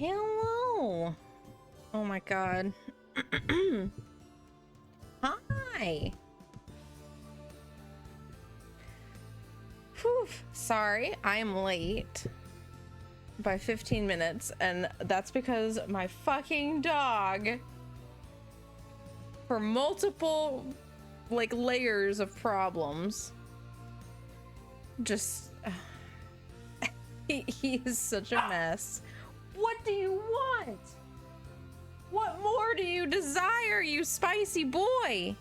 Hello. Oh my god. Hi. Whew. Sorry, I am late by 15 minutes, and that's because my fucking dog, for multiple like layers of problems, just he is such a mess. What do you want? What more do you desire, you spicy boy?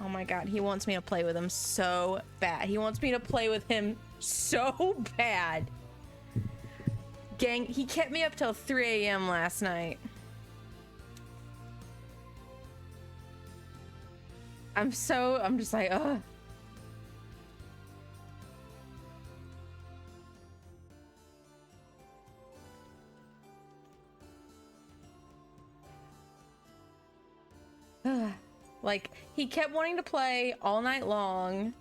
Oh my god, he wants me to play with him so bad. He wants me to play with him so bad. Gang, he kept me up till 3 a.m. last night. I'm just like, ugh. Like, he kept wanting to play all night long.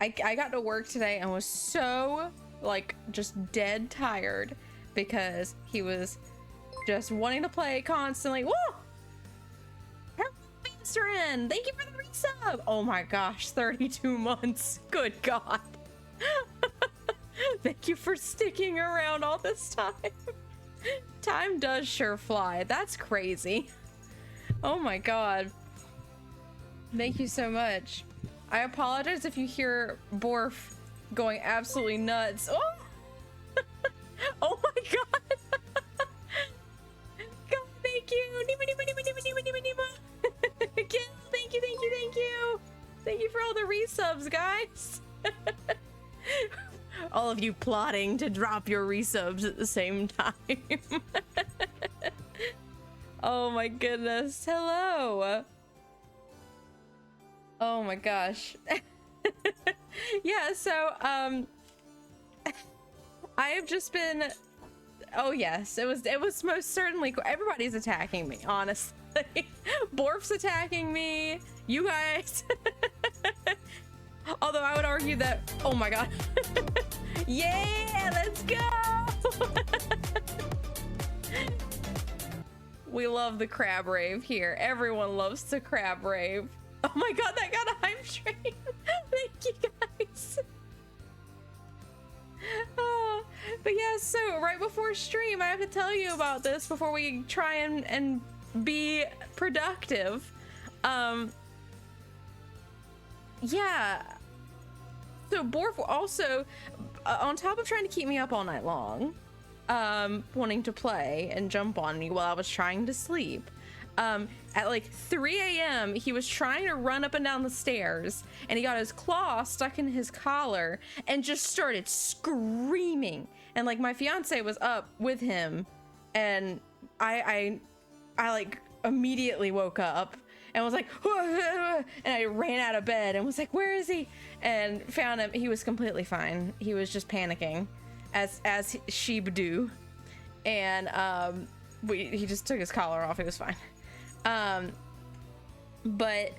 I got to work today and was so, like, just dead tired because he was just wanting to play constantly. Woo! Hello, thank you for the resub! Oh my gosh, 32 months. Good God. Thank you for sticking around all this time. Time does sure fly. That's crazy. Oh my God. Thank you so much. I apologize if you hear Borf going absolutely nuts. Oh, oh my God. God, thank you. Thank you, thank you, thank you. Thank you for all the resubs, guys. All of you plotting to drop your resubs at the same time. Oh my goodness. Hello. Oh my gosh. Yeah, so I have just been, oh yes, it was most certainly cool. Everybody's attacking me, honestly. Borf's attacking me, you guys. Although I would argue that, oh my god. Yeah, let's go. We love the crab rave here. Everyone loves the crab rave. Oh my god, that got a hype train. Thank you guys. Oh, but yeah, so right before stream, I have to tell you about this before we try and be productive. Yeah. So Borf also, on top of trying to keep me up all night long, wanting to play and jump on me while I was trying to sleep, at like 3 a.m. he was trying to run up and down the stairs, and he got his claw stuck in his collar and just started screaming. And like my fiance was up with him, and I like immediately woke up and was like, and I ran out of bed and was like, where is he? And found him. He was completely fine. He was just panicking, as sheep do. And he just took his collar off. He was fine. But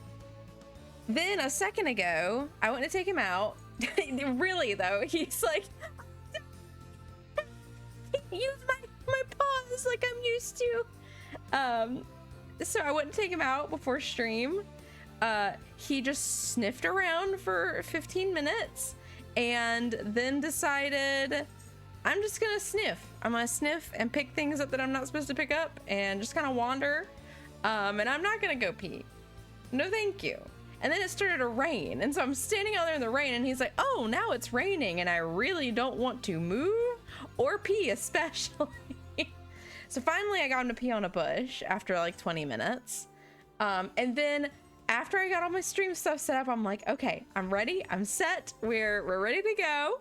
then a second ago, I went to take him out. Really though, he's like, use my paws like I'm used to. So I went to take him out before stream. He just sniffed around for 15 minutes and then decided, I'm just gonna sniff. I'm gonna sniff and pick things up that I'm not supposed to pick up and just kind of wander. And I'm not gonna go pee. No, thank you. And then it started to rain. And so I'm standing out there in the rain and he's like, oh, now it's raining and I really don't want to move or pee especially. So finally I got him to pee on a bush after like 20 minutes. And then after I got all my stream stuff set up, I'm like, okay, I'm ready. I'm set. We're ready to go.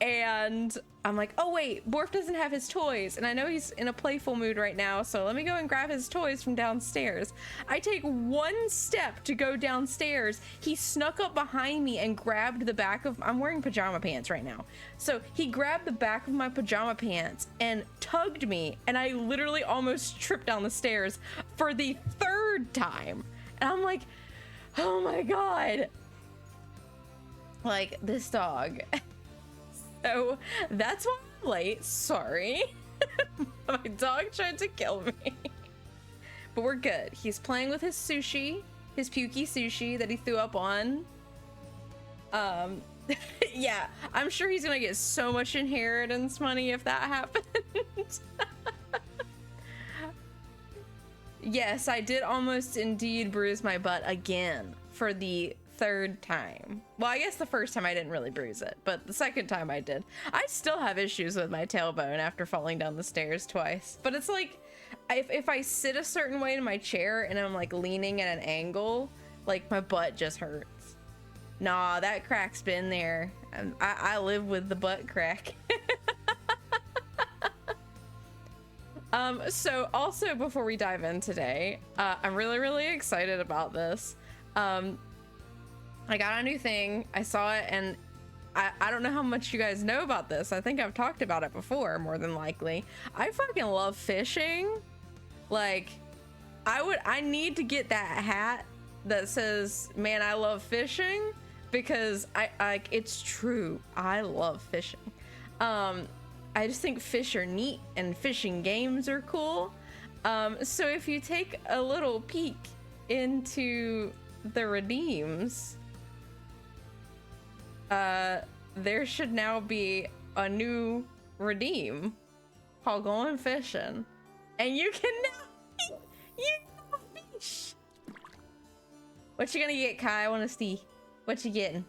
And I'm like, oh wait, Borf doesn't have his toys. And I know he's in a playful mood right now, so let me go and grab his toys from downstairs. I take one step to go downstairs. He snuck up behind me and grabbed the back of, I'm wearing pajama pants right now. So he grabbed the back of my pajama pants and tugged me, and I literally almost tripped down the stairs for the third time. And I'm like, oh my God. Like, this dog. So that's why late. Sorry. My dog tried to kill me. But we're good. He's playing with his sushi, his pukey sushi that he threw up on. Yeah, I'm sure he's gonna get so much inheritance money if that happens. Yes, I did almost indeed bruise my butt again for the third time. Well, I guess the first time I didn't really bruise it, but the second time I did. I still have issues with my tailbone after falling down the stairs twice. But it's like, if I sit a certain way in my chair and I'm like leaning at an angle, like my butt just hurts. Nah, that crack's been there. I live with the butt crack. So also before we dive in today, I'm really excited about this. I got a new thing. I saw it and I don't know how much you guys know about this. I think I've talked about it before, more than likely. I fucking love fishing. Like, I need to get that hat that says, man, I love fishing, because it's true. I love fishing. I just think fish are neat and fishing games are cool. So if you take a little peek into the redeems, there should now be a new redeem called Going Fishing. And you can now fish. What you gonna get, Kai? I wanna see. What you getting?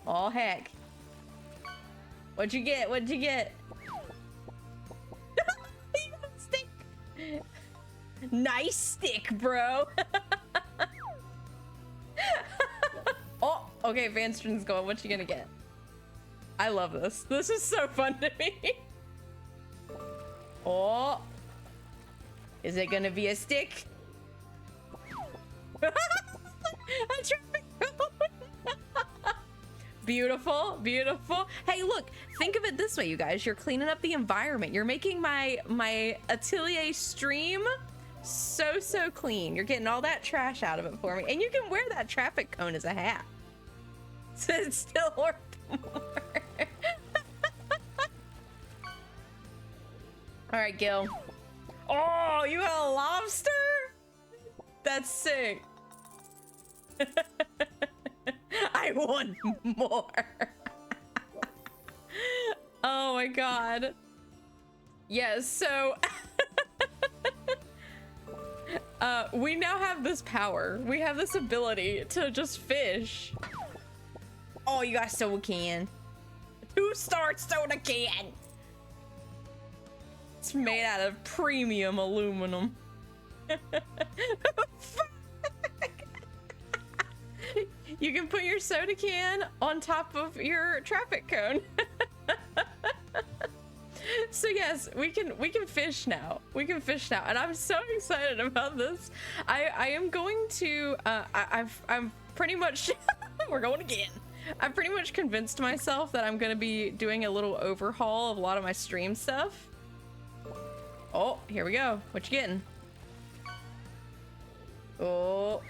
Oh, heck. What'd you get? What'd you get? You got a stick. Nice stick, bro. Oh, okay, Vanstron's going. What you gonna get? I love this. This is so fun to me. Oh. Is it gonna be a stick? Beautiful, beautiful. Hey, look, think of it this way, you guys. You're cleaning up the environment. You're making my atelier stream so clean. You're getting all that trash out of it for me. And you can wear that traffic cone as a hat. So it's still worth more. All right, Gil. Oh, you got a lobster? That's sick. I want more. Oh my god. Yes, so we now have this power. We have this ability to just fish. Oh, you got soda can. 2-star soda can. It's made out of premium aluminum. You can put your soda can on top of your traffic cone. So yes, we can fish now. We can fish now, and I'm so excited about this. I am going to. I'm pretty much. We're going again. I've pretty much convinced myself that I'm gonna be doing a little overhaul of a lot of my stream stuff. Oh, here we go. What you getting? Oh.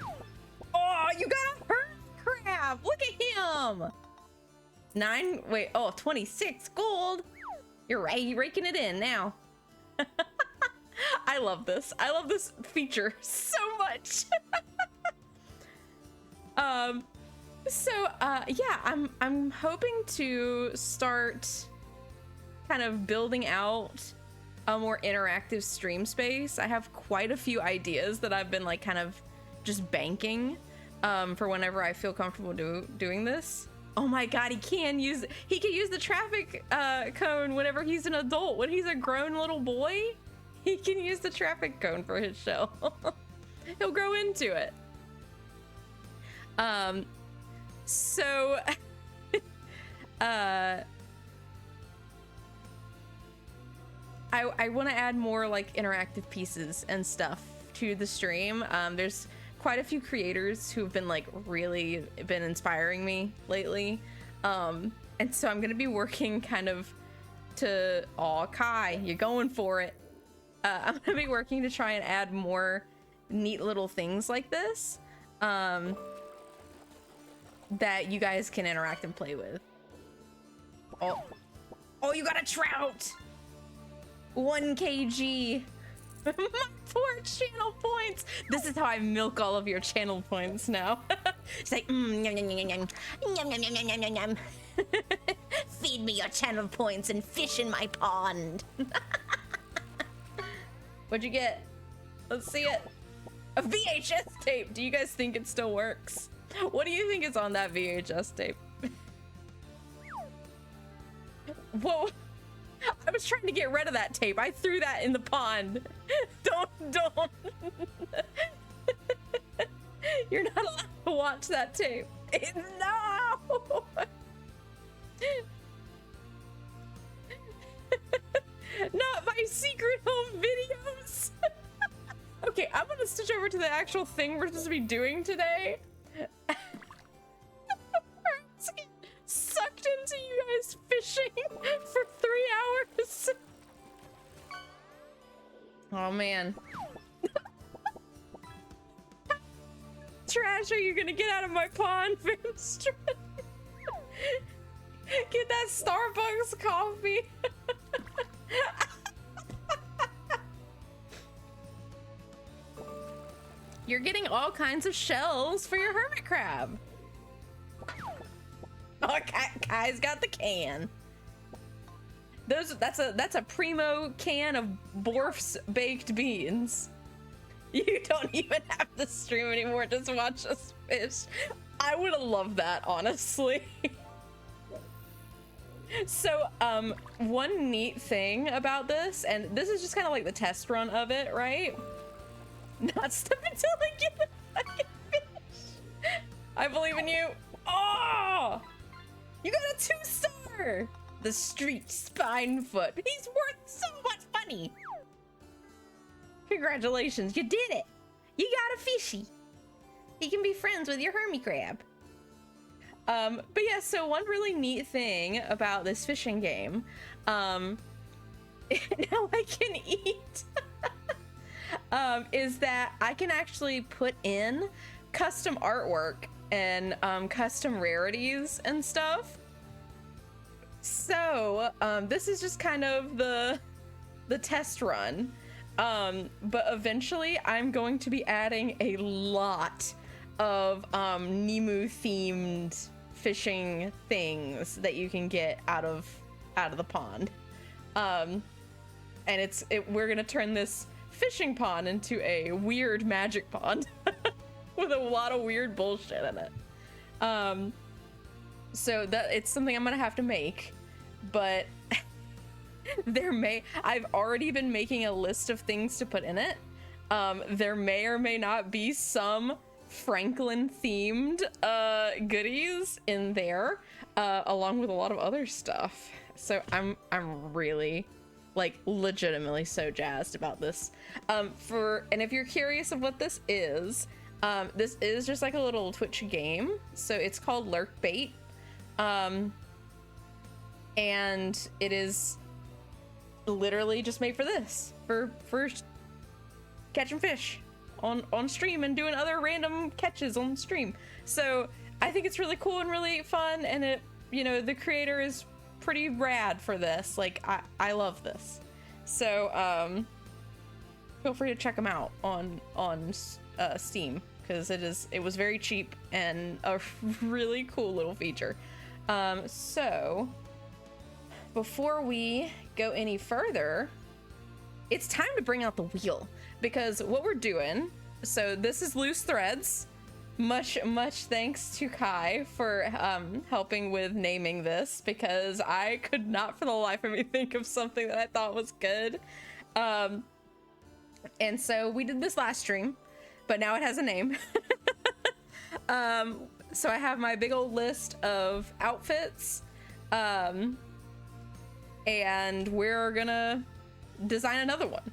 Oh, you got a hurt crab. Look at him. 26 gold. You're right. You're raking it in now. I love this. I love this feature so much. Yeah, I'm hoping to start kind of building out a more interactive stream space. I have quite a few ideas that I've been like kind of just banking for whenever I feel comfortable doing this. Oh my god, he can use the traffic cone whenever he's an adult. When he's a grown little boy, he can use the traffic cone for his show. He'll grow into it. So I want to add more like interactive pieces and stuff to the stream. There's quite a few creators who've been like really been inspiring me lately. And so I'm gonna be working kind of to, oh Kai, you're going for it. I'm gonna be working to try and add more neat little things like this that you guys can interact and play with. Oh, Oh, you got a trout. 1 kg. My poor channel points. This is how I milk all of your channel points now. It's like, yum, yum, yum, yum, yum, yum, yum, yum, yum, yum, yum. Feed me your channel points and fish in my pond. What'd you get? Let's see it. A VHS tape. Do you guys think it still works? What do you think is on that VHS tape? Whoa. I was trying to get rid of that tape. I threw that in the pond. Don't. You're not allowed to watch that tape. No! Not my secret home videos. Okay, I'm gonna switch over to the actual thing we're supposed to be doing today. Sucked into you guys fishing for 3 hours. Oh man. Trash are you gonna get out of my pond, Finstrom? Get that Starbucks coffee. You're getting all kinds of shells for your hermit crab. Oh, Kai's got the can. That's a primo can of Borf's baked beans. You don't even have to stream anymore, just watch us fish. I would have loved that, honestly. So, one neat thing about this, and this is just kind of like the test run of it, right? Not step until I get a fucking fish. I believe in you. Oh! You got a 2-star! The street Spinefoot. He's worth so much money. Congratulations, you did it. You got a fishy. You can be friends with your hermit crab. But yeah, so one really neat thing about this fishing game, now I can eat, is that I can actually put in custom artwork and custom rarities and stuff. So this is just kind of the test run, but eventually I'm going to be adding a lot of Nimu themed fishing things that you can get out of the pond, and we're gonna turn this fishing pond into a weird magic pond with a lot of weird bullshit in it. So that it's something I'm gonna have to make, but I've already been making a list of things to put in it. There may or may not be some Franklin themed goodies in there, along with a lot of other stuff. So I'm really, like, legitimately so jazzed about this. And if you're curious of what this is just like a little Twitch game. So it's called Lurk Bait. And it is literally just made for this, for catching fish on stream and doing other random catches on stream. So I think it's really cool and really fun, and it, you know, the creator is pretty rad for this. Like, I love this. So feel free to check them out on Steam, because it was very cheap and a really cool little feature. So before we go any further, it's time to bring out the wheel, because what we're doing, so this is Loose Threads. Much thanks to Kai for helping with naming this, because I could not for the life of me think of something that I thought was good. And so we did this last stream, but now it has a name. So I have my big old list of outfits, and we're gonna design another one.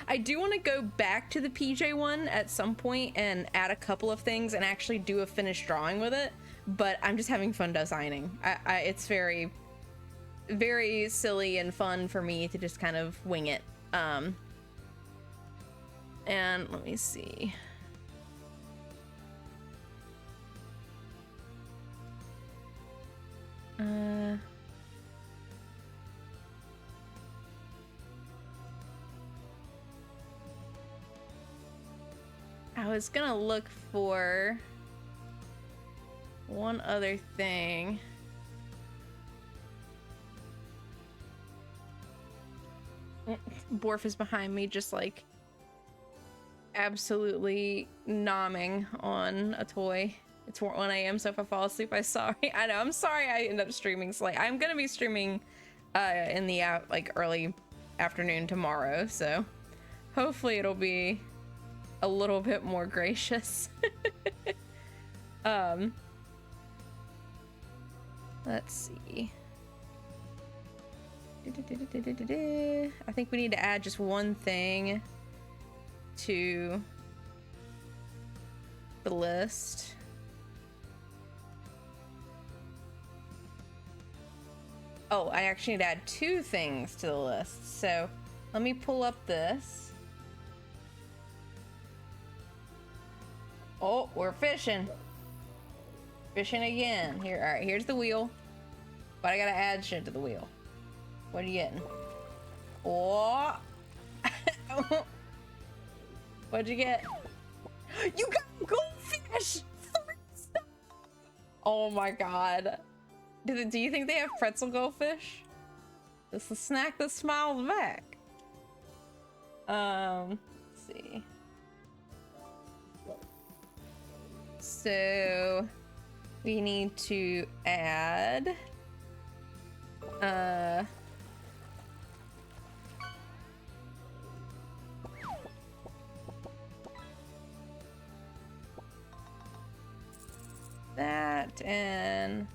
I do want to go back to the PJ one at some point and add a couple of things and actually do a finished drawing with it, but I'm just having fun designing. It's very, very silly and fun for me to just kind of wing it. And let me see. I was gonna look for one other thing. Borf is behind me, just like absolutely nomming on a toy. It's 1 a.m. so if I fall asleep, I'm sorry. I know, I'm sorry I end up streaming late. I'm gonna be streaming in the like early afternoon tomorrow, so hopefully it'll be a little bit more gracious. Let's see. I think we need to add just one thing to the list. Oh, I actually need to add 2 things to the list. So let me pull up this. Oh, we're fishing. Fishing again. Here, all right, here's the wheel. But I gotta add shit to the wheel. What are you getting? Oh. What'd you get? You got goldfish! 3 stars! Oh my god. Do you think they have pretzel goldfish? This is the snack that smiles back. Let's see. So we need to add that, and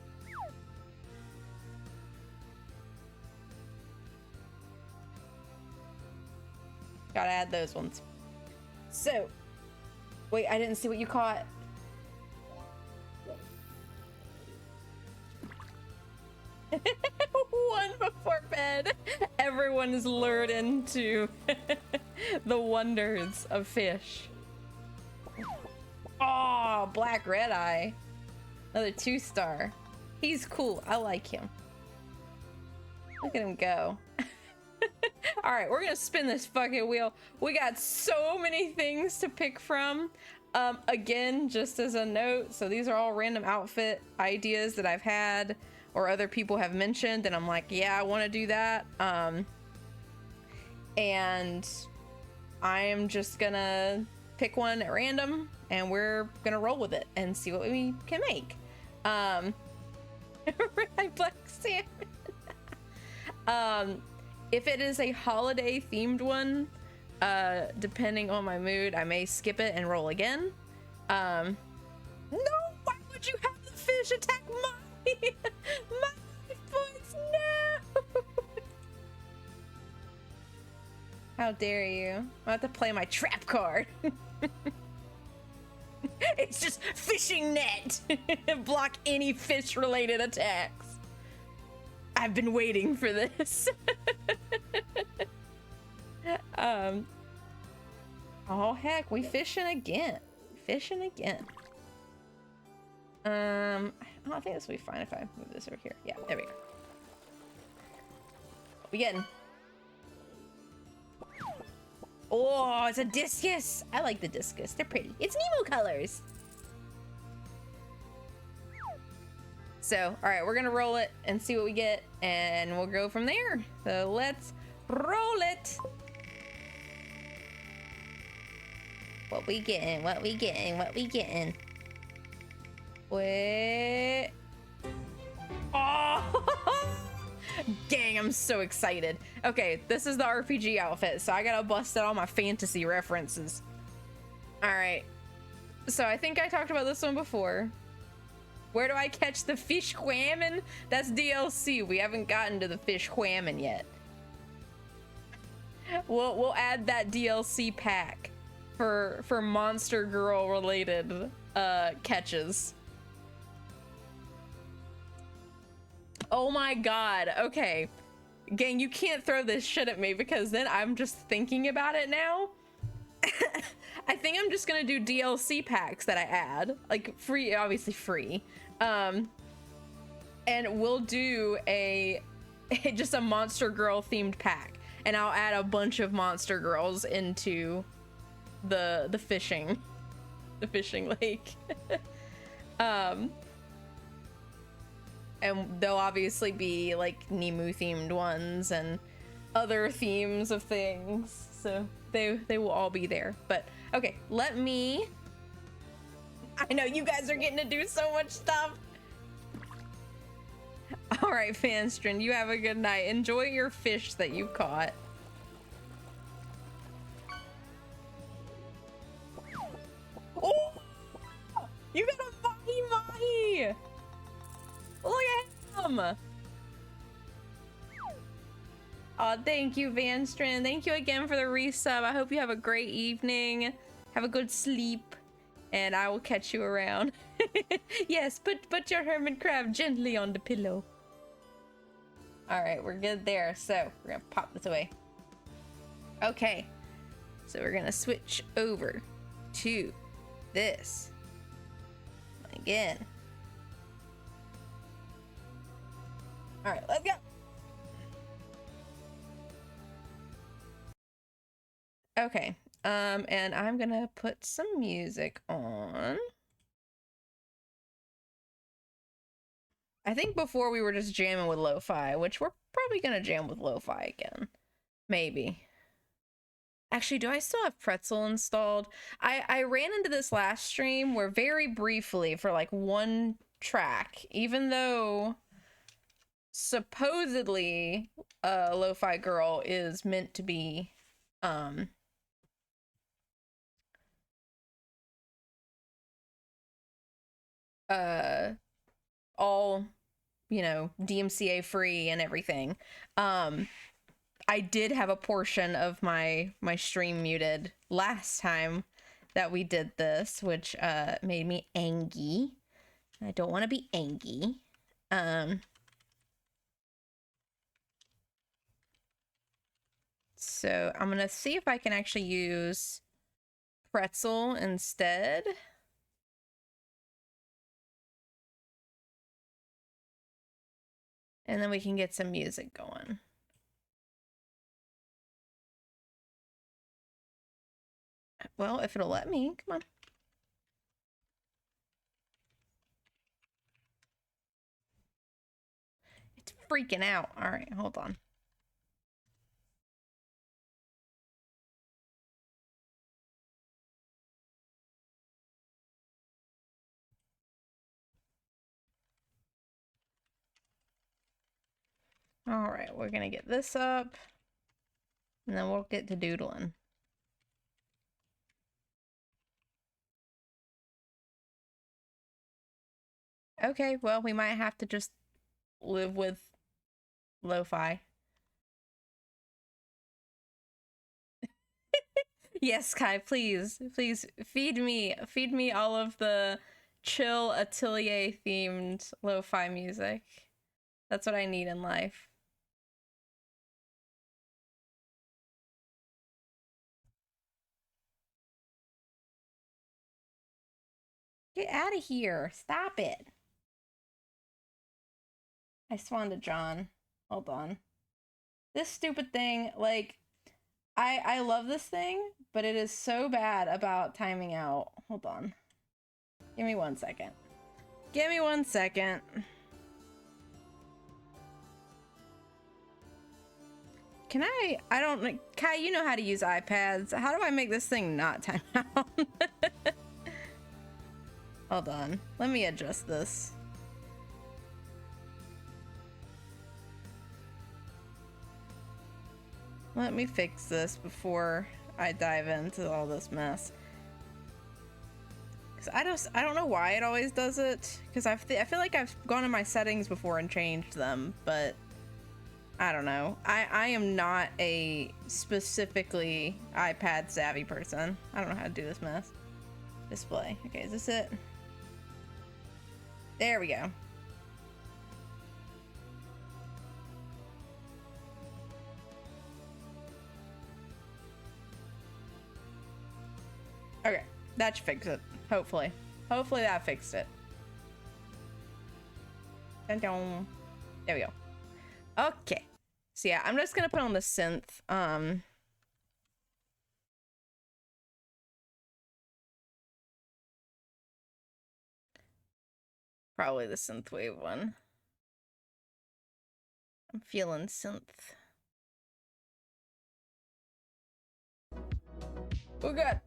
gotta add those ones. So wait, I didn't see what you caught. One before bed. Everyone is lured into the wonders of fish. Oh, black red eye. Another 2-star. He's cool. I like him. Look at him go. All right, we're gonna spin this fucking wheel. We got so many things to pick from. Again, just as a note, so these are all random outfit ideas that I've had or other people have mentioned, and I'm like, yeah, I want to do that. And I am just gonna pick one at random, and we're gonna roll with it and see what we can make. Red black salmon. If it is a holiday themed one, depending on my mood, I may skip it and roll again. No, why would you have the fish attack my points? No. How dare you? I have to play my trap card. It's just fishing net. Block any fish related attacks. I've been waiting for this. Oh heck, we fishing again. Fishing again. I think this will be fine if I move this over here. Yeah, there we go. What we getting? Oh, it's a discus. I like the discus. They're pretty. It's Nimu colors. So, all right, we're gonna roll it and see what we get, and we'll go from there. So let's roll it. What we getting? What we getting? What we getting? Wait. Oh! Dang, I'm so excited. Okay, this is the RPG outfit, so I gotta bust out all my fantasy references. All right. So I think I talked about this one before. Where do I catch the fish whammon? That's DLC. We haven't gotten to the fish whammon yet. We'll add that DLC pack for Monster Girl related catches. Oh my god. Okay. Gang, you can't throw this shit at me because then I'm just thinking about it now. I think I'm just gonna do DLC packs that I add. Like free, obviously free. And we'll do just a Monster Girl themed pack. And I'll add a bunch of Monster Girls into the fishing. the fishing lake. And there'll obviously be like Nimu themed ones and other themes of things, so they will all be there. But okay, let me, I know you guys are getting to do so much stuff. All right, Fanstrin, you have a good night. Enjoy your fish that you caught. Oh, you got a mahi mahi. Look at him. Oh, thank you, Vanstrin. Thank you again for the resub. I hope you have a great evening. Have a good sleep, and I will catch you around. Yes, put your hermit crab gently on the pillow. All right, we're good there. So we're gonna pop this away. Okay, so we're gonna switch over to this again. All right, let's go. Okay, and I'm gonna put some music on. I think before we were just jamming with lo-fi, which we're probably gonna jam with lo-fi again. Maybe. Actually, do I still have Pretzel installed? I ran into this last stream where very briefly for like one track, even though supposedly Lo-Fi Girl is meant to be all, you know, DMCA free and everything. I did have a portion of my stream muted last time that we did this, which made me angry. I don't want to be angry. So I'm gonna see if I can actually use Pretzel instead. And then we can get some music going. Well, if it'll let me, come on. It's freaking out. All right, hold on. All right, we're gonna get this up, and then we'll get to doodling. Okay, well, we might have to just live with lo-fi. Yes, Kai, please feed me all of the chill atelier themed lo-fi music. That's what I need in life. Get out of here. Stop it. I swan to John. Hold on. This stupid thing, like, I love this thing, but it is so bad about timing out. Hold on. Give me 1 second. Give me 1 second. Can I don't, Kai, you know how to use iPads. How do I make this thing not time out? Hold on. Let me adjust this. Let me fix this before I dive into all this mess. Cause I don't know why it always does it. Cause I feel like I've gone in my settings before and changed them, but I don't know. I am not a specifically iPad savvy person. I don't know how to do this mess. Display. Okay, is this it? There we go. Okay, that should fix it. Hopefully. Hopefully that fixed it. Dun -dun. There we go. Okay. So yeah, I'm just gonna put on the synth. probably the synthwave one. I'm feeling synth. Oh god.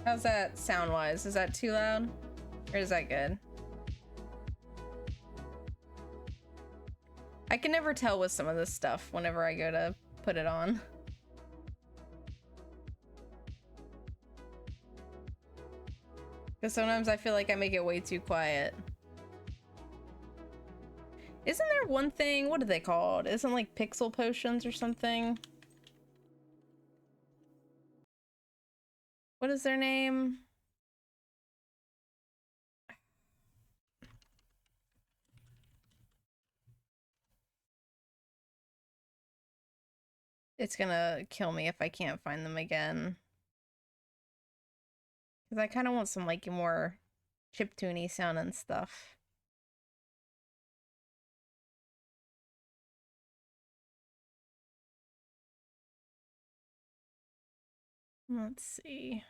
How's that sound-wise? Is that too loud? Or is that good? I can never tell with some of this stuff whenever I go to put it on. Because sometimes I feel like I make it way too quiet. Isn't there one thing? What are they called? Isn't like pixel potions or something? What is their name? It's gonna kill me if I can't find them again. Because I kind of want some like more chiptune-y sounding stuff. Let's see.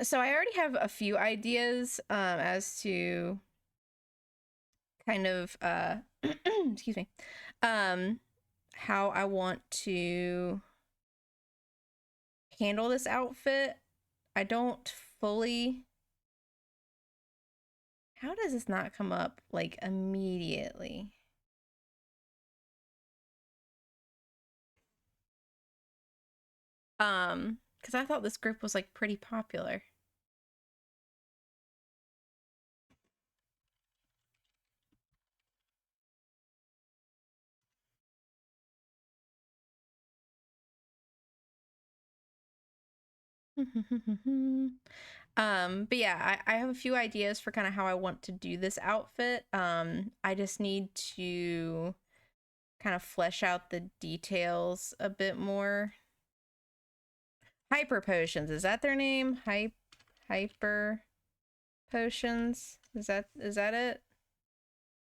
So I already have a few ideas as to kind of excuse me, how I want to handle this outfit. I don't fully. How does this not come up like immediately? Because I thought this group was like pretty popular. But yeah, I have a few ideas for kind of how I want to do this outfit. I just need to kind of flesh out the details a bit more. Hyper potions, is that their name? Hyper potions? Is that it?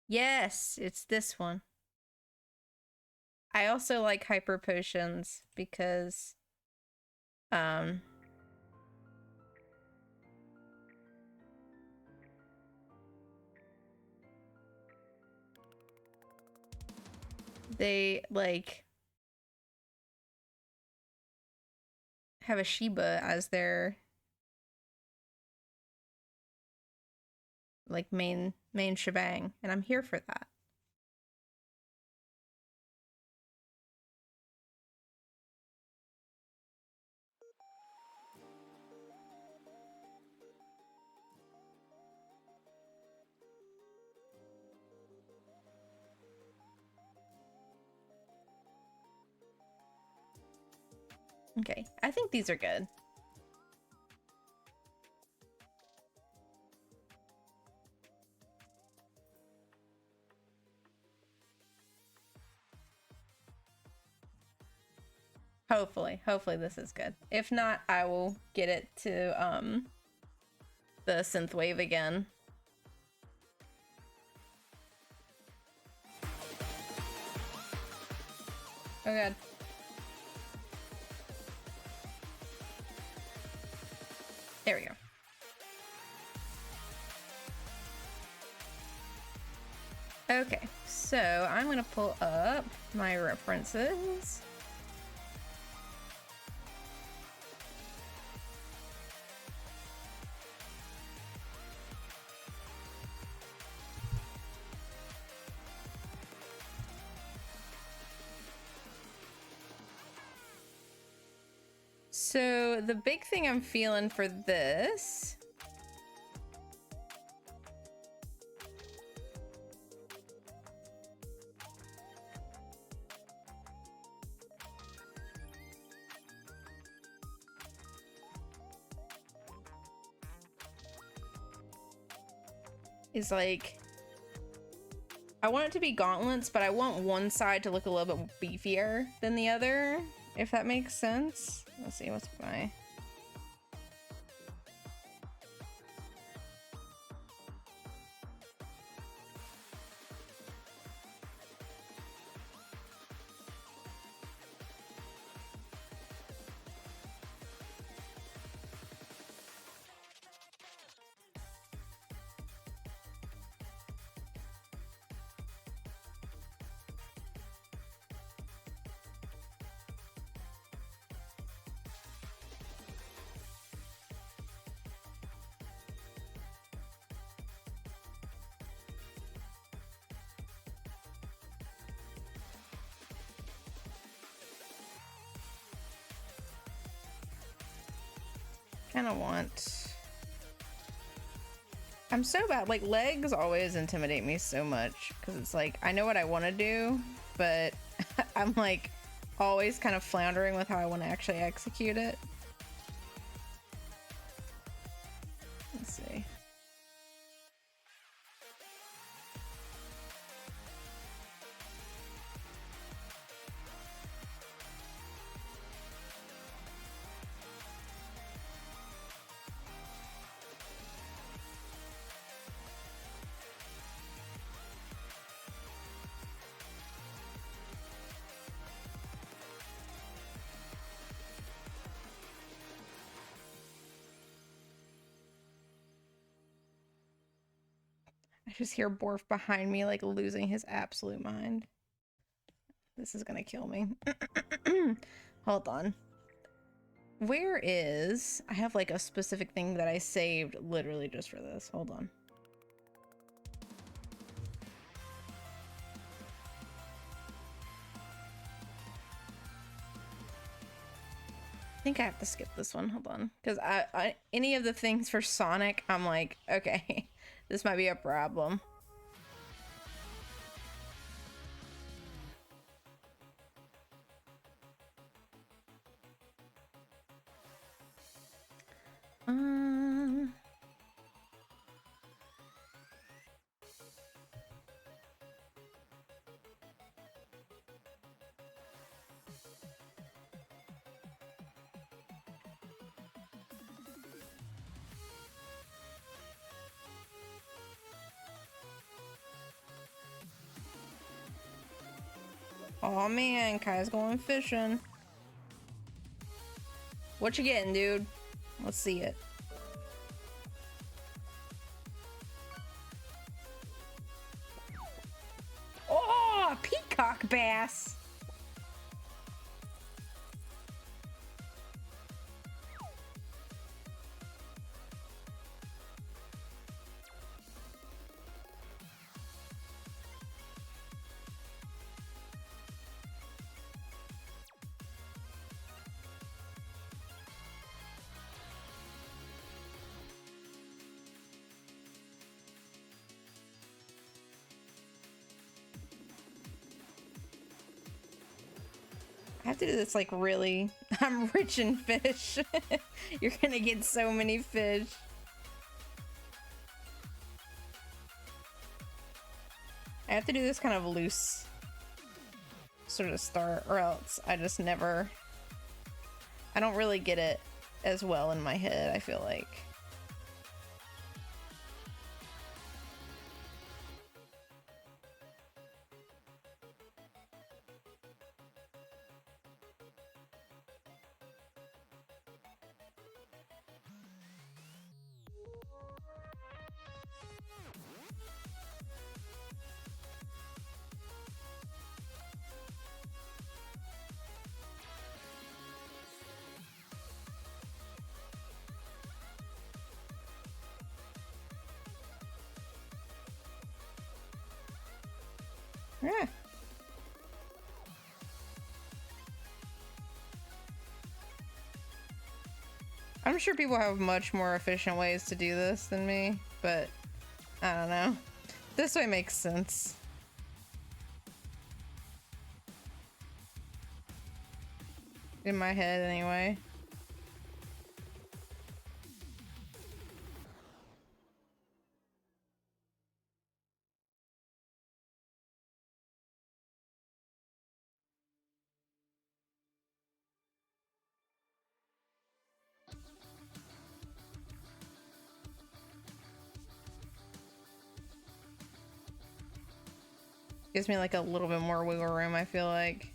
Yes, it's this one. I also like hyper potions because they like have a Shiba as their like main shebang, and I'm here for that. Okay, I think these are good. Hopefully this is good. If not, I will get it to the synthwave again. Oh god. There we go. Okay, so I'm gonna pull up my references. So the big thing I'm feeling for this is like, I want it to be gauntlets, but I want one side to look a little bit beefier than the other, if that makes sense. Let's see, what's my... Kind of want... I'm so bad. Like, legs always intimidate me so much because it's like, I know what I want to do, but I'm like always kind of floundering with how I want to actually execute it. Let's see. I just hear Borf behind me, like, losing his absolute mind. This is gonna kill me. Hold on. Where is... I have, like, a specific thing that I saved literally just for this. Hold on. I think I have to skip this one. Hold on. Because any of the things for Sonic, I'm like, okay, this might be a problem. Oh man, Kai's going fishing. What you getting, dude? Let's see it. Oh, peacock bass. I have to do this like really. I'm rich in fish. You're gonna get so many fish. I have to do this kind of loose sort of start, or else I just never. I don't really get it as well in my head, I feel like. Yeah. I'm sure people have much more efficient ways to do this than me, but I don't know. This way makes sense. In my head, anyway. Gives me like a little bit more wiggle room, I feel like.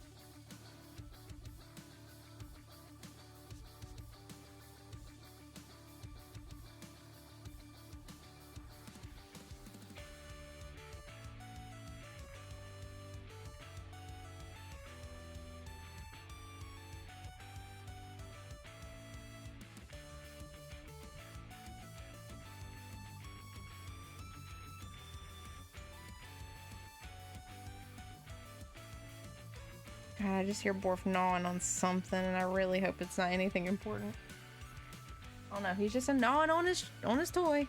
God, I just hear Borf gnawing on something, and I really hope it's not anything important. Oh no, he's just gnawing on his toy.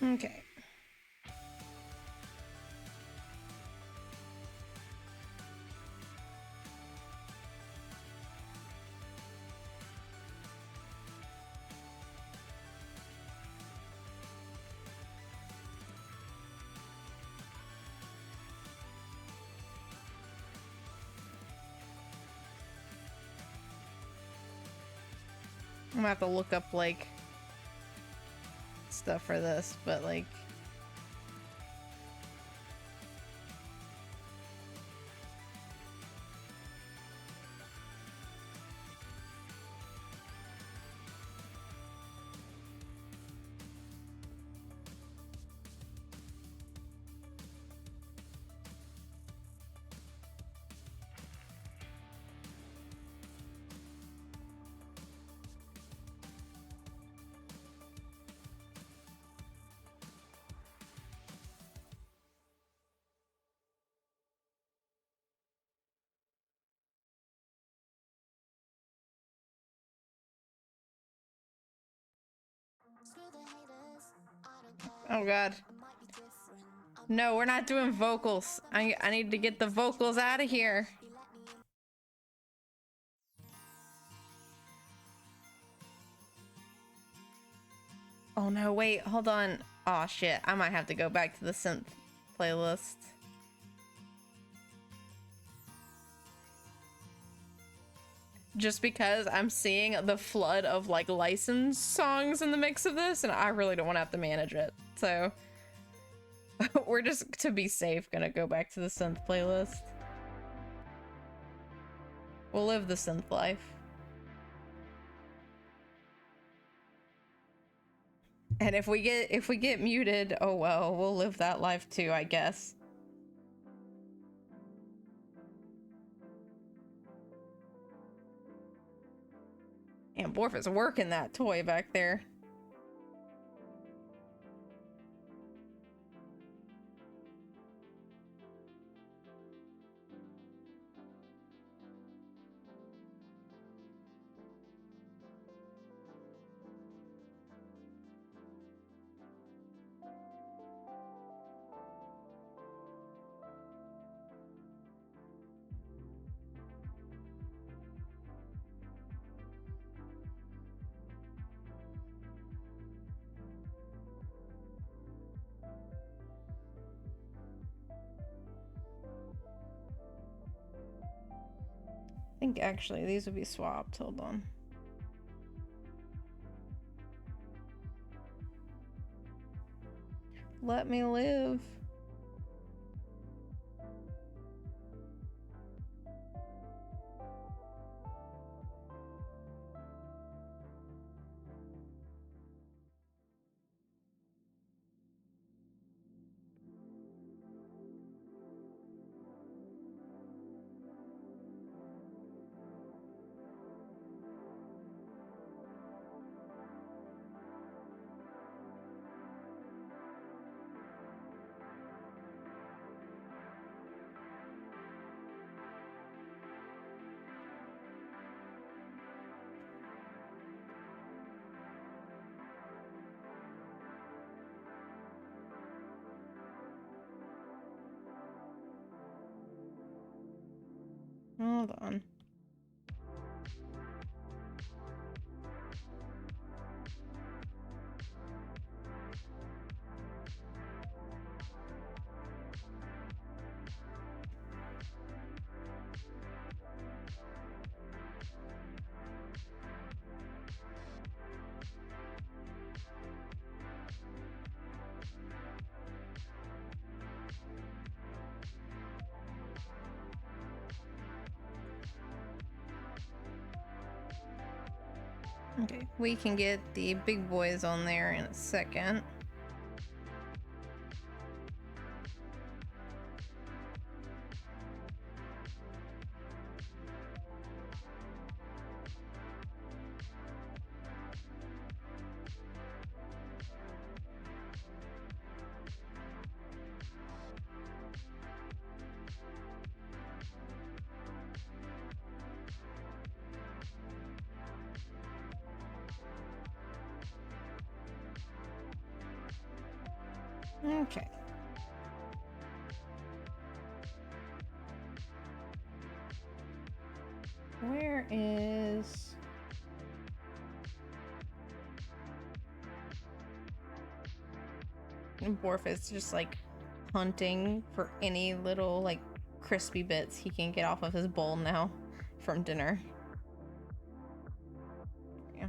Okay. I'm gonna have to look up like stuff for this, but like oh god. No, we're not doing vocals. I need to get the vocals out of here. Oh no, wait, hold on. Oh shit, I might have to go back to the synth playlist. Just because I'm seeing the flood of like licensed songs in the mix of this, and I really don't want to have to manage it. So we're just, to be safe, gonna go back to the synth playlist. We'll live the synth life. And if we get muted, oh well, we'll live that life too, I guess. And Borf is working that toy back there. I think actually these would be swapped. Hold on. Let me live. Hold on. Okay, we can get the big boys on there in a second. Okay. Where is... Borf is just like hunting for any little like crispy bits he can get off of his bowl now from dinner. Yeah.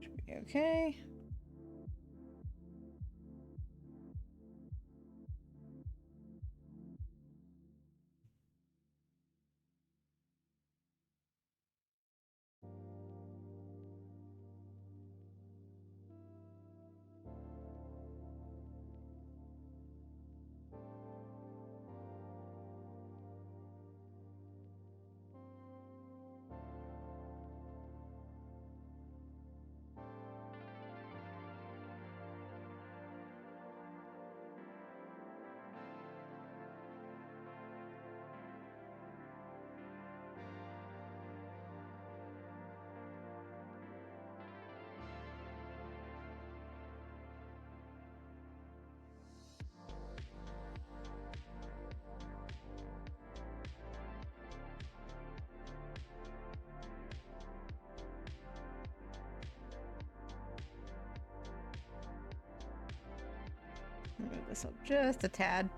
Should be okay. Move this up just a tad.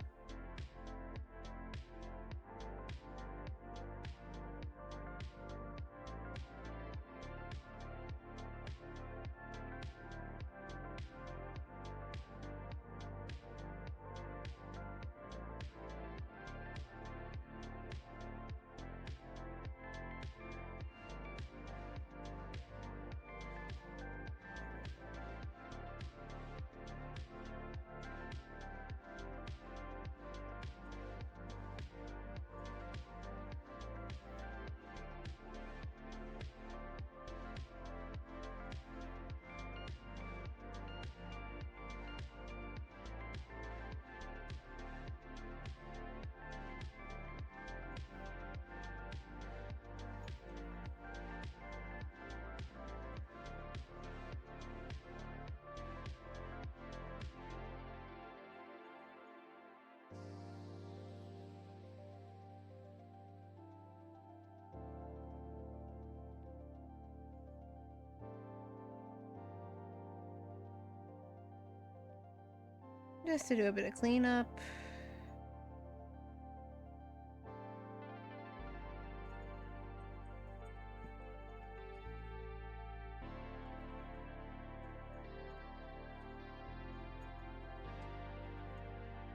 Just to do a bit of cleanup.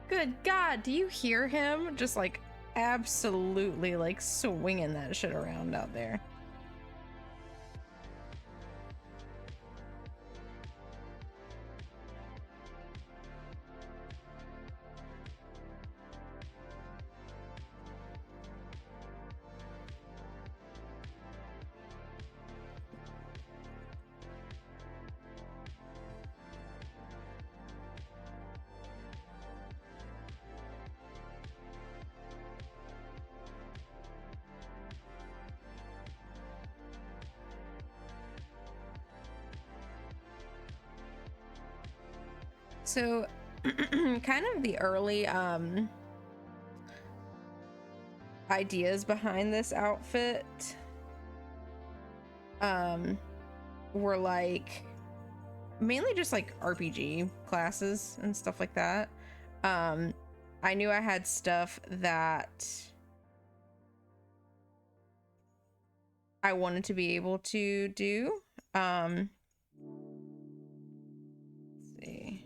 Good God, do you hear him? Just like absolutely like swinging that shit around out there. So kind of the early ideas behind this outfit were like mainly just like RPG classes and stuff like that. I knew I had stuff that I wanted to be able to do. Let's see.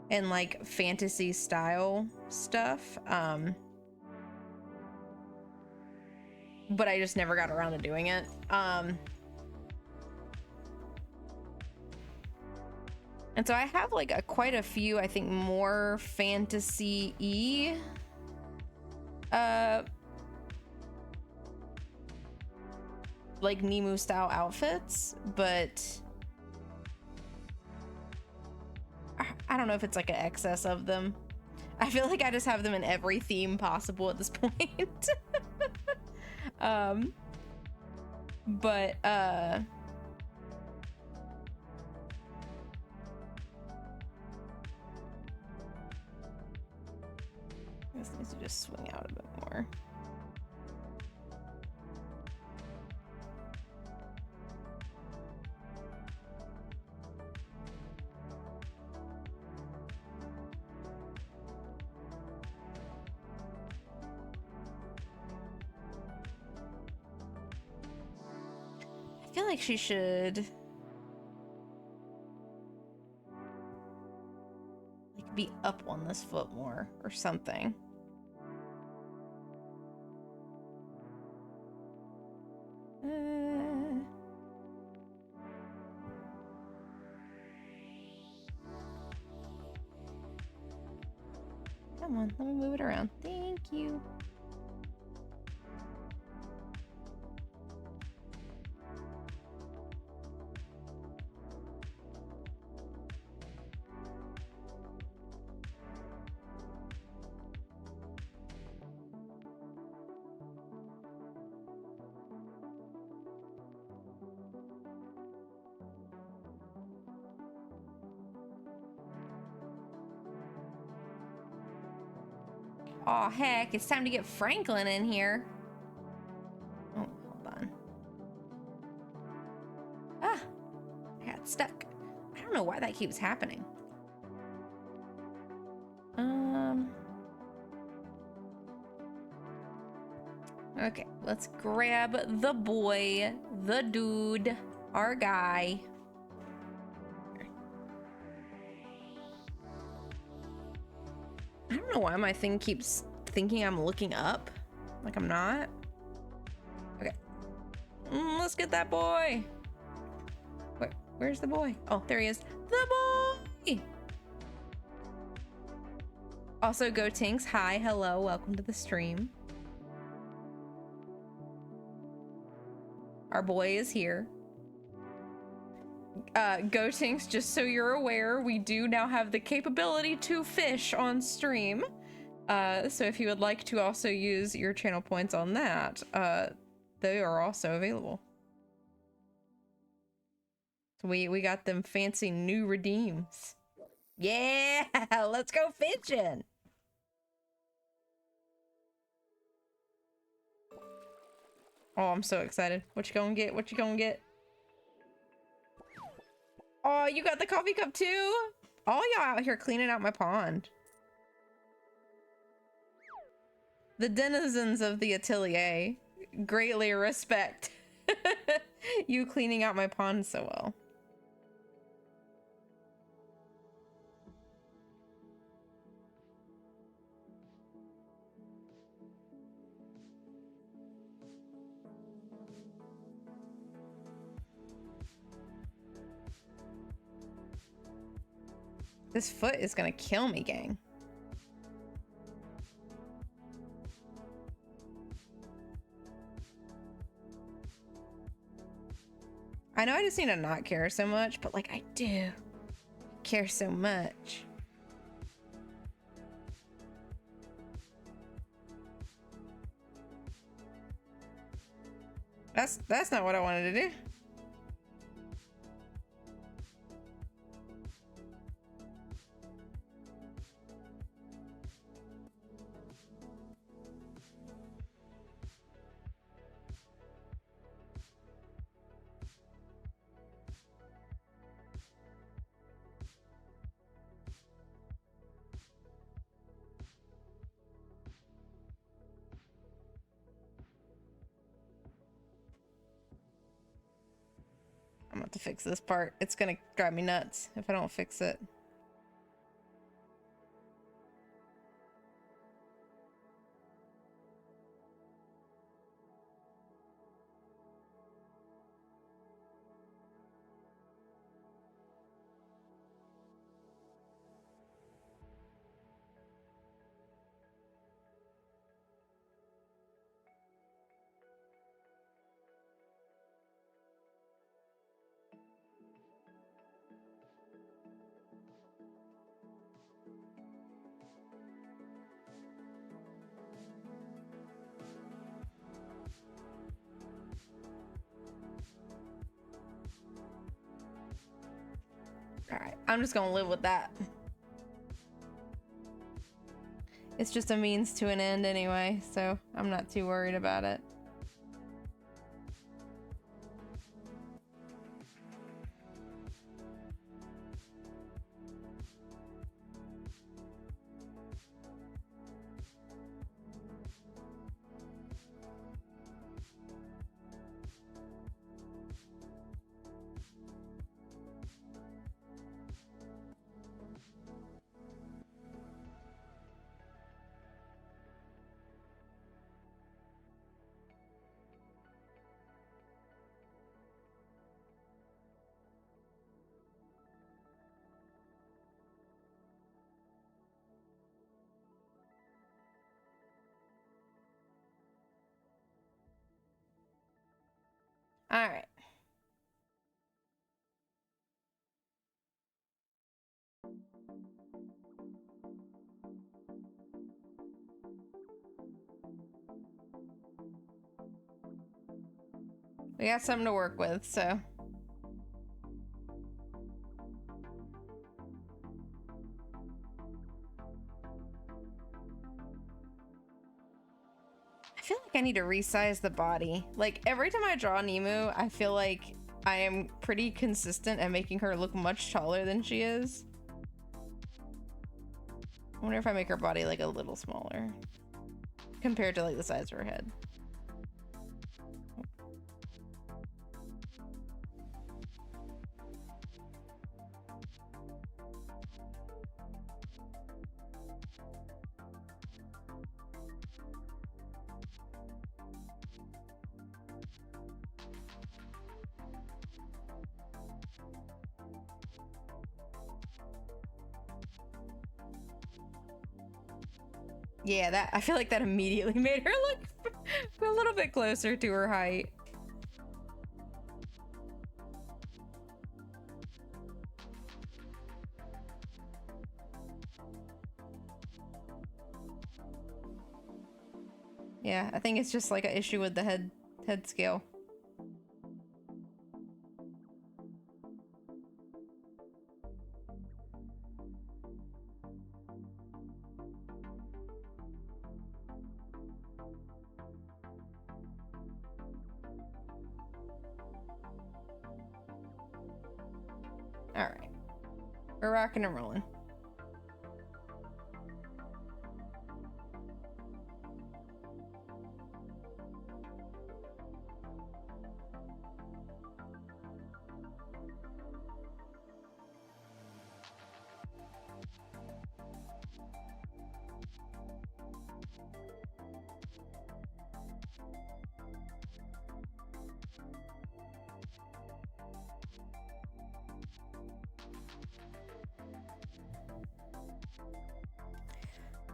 and like fantasy style stuff. But I just never got around to doing it. And so I have like quite a few, I think, more fantasy-y like Nimu style outfits, but I don't know if it's like an excess of them. I feel like I just have them in every theme possible at this point. But I guess I need to just swing out a bit more. I feel like she should like be up on this foot more or something. Come on, let me move it around. Thank you. Oh heck, it's time to get Franklin in here. Oh, hold on. Ah, I got stuck. I don't know why that keeps happening. Okay, let's grab the boy, the dude, our guy. I don't know why my thing keeps thinking I'm looking up. Like I'm not. Okay. Let's get that boy. Where's the boy? Oh, there he is. The boy! Also, Go Tinks, hi, hello, welcome to the stream. Our boy is here. Go Tinks, just so you're aware, we do now have the capability to fish on stream. So if you would like to also use your channel points on that, they are also available. So we got them fancy new redeems. Yeah, let's go fishing. Oh, I'm so excited. What you gonna get? What you gonna get? Oh, you got the coffee cup too? All y'all out here cleaning out my pond. The denizens of the atelier greatly respect you cleaning out my pond so well. This foot is gonna kill me, gang. I know I just need to not care so much, but like I do care so much. That's not what I wanted to do. I'm about to fix this part. It's gonna drive me nuts if I don't fix it. Alright, I'm just gonna live with that. It's just a means to an end anyway, so I'm not too worried about it. All right. We got something to work with, so. I feel like I need to resize the body. Like, every time I draw Nimu, I feel like I am pretty consistent at making her look much taller than she is. I wonder if I make her body like a little smaller compared to like the size of her head. Yeah, that I feel like that immediately made her look a little bit closer to her height. Yeah, I think it's just like an issue with the head scale. All right, we're rocking and rolling.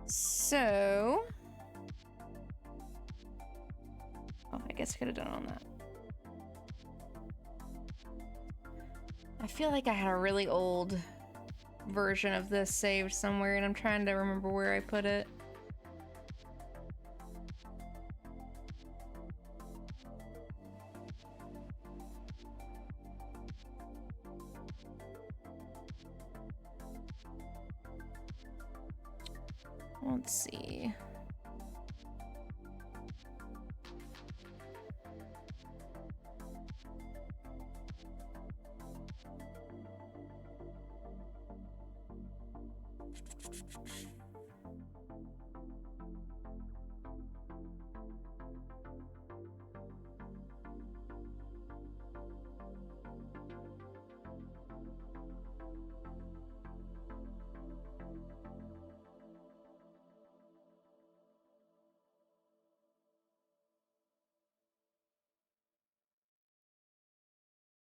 So, oh, I guess I could have done on that. I feel like I had a really old version of this saved somewhere, and I'm trying to remember where I put it. Let's see.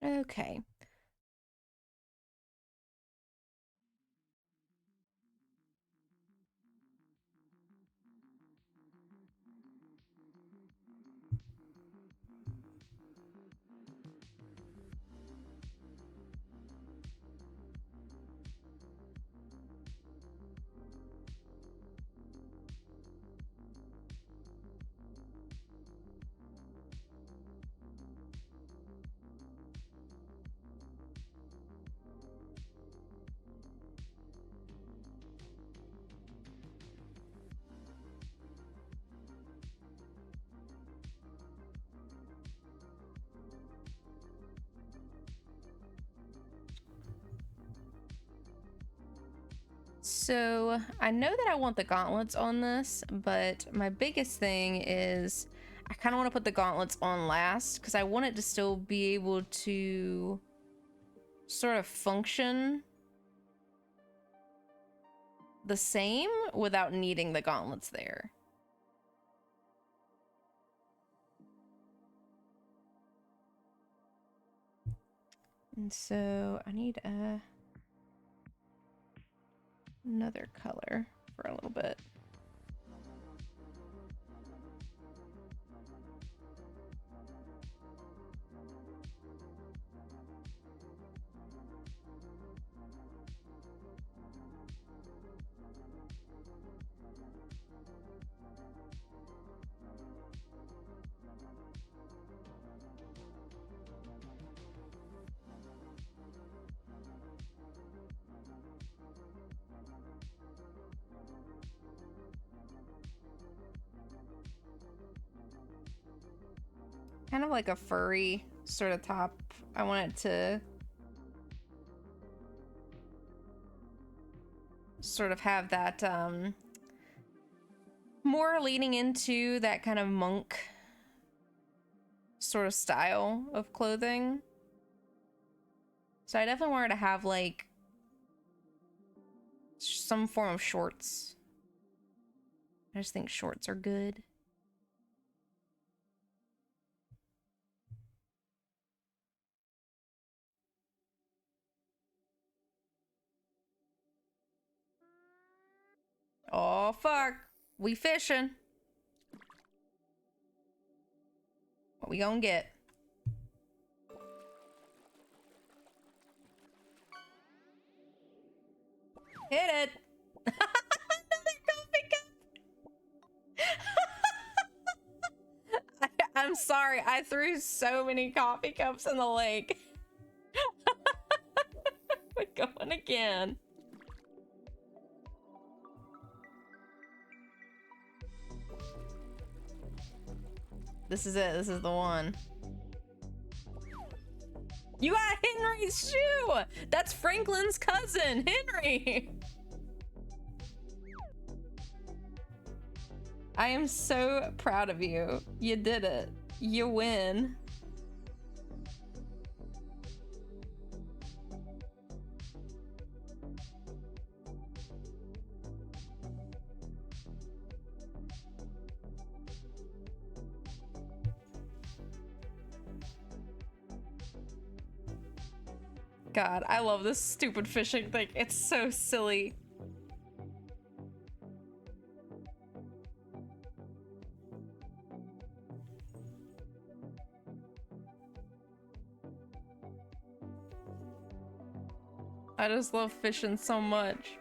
Okay. So I know that I want the gauntlets on this, but my biggest thing is I kind of want to put the gauntlets on last because I want it to still be able to sort of function the same without needing the gauntlets there. And so I need another color for a little bit. Kind of like a furry sort of top. I want it to sort of have that more leaning into that kind of monk sort of style of clothing. So I definitely want her to have like some form of shorts. I just think shorts are good. Oh fuck, we fishing. What we gonna get? Hit it. Another coffee cup. I'm sorry, I threw so many coffee cups in the lake. We're going again. This is it. This is the one. You got Henry's shoe! That's Franklin's cousin, Henry! I am so proud of you. You did it. You win. God, I love this stupid fishing thing. It's so silly. I just love fishing so much.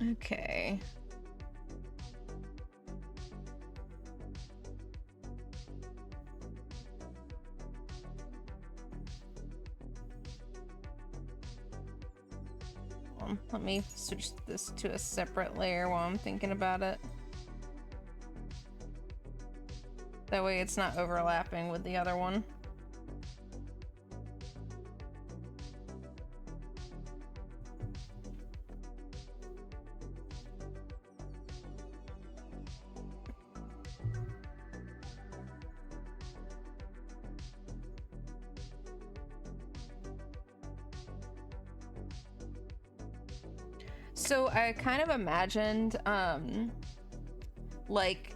Okay. Let me switch this to a separate layer while I'm thinking about it. That way it's not overlapping with the other one. So I kind of imagined, like,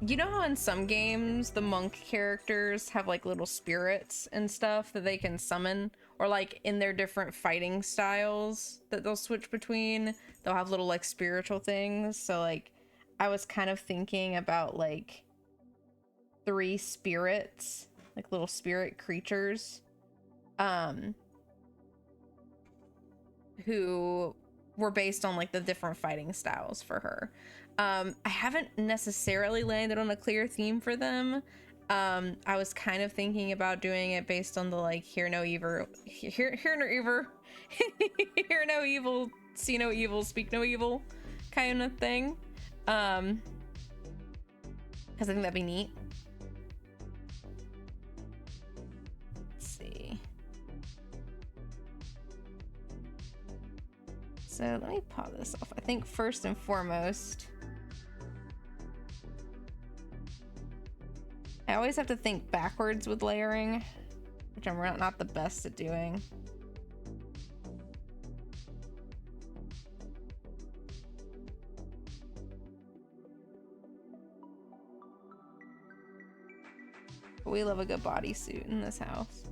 you know how in some games the monk characters have like little spirits and stuff that they can summon, or like in their different fighting styles that they'll switch between, they'll have little like spiritual things. So like I was kind of thinking about like 3 spirits, like little spirit creatures, who were based on like the different fighting styles for her. I haven't necessarily landed on a clear theme for them. I was kind of thinking about doing it based on the like hear no evil, hear no evil, hear no evil, see no evil, speak no evil kind of thing. Because I think that'd be neat. Let's see. So let me pause this off. I think first and foremost, I always have to think backwards with layering, which I'm not the best at doing. But we love a good bodysuit in this house.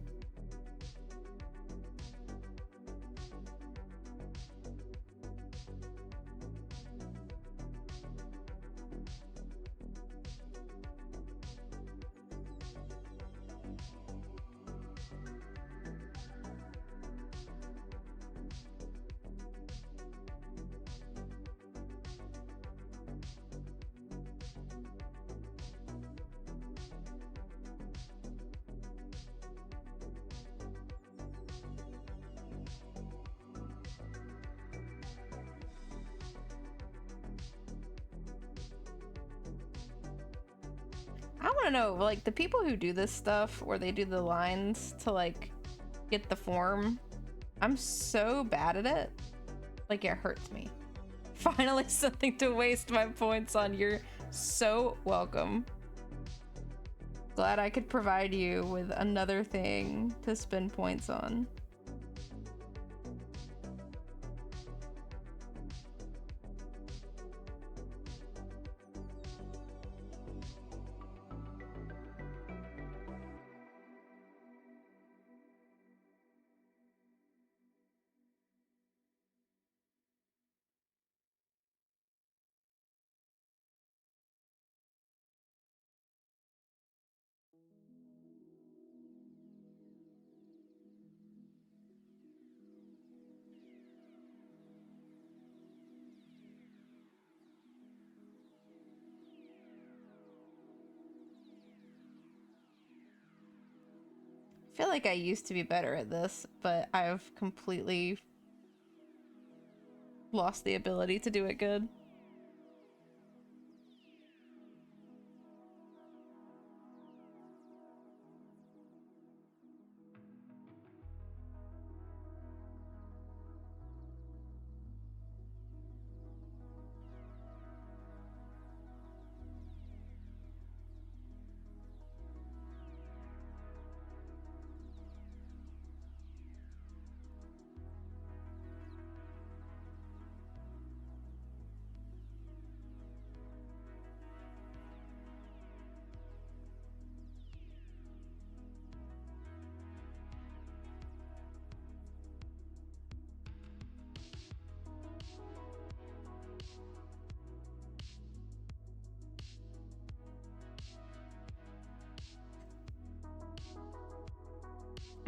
I want to know, like, the people who do this stuff where they do the lines to like get the form, I'm so bad at it, like it hurts me. Finally something to waste my points on. You're so welcome. Glad I could provide you with another thing to spend points on. I feel like I used to be better at this, but I've completely lost the ability to do it good.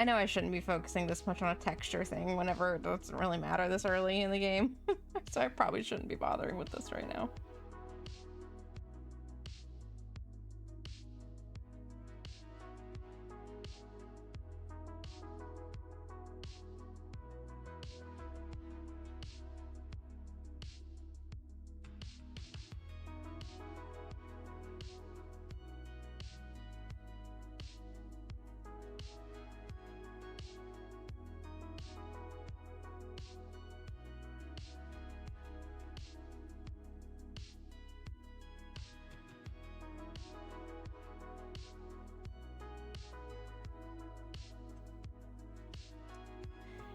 I know I shouldn't be focusing this much on a texture thing whenever it doesn't really matter this early in the game. So I probably shouldn't be bothering with this right now.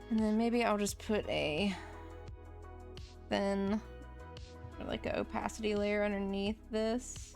And then maybe I'll just put a thin, or like an opacity layer underneath this.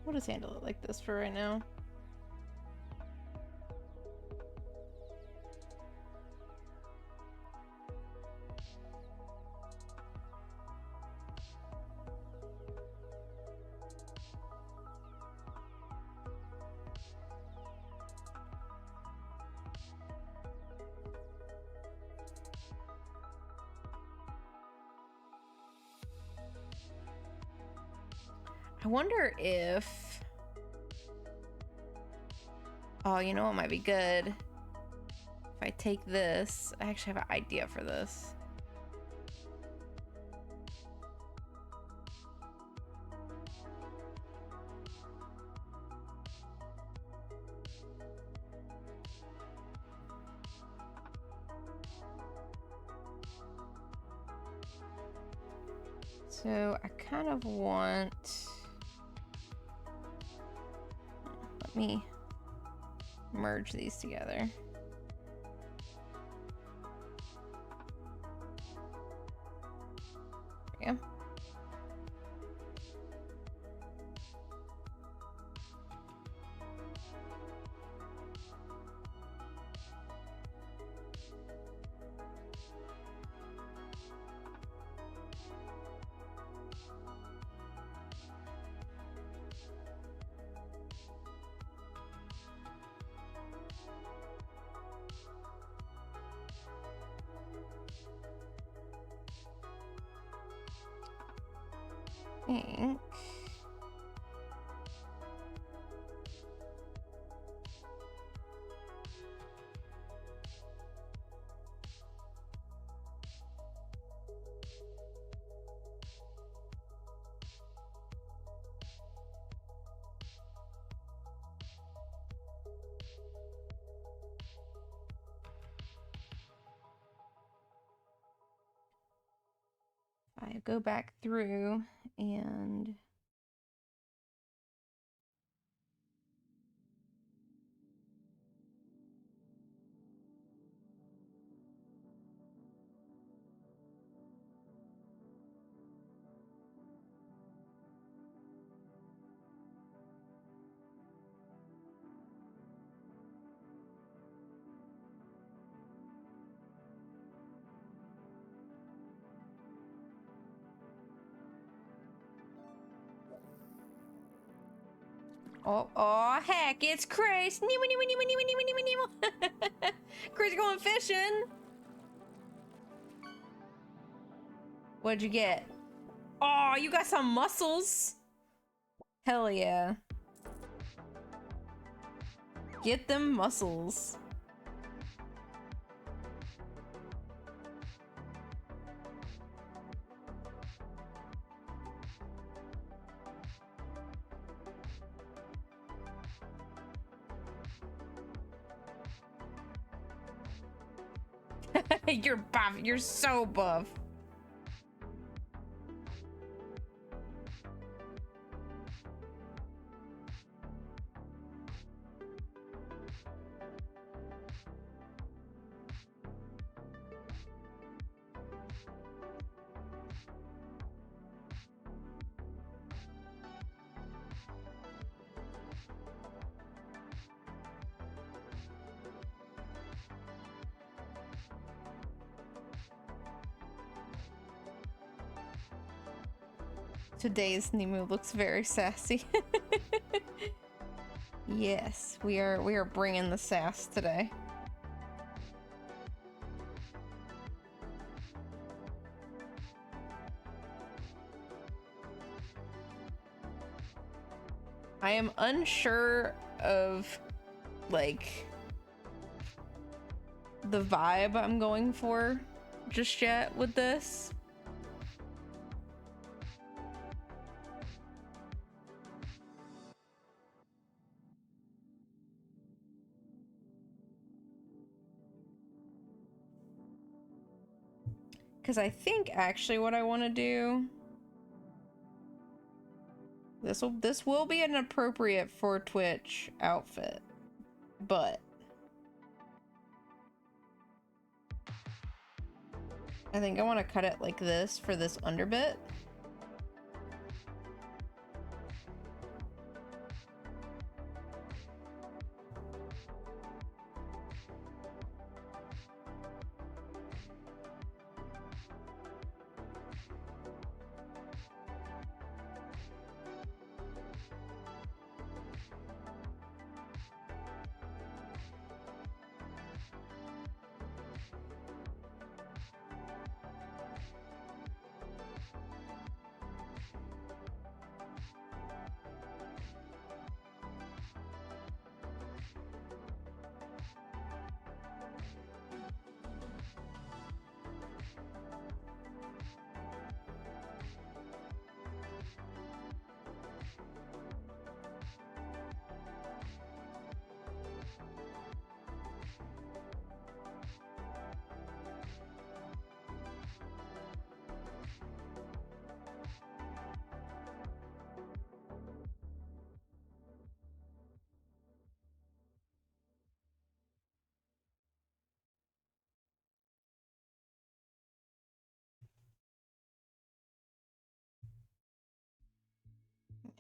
We'll just handle it like this for right now. I wonder if... Oh, you know what might be good? If I take this... I actually have an idea for this. So I kind of want... Let me merge these together. There we go. Think. I go back through and oh heck, it's Chris. Chris going fishing. What'd you get? Oh, you got some mussels. Hell yeah. Get them mussels. You're buff. You're so buff. Today's Nimu looks very sassy. Yes, we are bringing the sass today. I am unsure of like the vibe I'm going for just yet with this. Because I think actually what I want to do, this will be an appropriate for Twitch outfit, but I think I want to cut it like this for this underbit.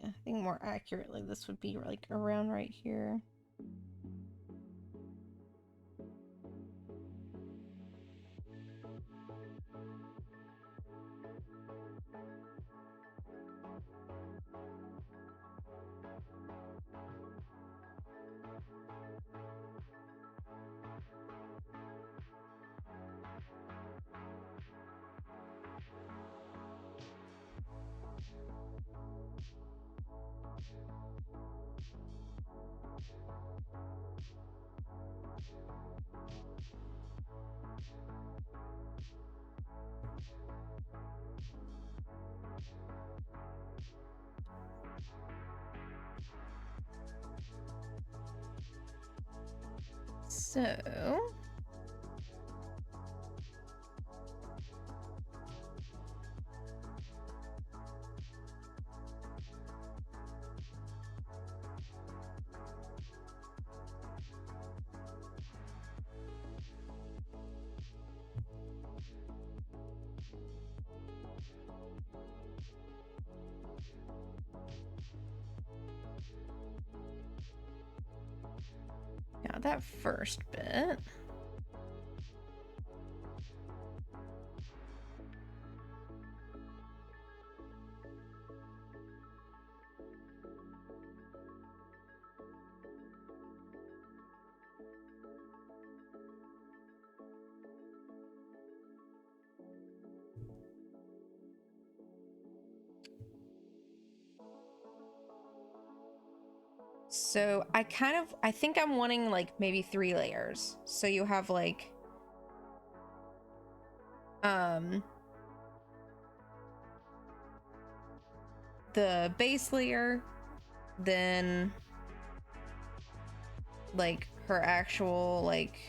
I think more accurately, this would be like around right here. So yeah, that first bit. So I think I'm wanting like maybe 3 layers. So you have like the base layer, then like her actual like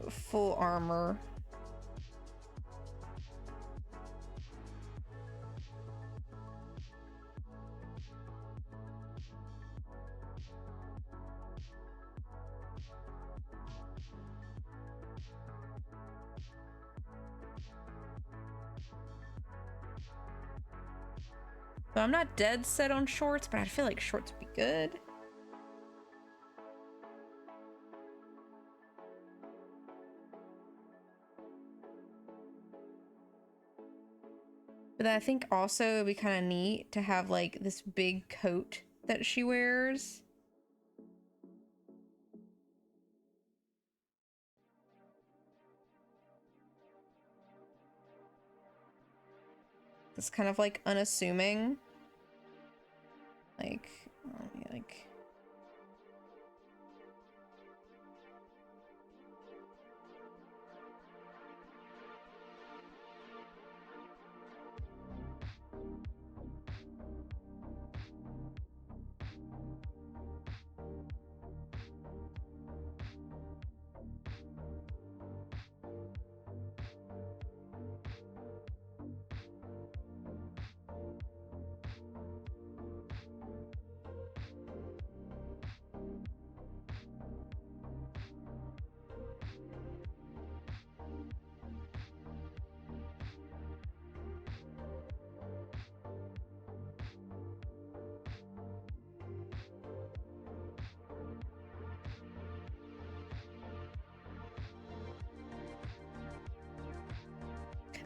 full armor. So I'm not dead set on shorts, but I feel like shorts would be good. But I think also it'd be kind of neat to have like this big coat that she wears. It's kind of like unassuming. Like,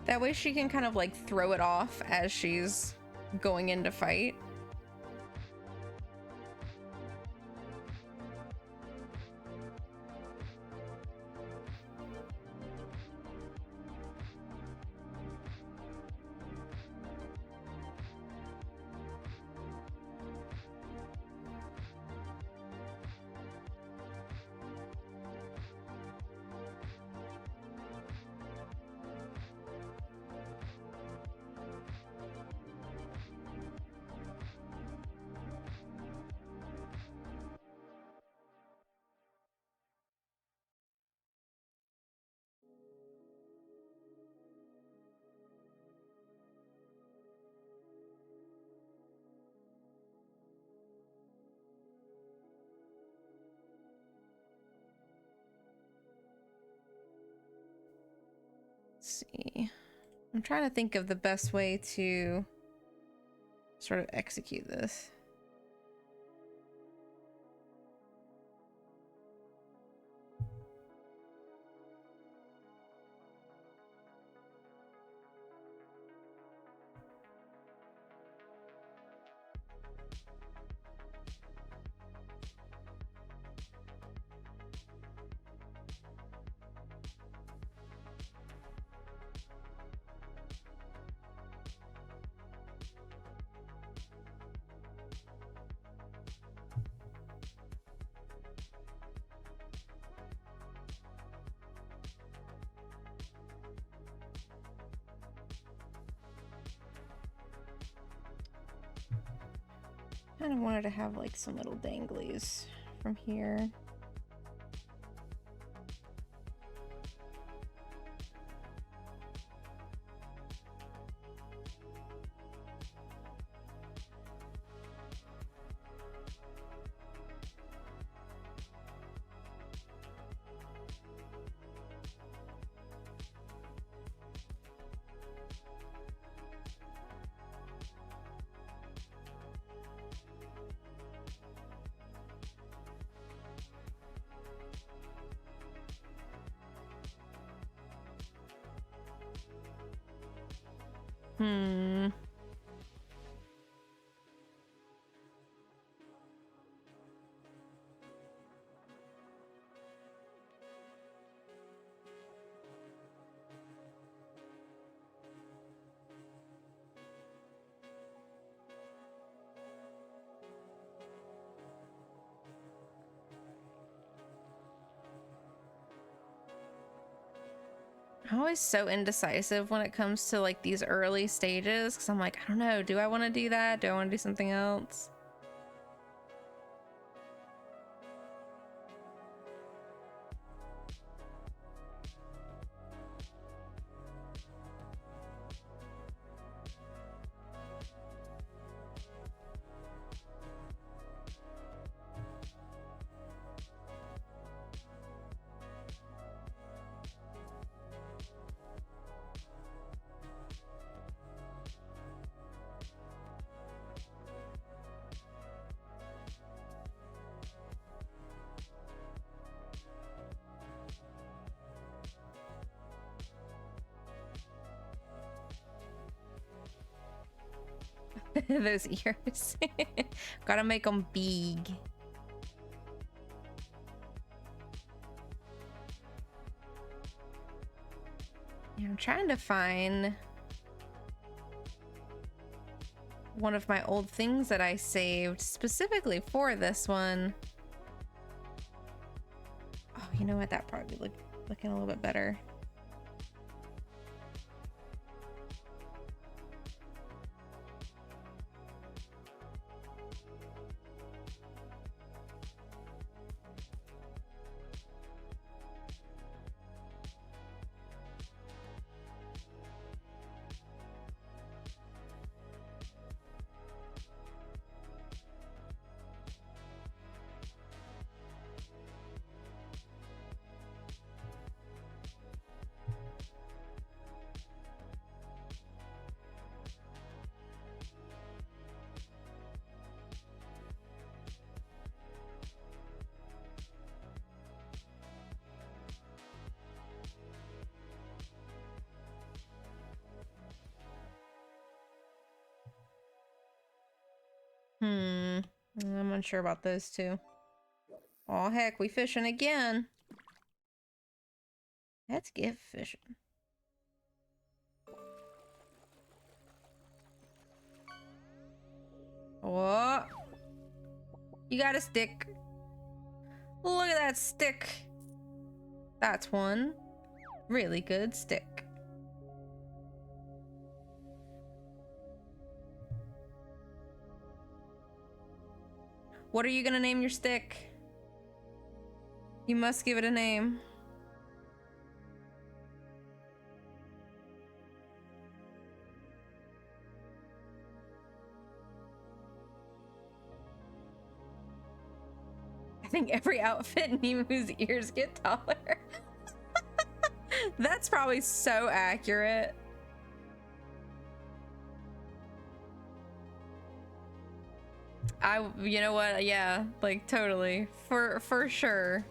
that way she can kind of like throw it off as she's going into fight. I'm trying to think of the best way to sort of execute this. Kind of wanted to have like some little danglies from here. I'm always so indecisive when it comes to like these early stages because I'm like, I don't know, do I want to do that? Do I want to do something else? Those ears. Gotta make them big. Yeah, I'm trying to find one of my old things that I saved specifically for this one. Oh, you know what? That probably looking a little bit better. I'm unsure about those two. Oh heck, we fishing again. Let's get fishing. What? You got a stick. Look at that stick. That's one really good stick. What are you gonna name your stick? You must give it a name. I think every outfit Nimu's ears get taller. That's probably so accurate. you know what? Yeah, like totally. For sure.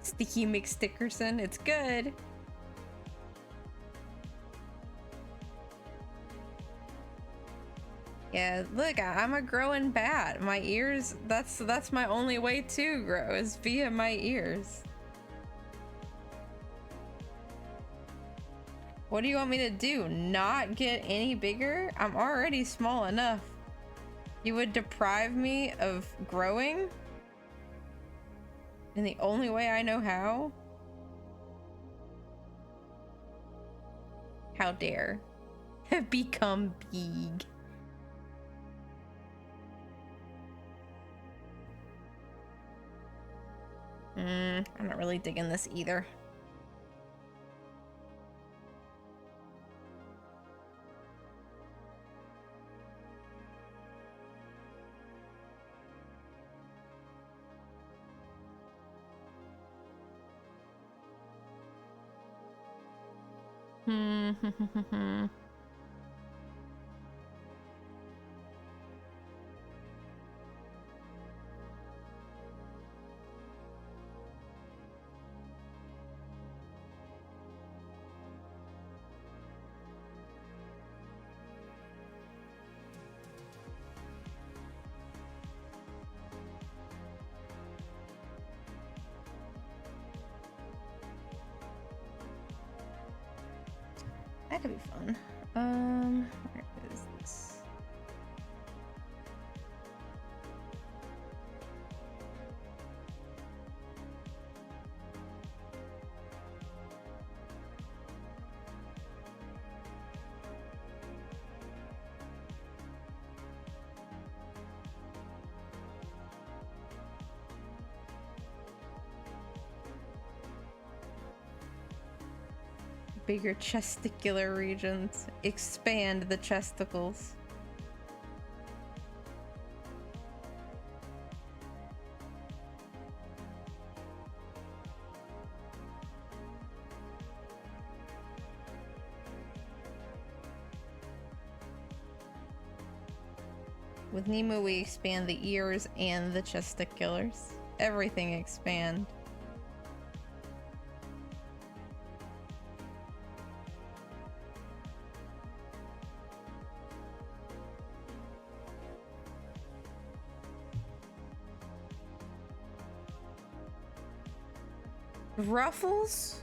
Sticky McStickerson, it's good. Yeah, look, I'm a growing bat. My ears, that's my only way to grow, is via my ears. What do you want me to do? Not get any bigger? I'm already small enough. You would deprive me of growing? In the only way I know how? How dare. Have become big. I'm not really digging this either. That could be fun. Where is this? Bigger chesticular regions. Expand the chesticles. With Nimu, we expand the ears and the chesticulars. Everything expand. Ruffles?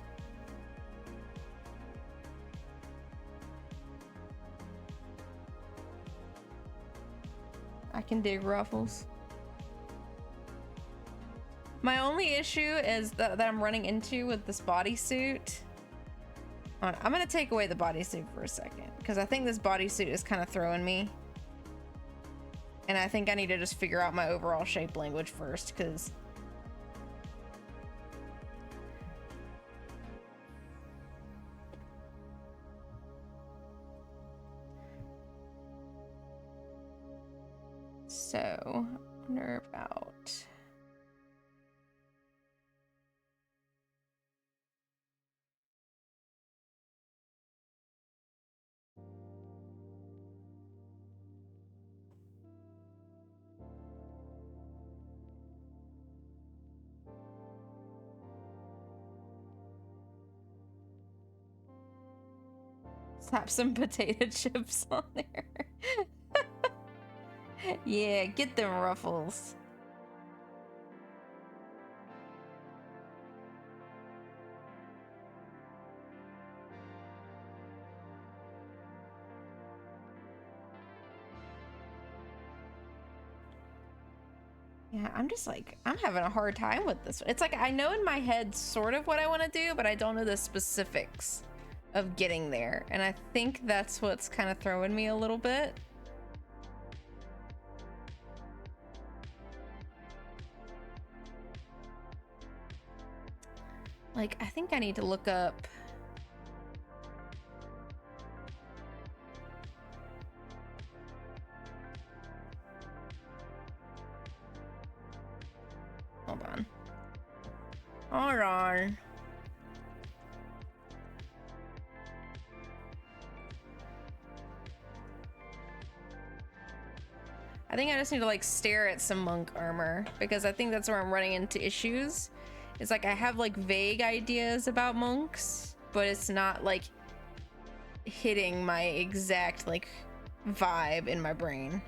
I can dig ruffles. My only issue is that I'm running into with this bodysuit. I'm gonna take away the bodysuit for a second, because I think this bodysuit is kind of throwing me. And I think I need to just figure out my overall shape language first, because... So, I wonder about... Slap some potato chips on there. Yeah, get them ruffles. Yeah, I'm just like, I'm having a hard time with this. It's like, I know in my head sort of what I want to do, but I don't know the specifics of getting there. And I think that's what's kind of throwing me a little bit. Like, I think I need to look up. Hold on. Hold on. I think I just need to like stare at some monk armor, because I think that's where I'm running into issues. It's like I have like vague ideas about monks, but it's not like hitting my exact like vibe in my brain.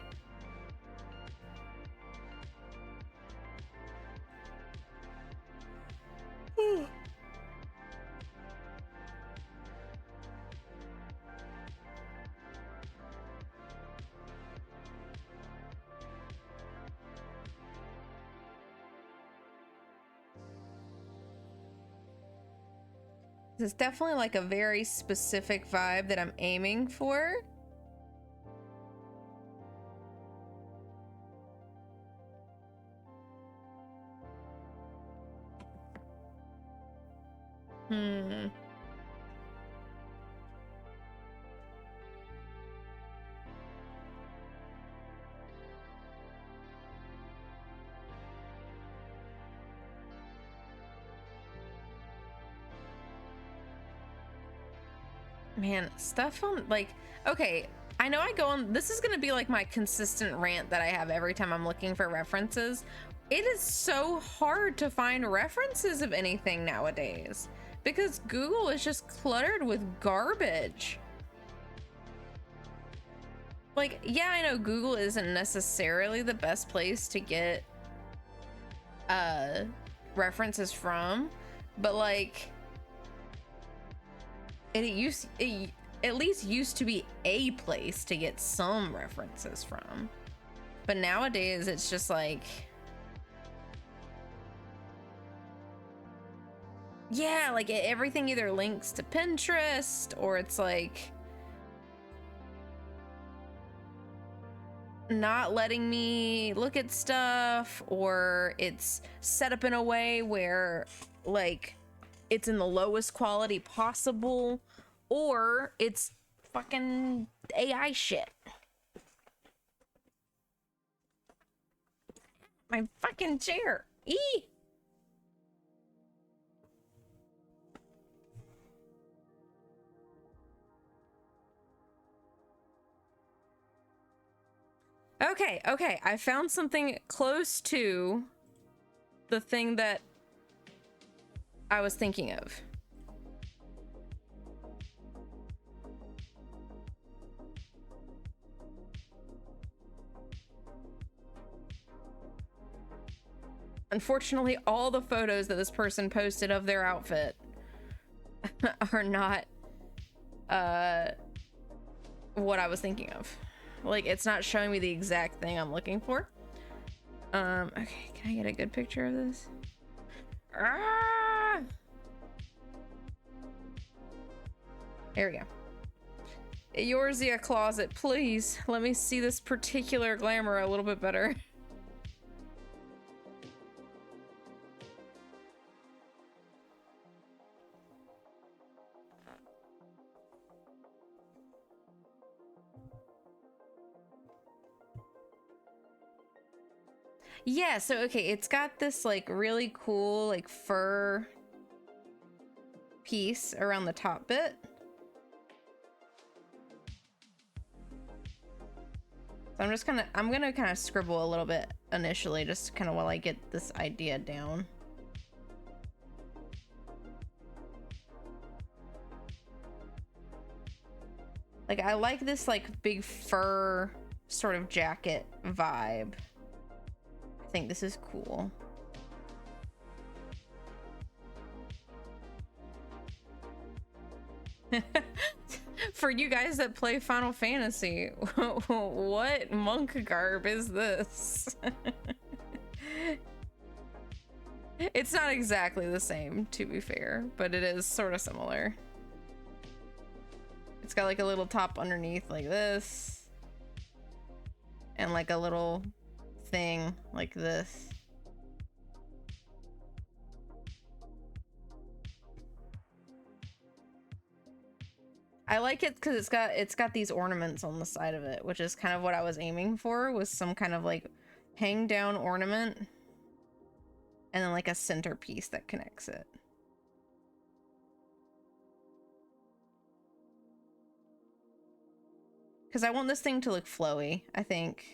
It's definitely like a very specific vibe that I'm aiming for. Man, stuff on like, okay, I know I go on, this is gonna be like my consistent rant that I have every time I'm looking for references. It is so hard to find references of anything nowadays because Google is just cluttered with garbage. Like, yeah, I know Google isn't necessarily the best place to get references from, but like, it at least used to be a place to get some references from, but nowadays it's just like, yeah, like everything either links to Pinterest or it's like not letting me look at stuff, or it's set up in a way where like it's in the lowest quality possible, or it's fucking AI shit. My fucking chair. Eee! Okay, I found something close to the thing that I was thinking of. Unfortunately, all the photos that this person posted of their outfit are not what I was thinking of. Like, it's not showing me the exact thing I'm looking for. Okay, can I get a good picture of this? Ah! There we go. Eorzea closet, please. Let me see this particular glamour a little bit better. Yeah, so okay, it's got this like really cool like fur piece around the top bit. So I'm gonna kind of scribble a little bit initially, just kind of while I get this idea down. Like, I like this like big fur sort of jacket vibe. I think this is cool. For you guys that play Final Fantasy, what monk garb is this? It's not exactly the same, to be fair, but it is sort of similar. It's got like a little top underneath like this, and like a little thing like this. I like it because it's got these ornaments on the side of it, which is kind of what I was aiming for, was some kind of like hang down ornament and then like a centerpiece that connects it. Because I want this thing to look flowy, I think.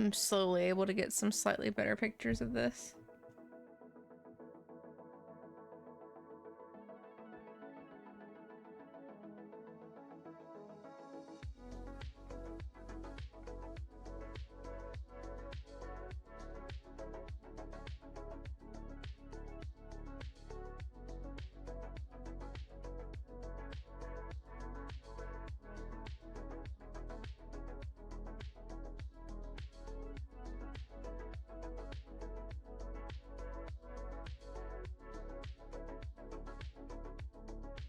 I'm slowly able to get some slightly better pictures of this.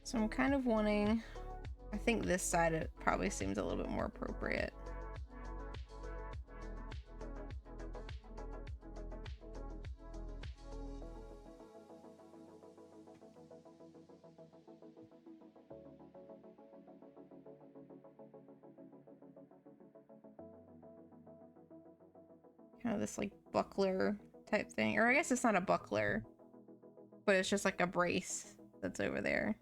So I'm kind of wanting, I think this side it probably seems a little bit more appropriate. Kind of this like buckler type thing, or I guess it's not a buckler, but it's just like a brace that's over there.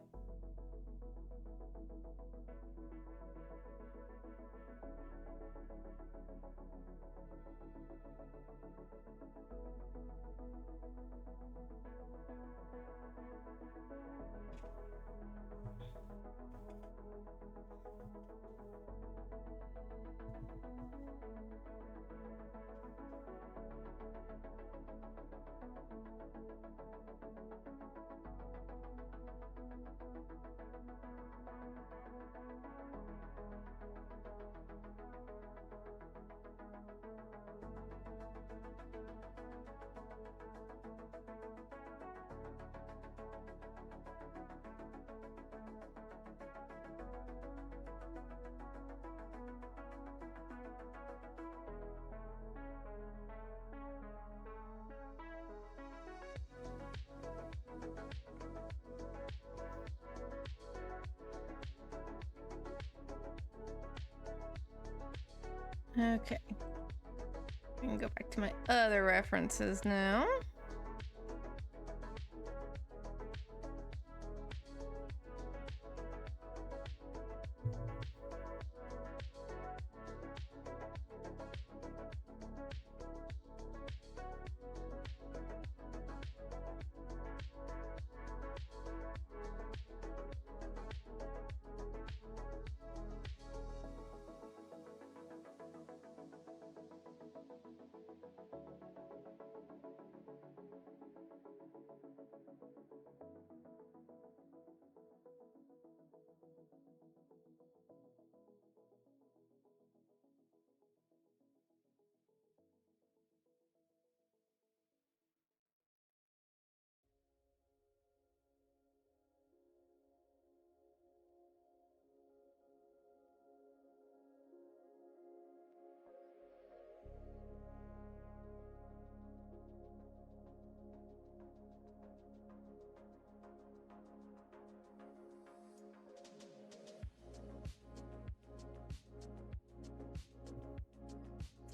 Okay. I can go back to my other references now.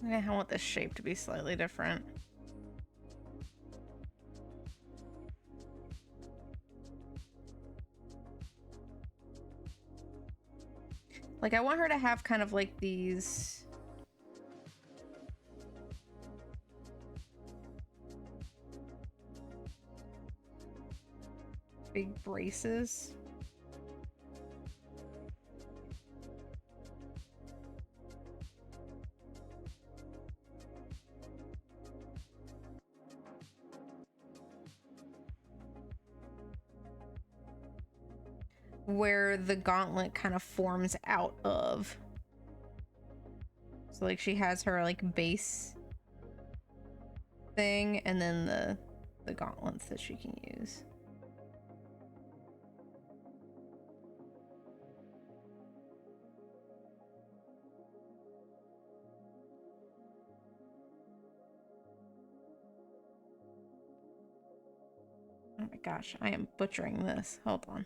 Okay, I want this shape to be slightly different. Like, I want her to have kind of like these big braces. where the gauntlet kind of forms out of. So like she has her like base thing and then the gauntlets that she can use. Oh my gosh, I am butchering this. Hold on.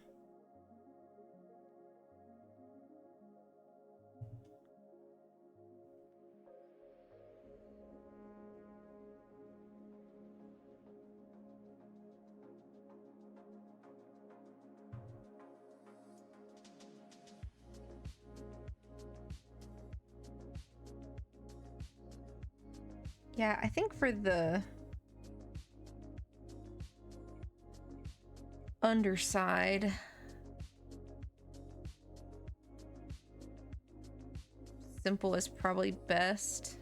Yeah, I think for the underside, simple is probably best.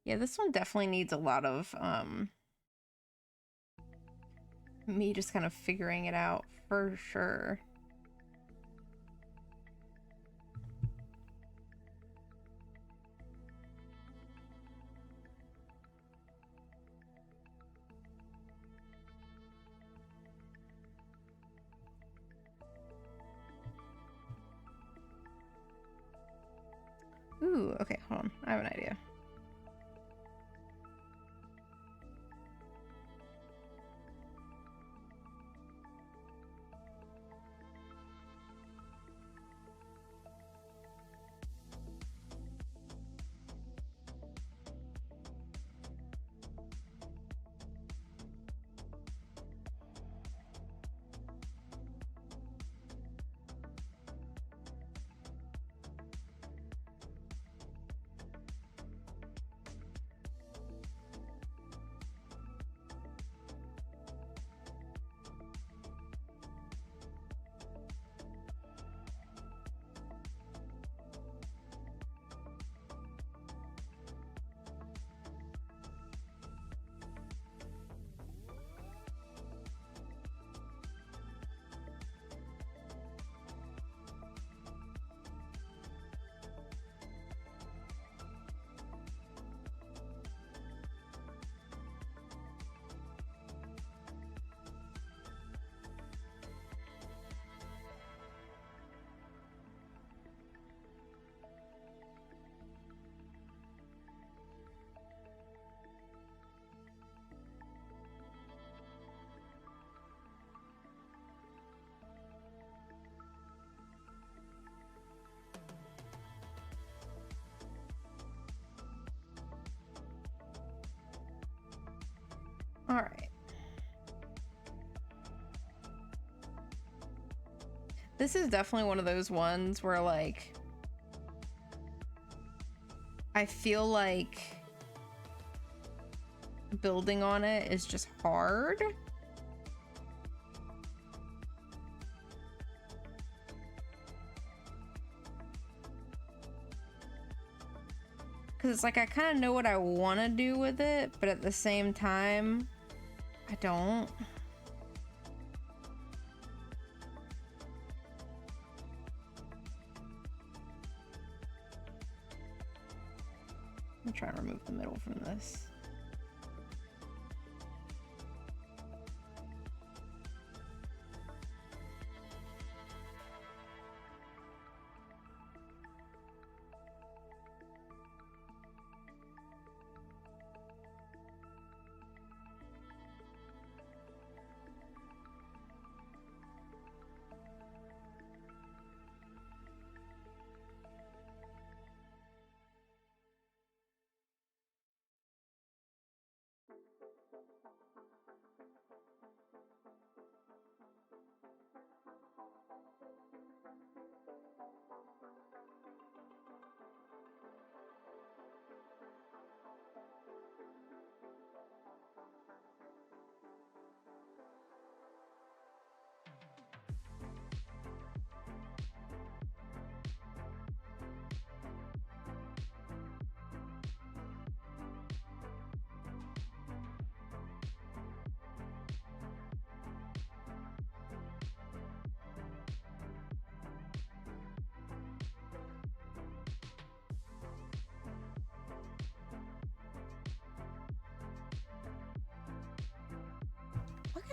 Yeah, this one definitely needs a lot of me just kind of figuring it out for sure. Ooh, okay, hold on. I have an idea. All right. This is definitely one of those ones where like I feel like building on it is just hard. Cause it's like I kind of know what I want to do with it, but at the same time, I don't. I'm trying to remove the middle from this.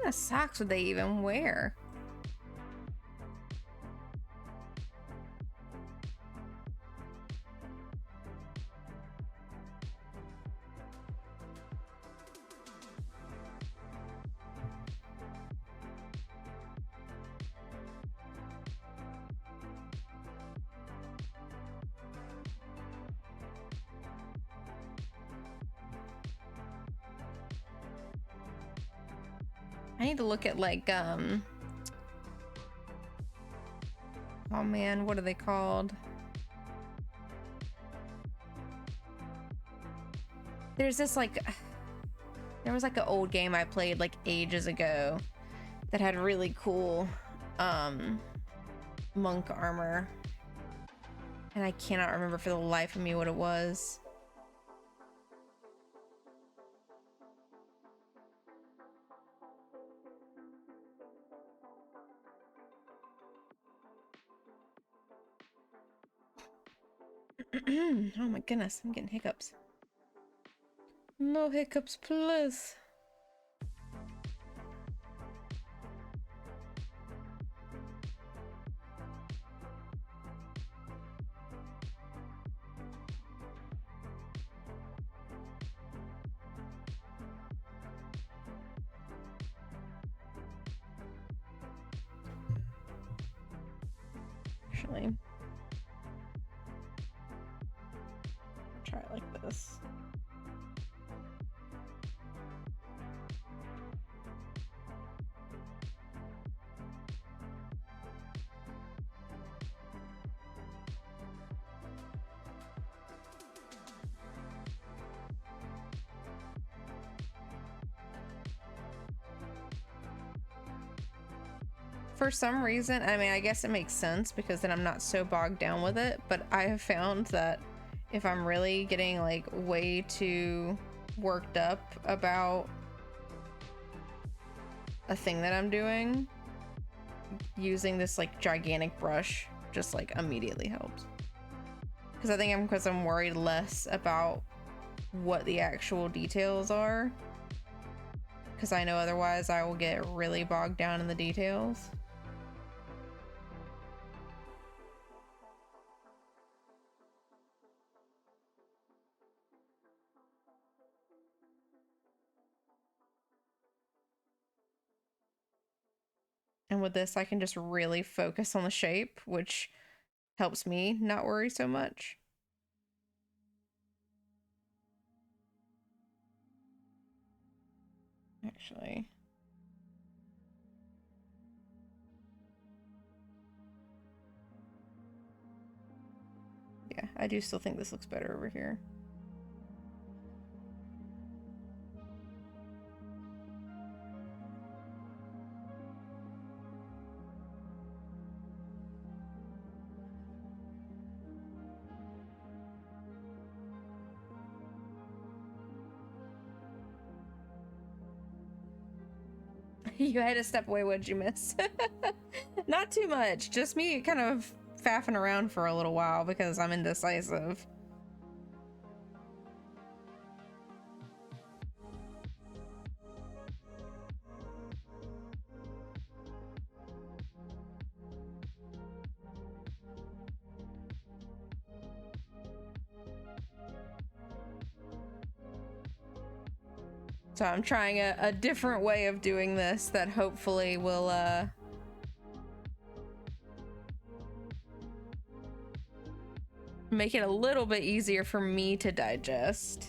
kind of socks would they even wear? I need to look at like oh man, what are they called? There's this like there was like an old game I played like ages ago that had really cool monk armor, and I cannot remember for the life of me what it was. Oh my goodness, I'm getting hiccups. No hiccups, please. Actually, try it like this. For some reason, I mean, I guess it makes sense because then I'm not so bogged down with it, but I have found that if I'm really getting like way too worked up about a thing that I'm doing, using this like gigantic brush just like immediately helps. Because I think because I'm worried less about what the actual details are, because I know otherwise I will get really bogged down in the details. And with this, I can just really focus on the shape, which helps me not worry so much. Actually. Yeah, I do still think this looks better over here. You had to step away, what'd you miss? Not too much, just me kind of faffing around for a little while because I'm indecisive. So I'm trying a different way of doing this that hopefully will make it a little bit easier for me to digest.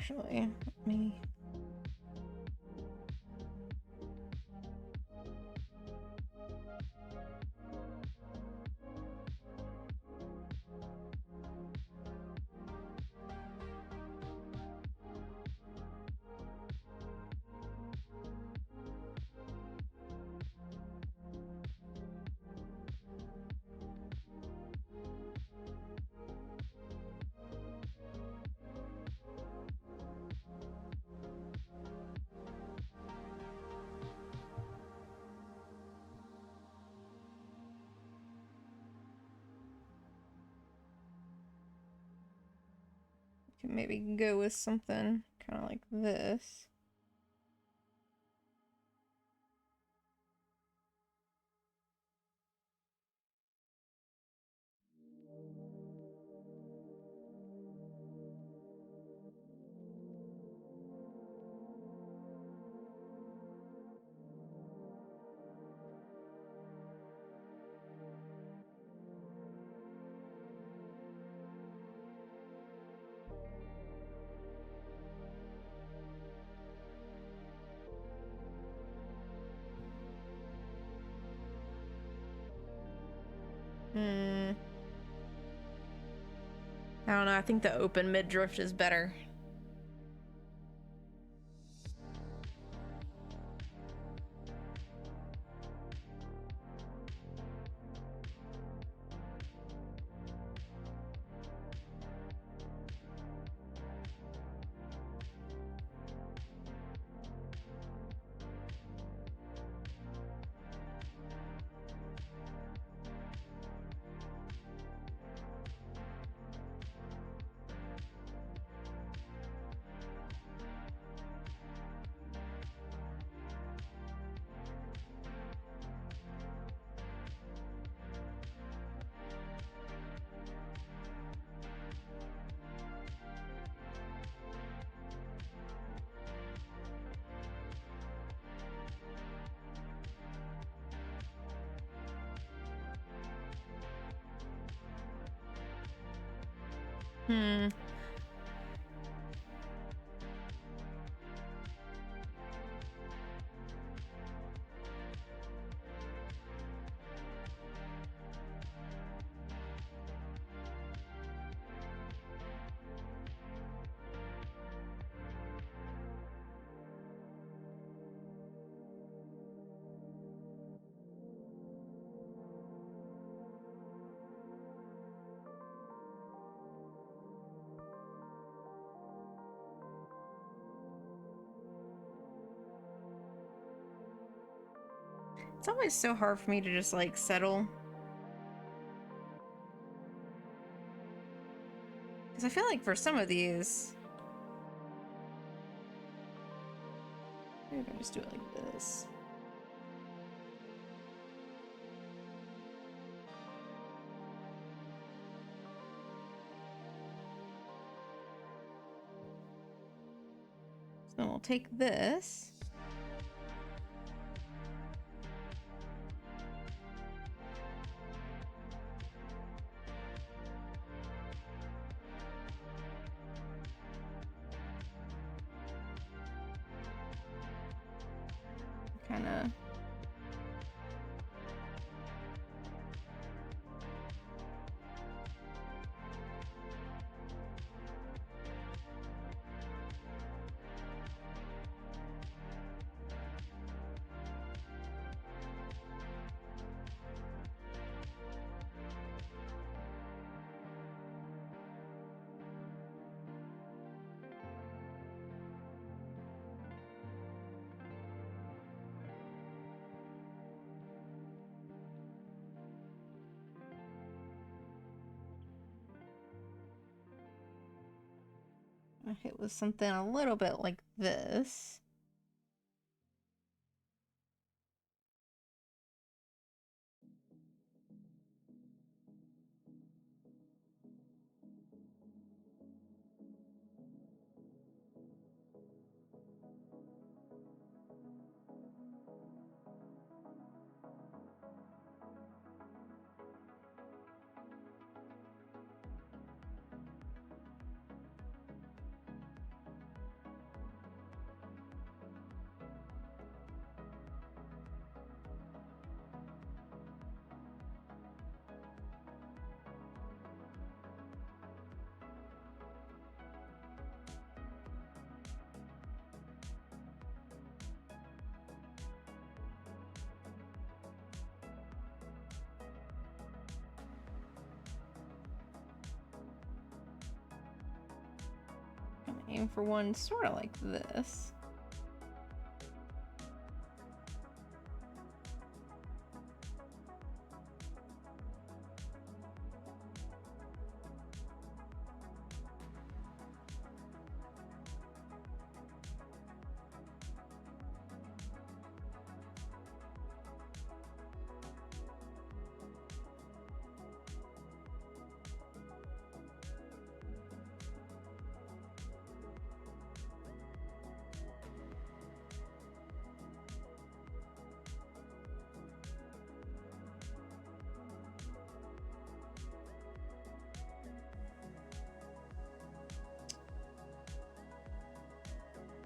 actually. Let me... Can maybe go with something kind of like this. I don't know, I think the open mid-drift is better. It's always so hard for me to just like settle. Because I feel like for some of these, maybe if I just do it like this. So then we'll take this. Kind of hit with something a little bit like this. looking for one sort of like this.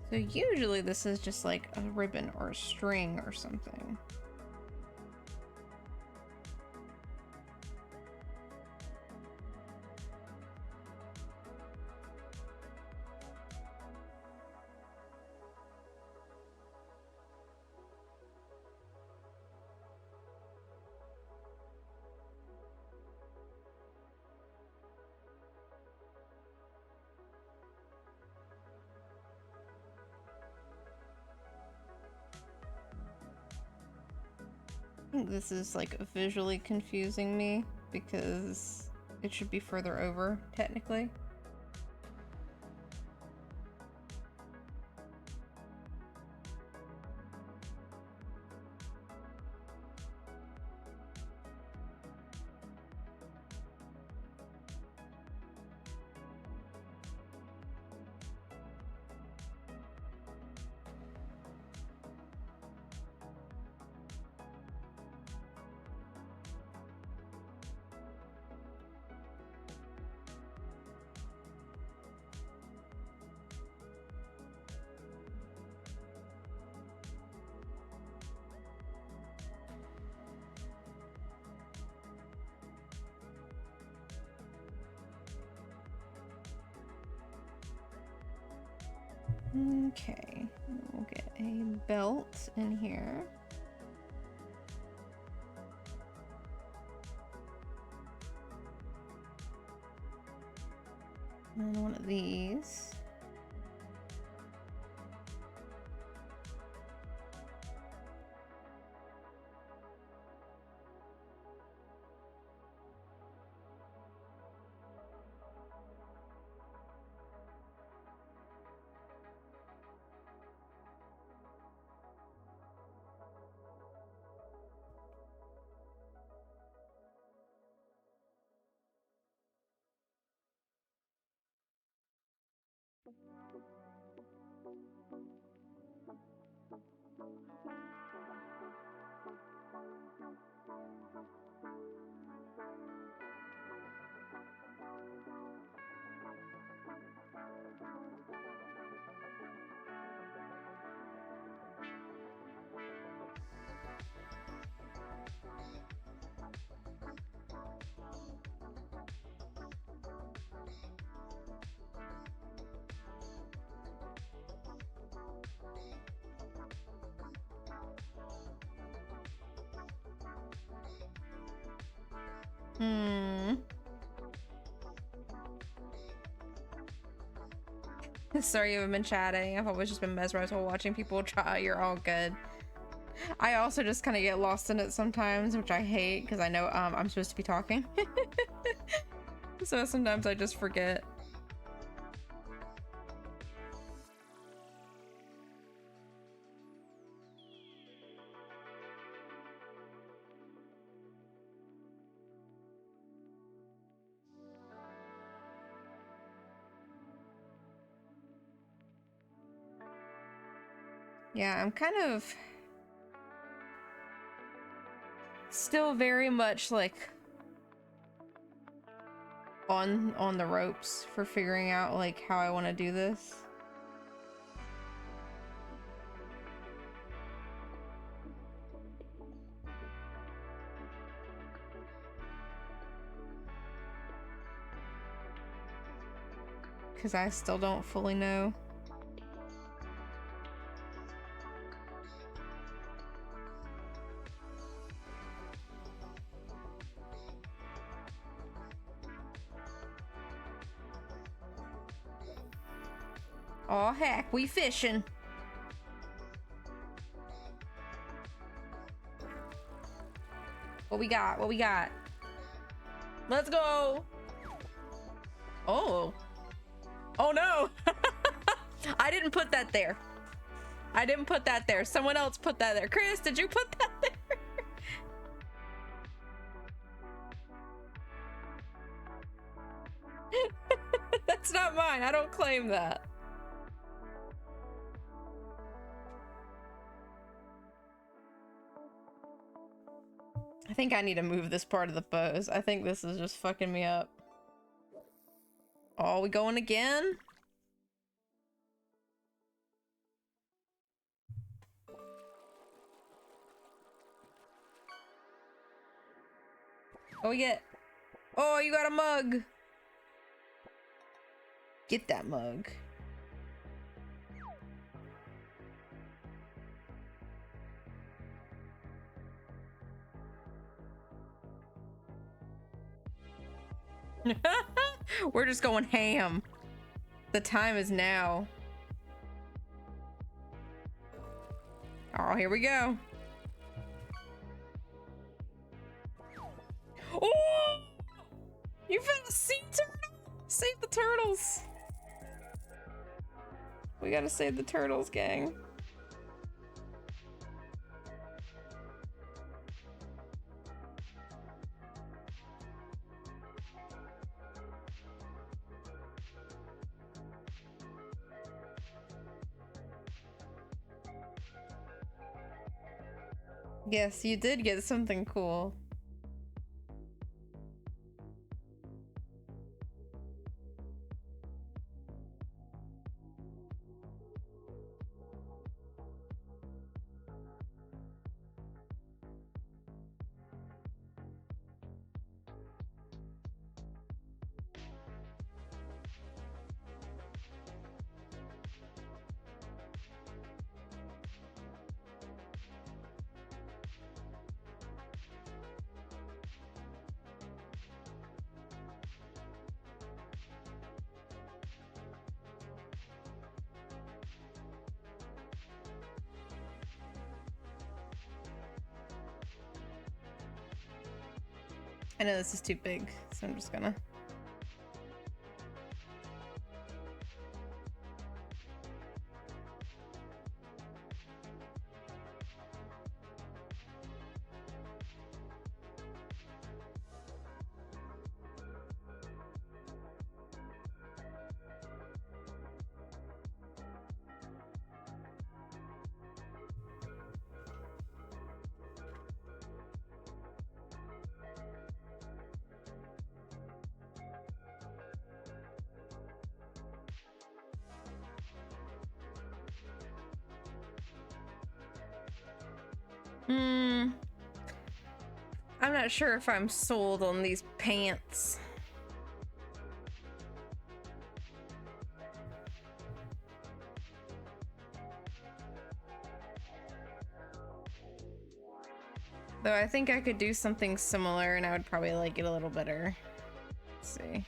So usually this is just like a ribbon or a string or something. I think this is like visually confusing me because it should be further over, technically. Okay, we'll get a belt in here. And one of these. Sorry you haven't been chatting. I've always just been mesmerized while watching people try. You're all good. I also just kind of get lost in it sometimes, which I hate because I know I'm supposed to be talking. So sometimes I just forget. Yeah, I'm kind of still very much like on the ropes for figuring out like how I want to do this. Because I still don't fully know. Oh heck, we fishing. What we got? What we got? Let's go. Oh. Oh no. I didn't put that there. I didn't put that there. Someone else put that there. Chris, did you put that there? That's not mine. I don't claim that. I think I need to move this part of the pose. I think this is just fucking me up. Oh, we going again? Oh, we get... Oh, you got a mug! Get that mug. We're just going ham. The time is now. Oh, here we go. Oh! You found a sea turtle? Save the turtles. We gotta save the turtles, gang. Yes, you did get something cool. I know this is too big, so I'm just gonna... I'm not sure if I'm sold on these pants. Though I think I could do something similar and I would probably like it a little better. Let's see.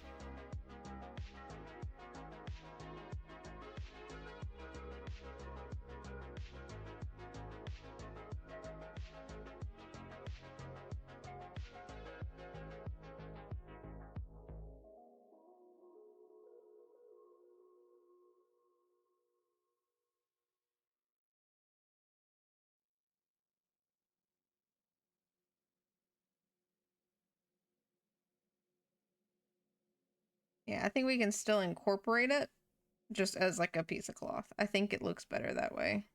Yeah, I think we can still incorporate it just as like a piece of cloth. I think it looks better that way.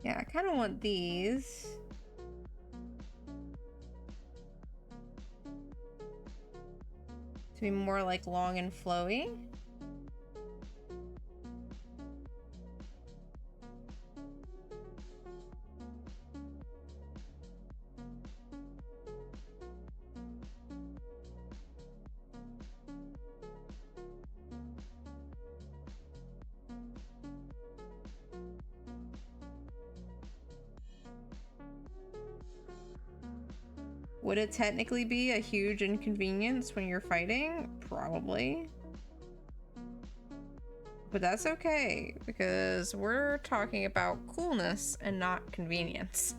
Yeah, I kind of want these. To be more like long and flowy. Would it technically be a huge inconvenience when you're fighting? Probably. But that's okay, because we're talking about coolness and not convenience.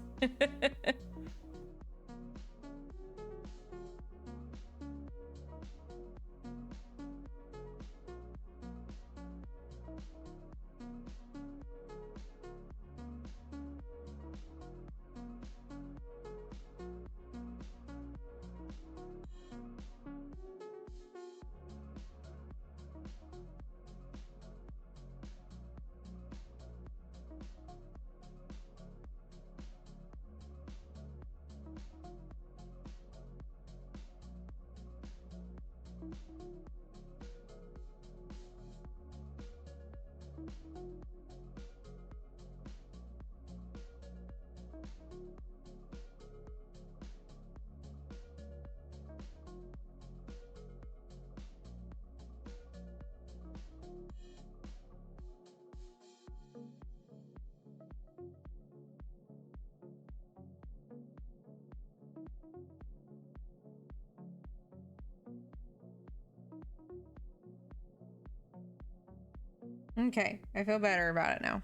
Okay, I feel better about it now.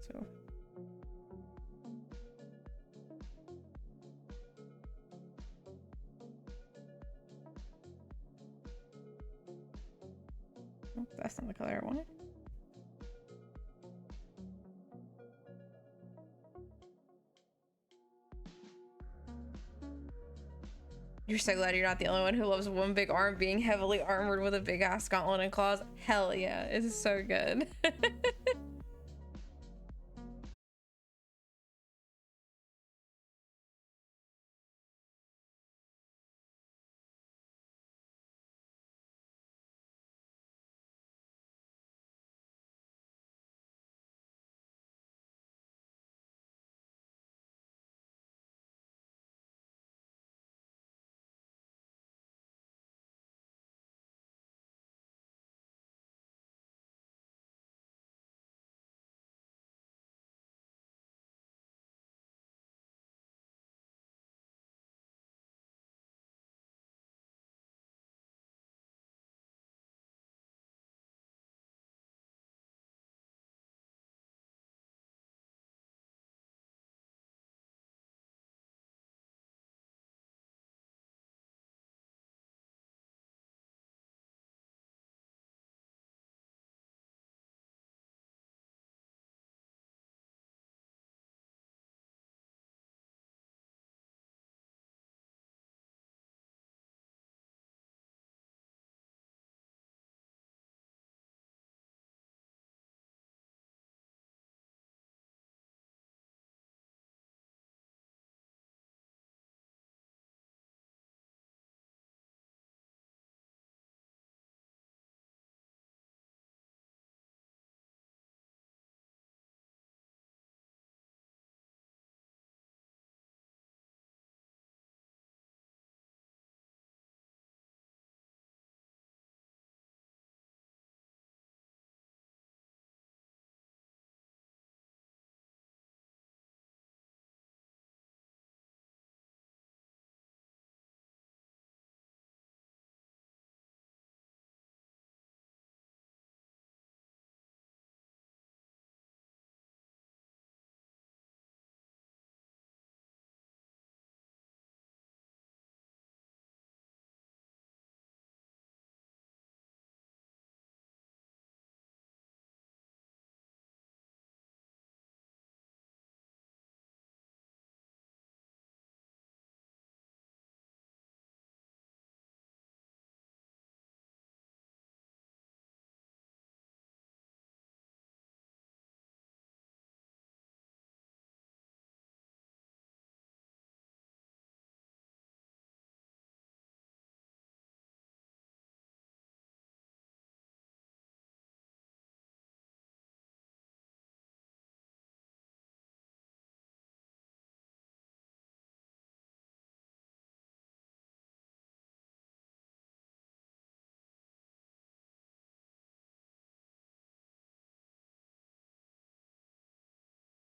So. Oh, that's not the color I wanted. You're so glad you're not the only one who loves one big arm being heavily armored with a big ass gauntlet and claws. Hell yeah, it's so good.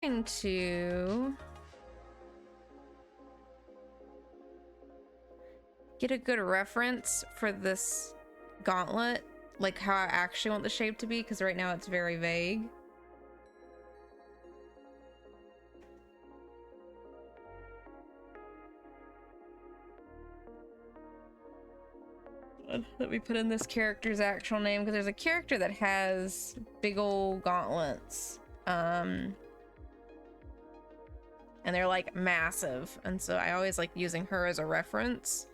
Going to get a good reference for this gauntlet, like how I actually want the shape to be, because right now it's very vague. Let me put in this character's actual name, because there's a character that has big old gauntlets. And they're like massive, and so I always like using her as a reference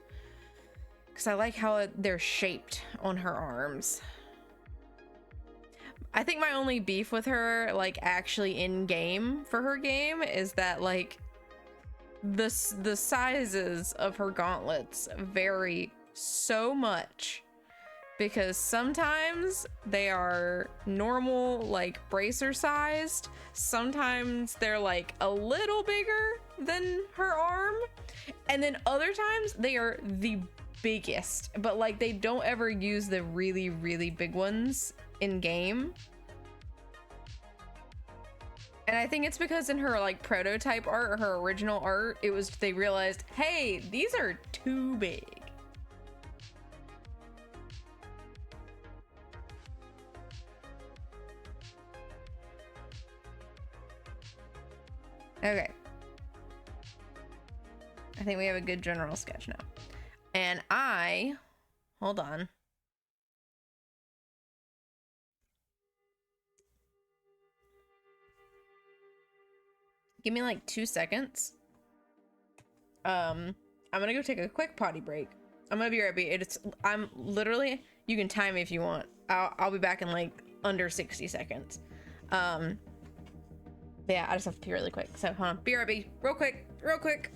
because I like how they're shaped on her arms. I think my only beef with her, like actually in game for her game, is that like the sizes of her gauntlets vary so much, because sometimes they are normal, like bracer sized, sometimes they're like a little bigger than her arm, and then other times they are the biggest, but like they don't ever use the really, really big ones in game. And I think it's because in her like prototype art or her original art, they realized, hey, these are too big. Okay. I think we have a good general sketch now. And hold on. Give me like 2 seconds. I'm gonna go take a quick potty break. I'm gonna be right back. I'm literally, you can time me if you want. I'll be back in like under 60 seconds. Yeah, I just have to pee really quick. So hold on, be right back. Real quick.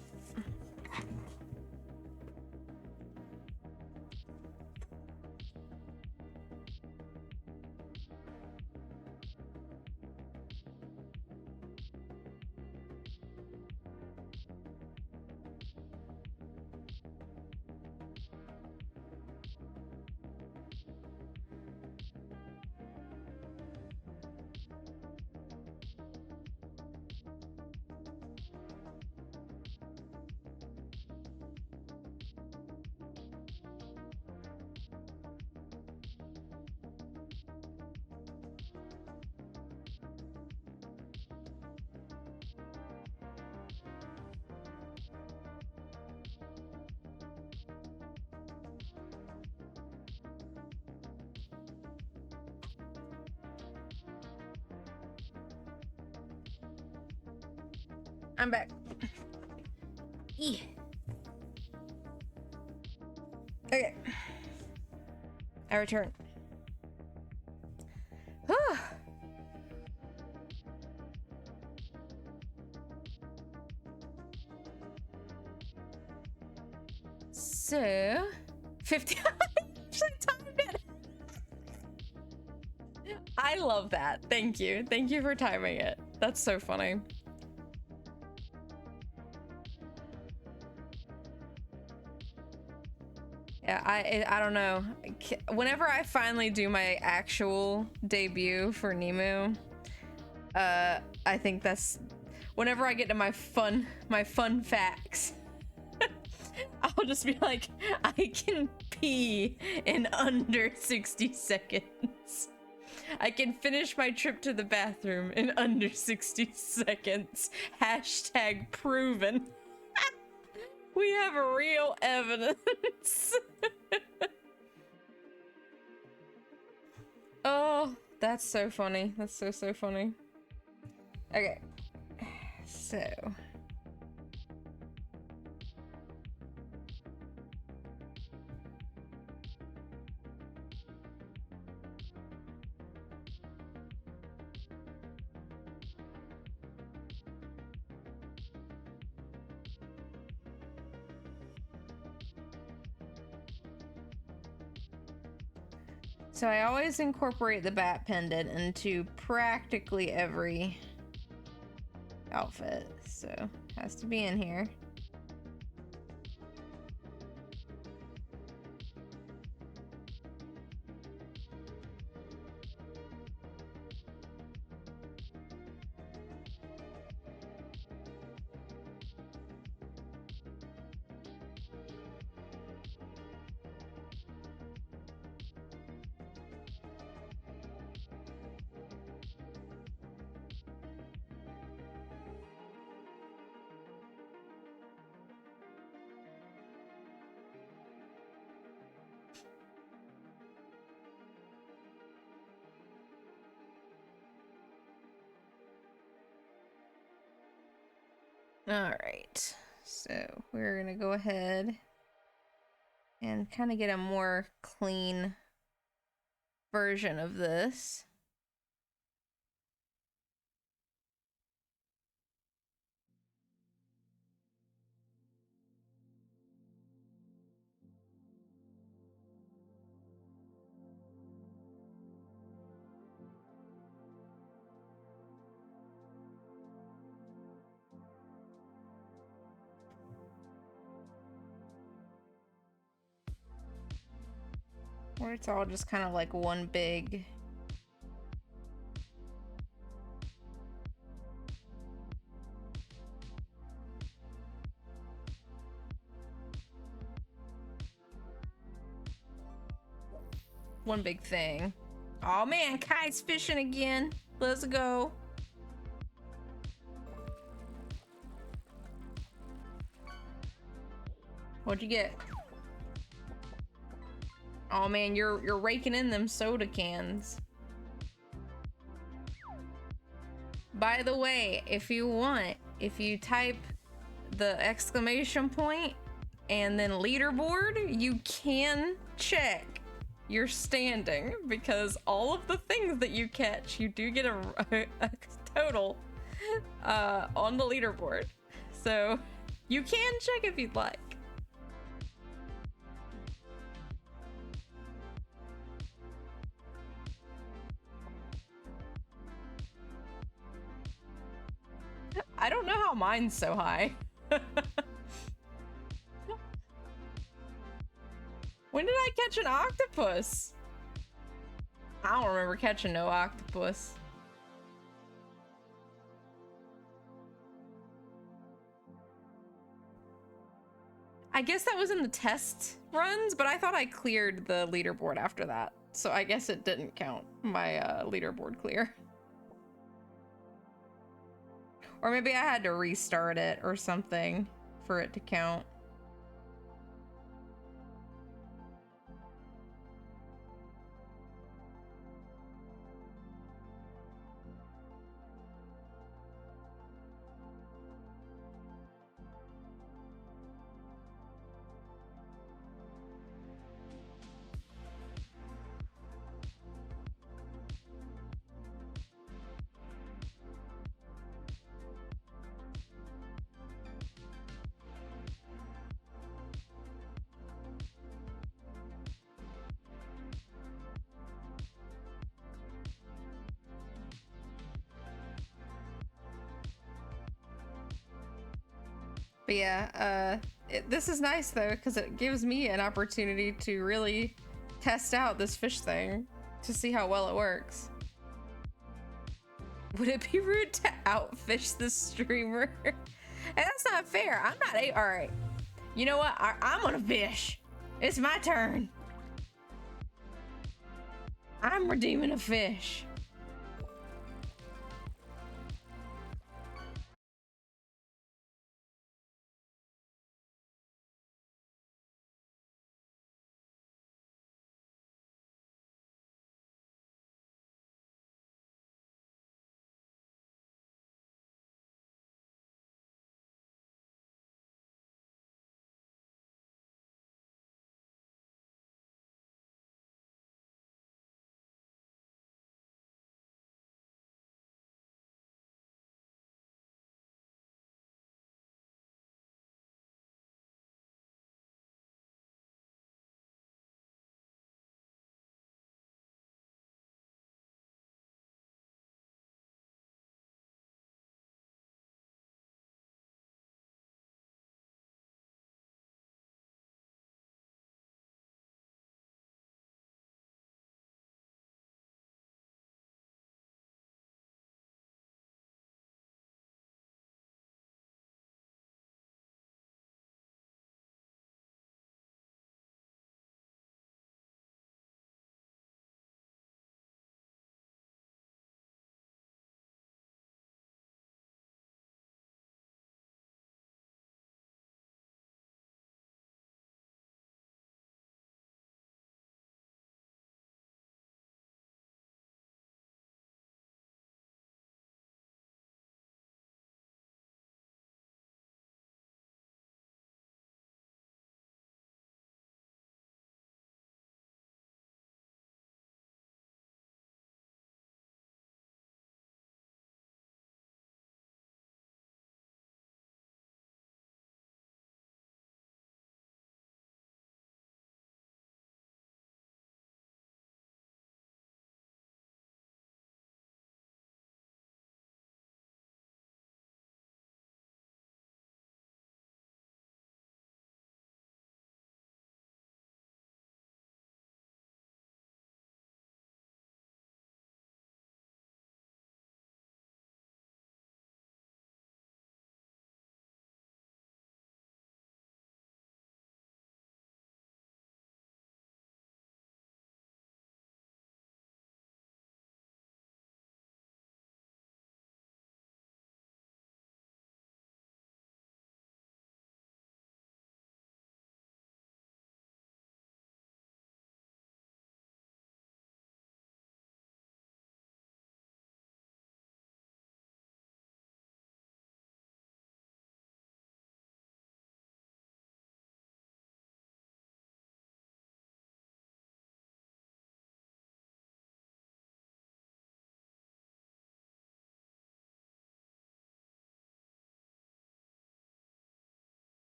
I'm back. Okay. I return. So, 50. I actually timed it. I love that. Thank you. Thank you for timing it. That's so funny. Yeah, I don't know. Whenever I finally do my actual debut for Nimu, I think that's whenever I get to my fun facts. I'll just be like, I can pee in under 60 seconds. I can finish my trip to the bathroom in under 60 seconds. Hashtag proven. We have real evidence. Oh, that's so funny. That's so funny. Okay. So. So I always incorporate the bat pendant into practically every outfit, so it has to be in here. Alright, so we're gonna go ahead and kind of get a more clean version of this. Where it's all just kind of like one big... one big thing. Oh man, Kai's fishing again. Let's go. What'd you get? Oh man, you're raking in them soda cans. By the way, if you want, if you type the exclamation point and then leaderboard, you can check your standing, because all of the things that you catch, you do get a total on the leaderboard. So you can check if you'd like. I don't know how mine's so high. When did I catch an octopus? I don't remember catching no octopus. I guess that was in the test runs, but I thought I cleared the leaderboard after that. So I guess it didn't count my leaderboard clear. Or maybe I had to restart it or something for it to count. But yeah, this is nice though, because it gives me an opportunity to really test out this fish thing to see how well it works. Would it be rude to outfish the streamer? And that's not fair. I'm not all right. You know what? I'm gonna fish. It's my turn. I'm redeeming a fish.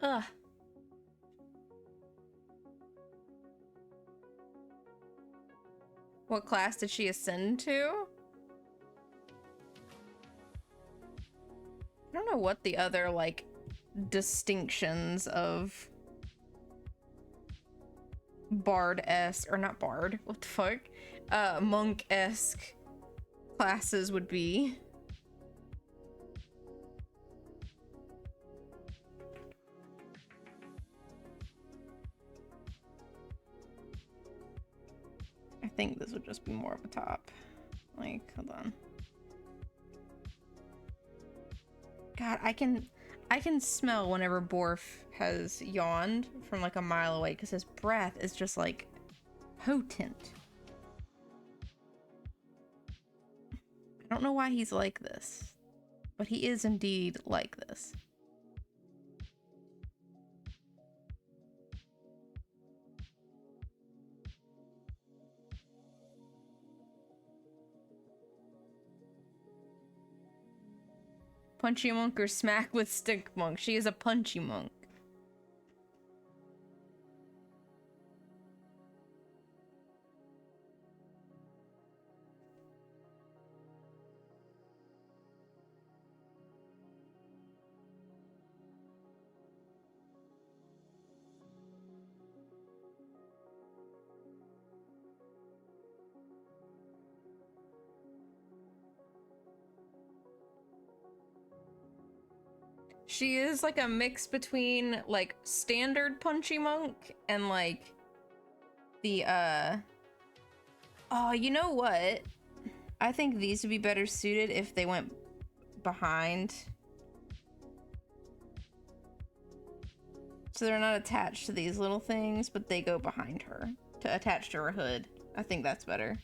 Ugh. What class did she ascend to? I don't know what the other, like, distinctions of bard-esque, or not bard, what the fuck? Monk-esque classes would be. I think this would just be more of a top. Like, hold on. God, I can smell whenever Borf has yawned from like a mile away because his breath is just like potent. I don't know why he's like this, but he is indeed like this. Punchy monk or smack with stick monk? She is a punchy monk. She is like a mix between like standard punchy monk and like the oh, you know what? I think these would be better suited if they went behind. So they're not attached to these little things, but they go behind her to attach to her hood. I think that's better.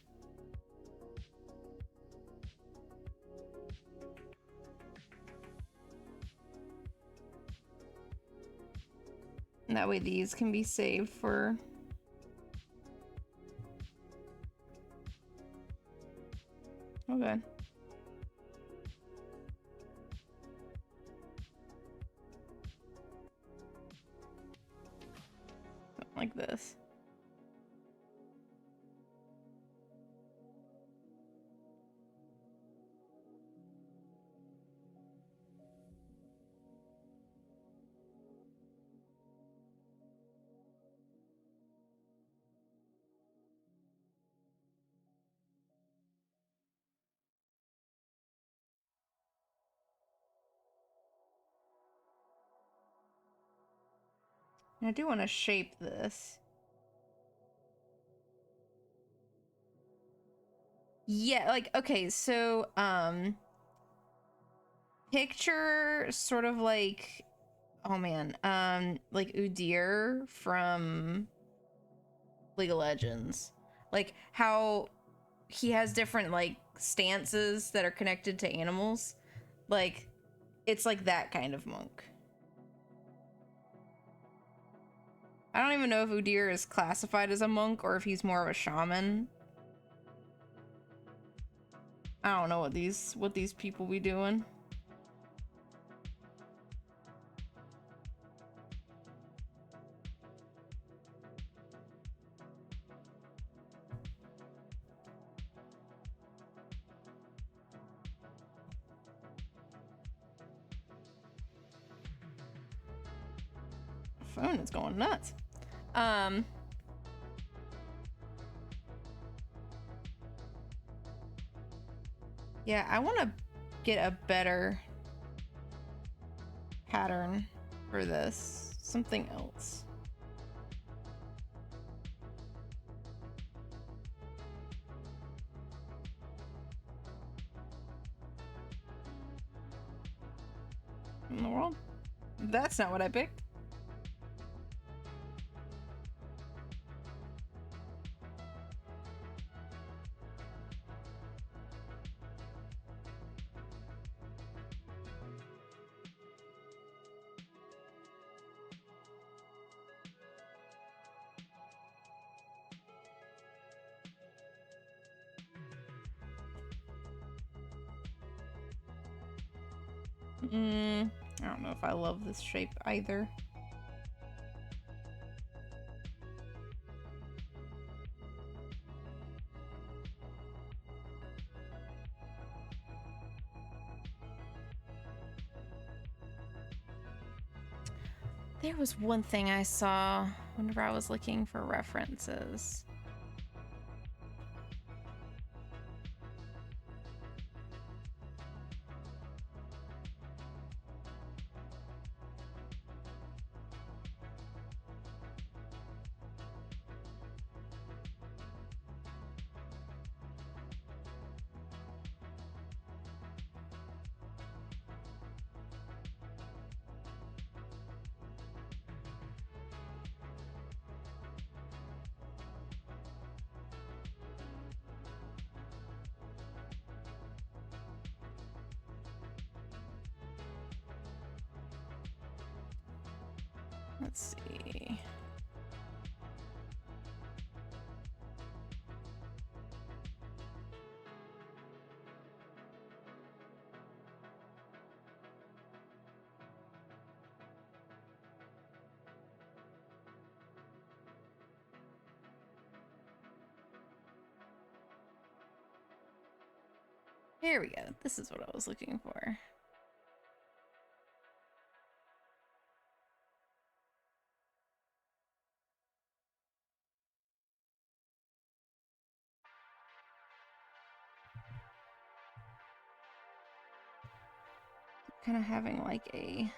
And that way these can be saved for... Oh, good. Like this. I do want to shape this. Yeah, like, okay, so, picture sort of like, oh man, like Udyr from League of Legends. Like, how he has different, like, stances that are connected to animals. Like, it's like that kind of monk. I don't even know if Udyr is classified as a monk or if he's more of a shaman. I don't know what these people be doing. Phone is going nuts. Yeah, I want to get a better pattern for this. Something else. In the world? That's not what I picked. I don't know if I love this shape either. There was one thing I saw whenever I was looking for references. Let's see. There we go. This is what I was looking for. Kind of having like a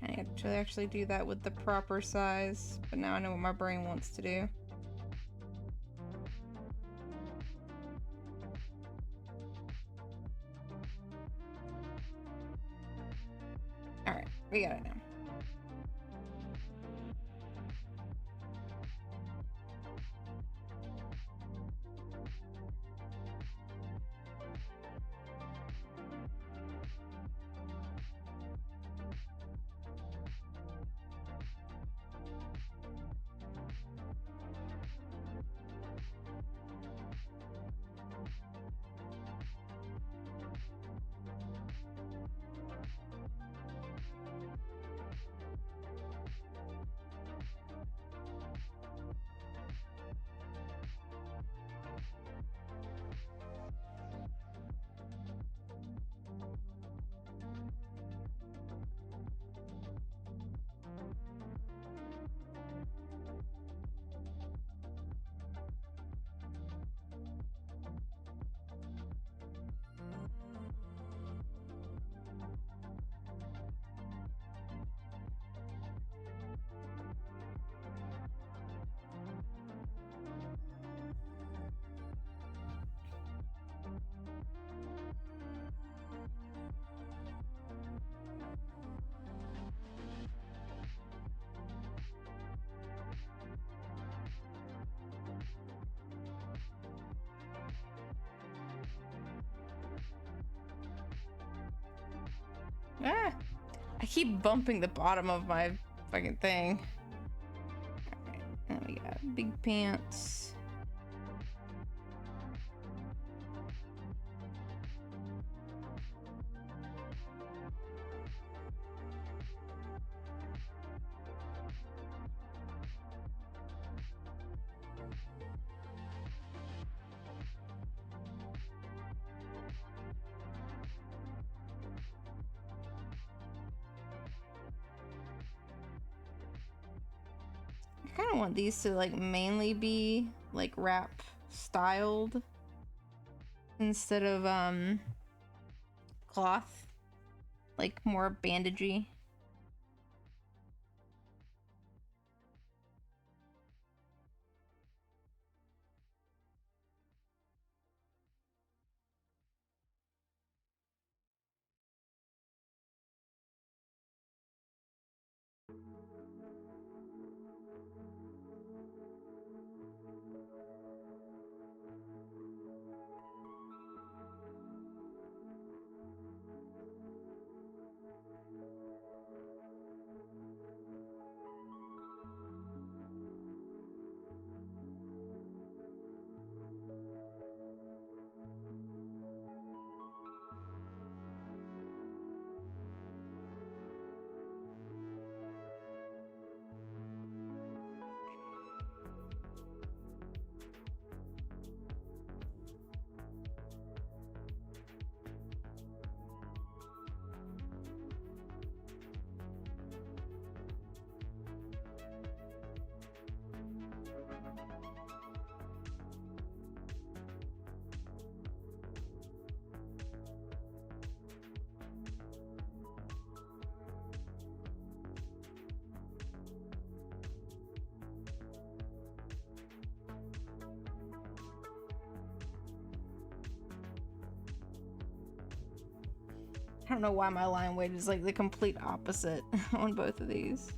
I have to actually do that with the proper size, but now I know what my brain wants to do. Alright, we got it now. Ah! I keep bumping the bottom of my fucking thing. Alright, now we got big pants. I kind of want these to like mainly be like wrap styled instead of cloth, like more bandagey. I don't know why my line weight is like the complete opposite on both of these.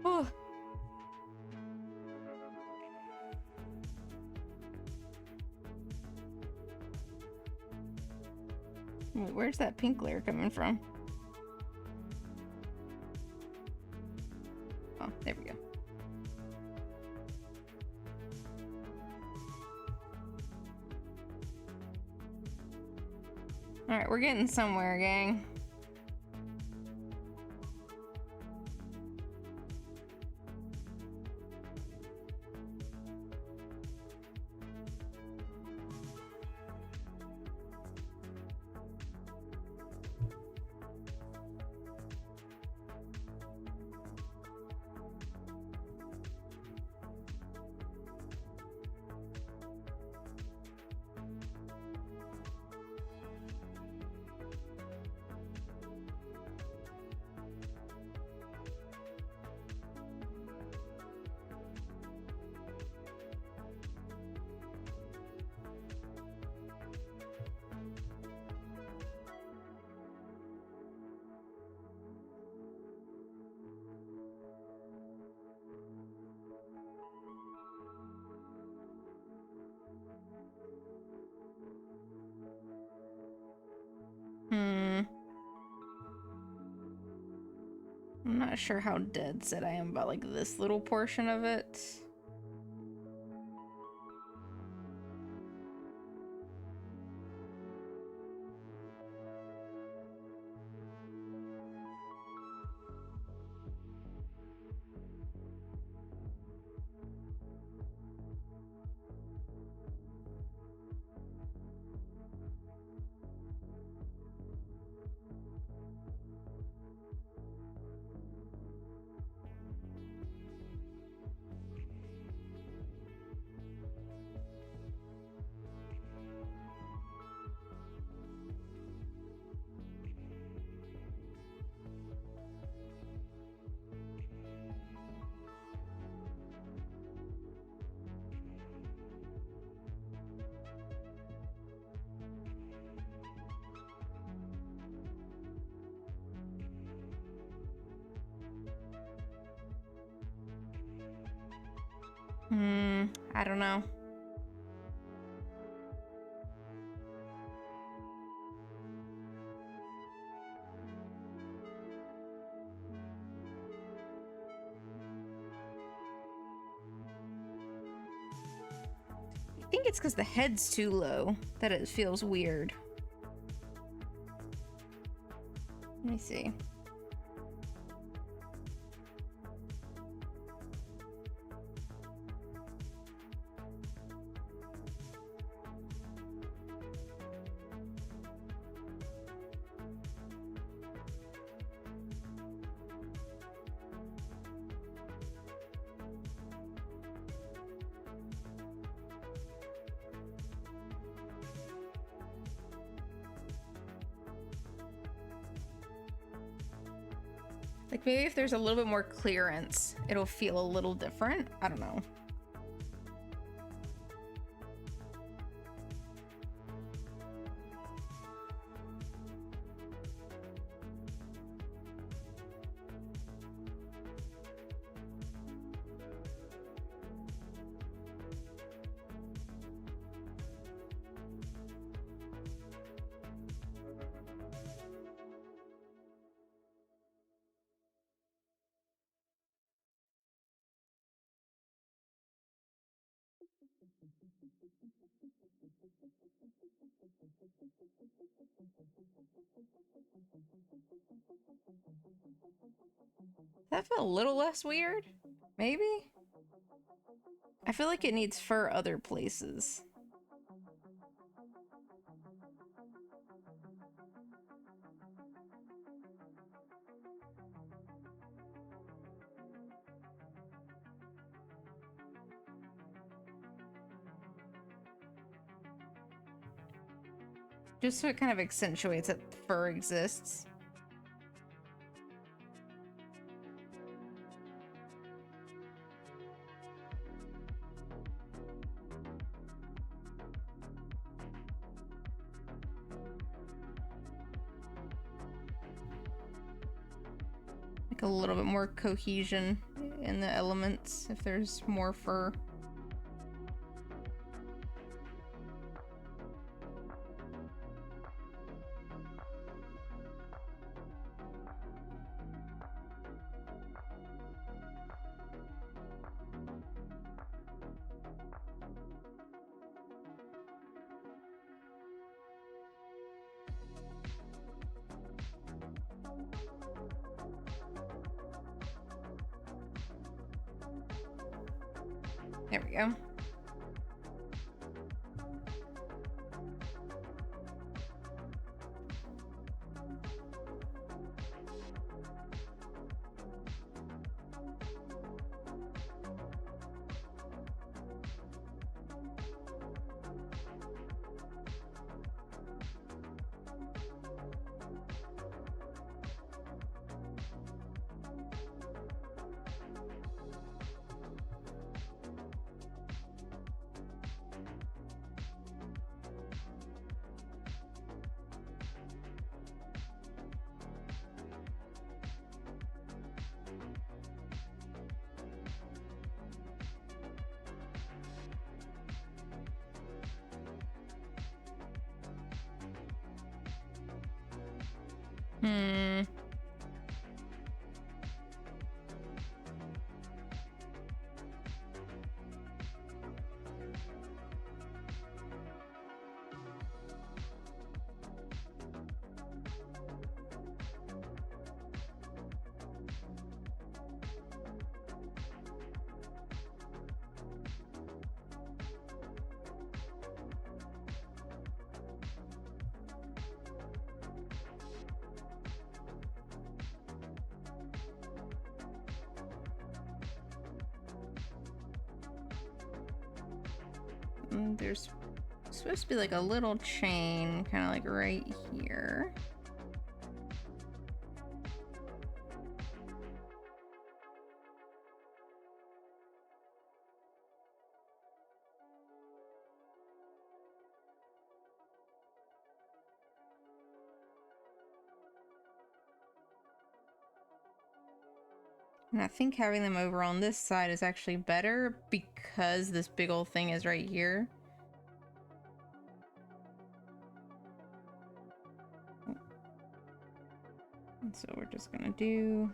Oh. Wait, where's that pink layer coming from? Oh, there we go. Alright, we're getting somewhere, gang. I'm not sure how dead set I am about like this little portion of it. I don't know. I think it's because the head's too low that it feels weird. Let me see. Like maybe if there's a little bit more clearance, it'll feel a little different. I don't know. That felt a little less weird, maybe? I feel like it needs fur other places. Just so it kind of accentuates that fur exists. Like a little bit more cohesion in the elements if there's more fur. There we go. There's supposed to be like a little chain kind of like right here. And I think having them over on this side is actually better because this big old thing is right here. And so we're just gonna do...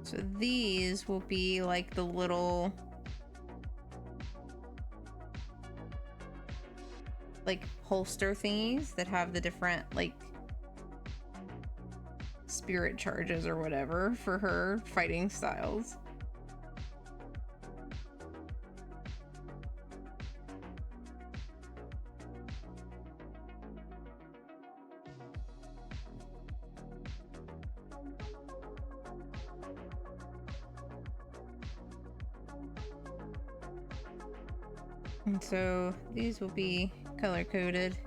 So these will be like the little like holster thingies that have the different like spirit charges or whatever for her fighting styles. And so these will be color coded.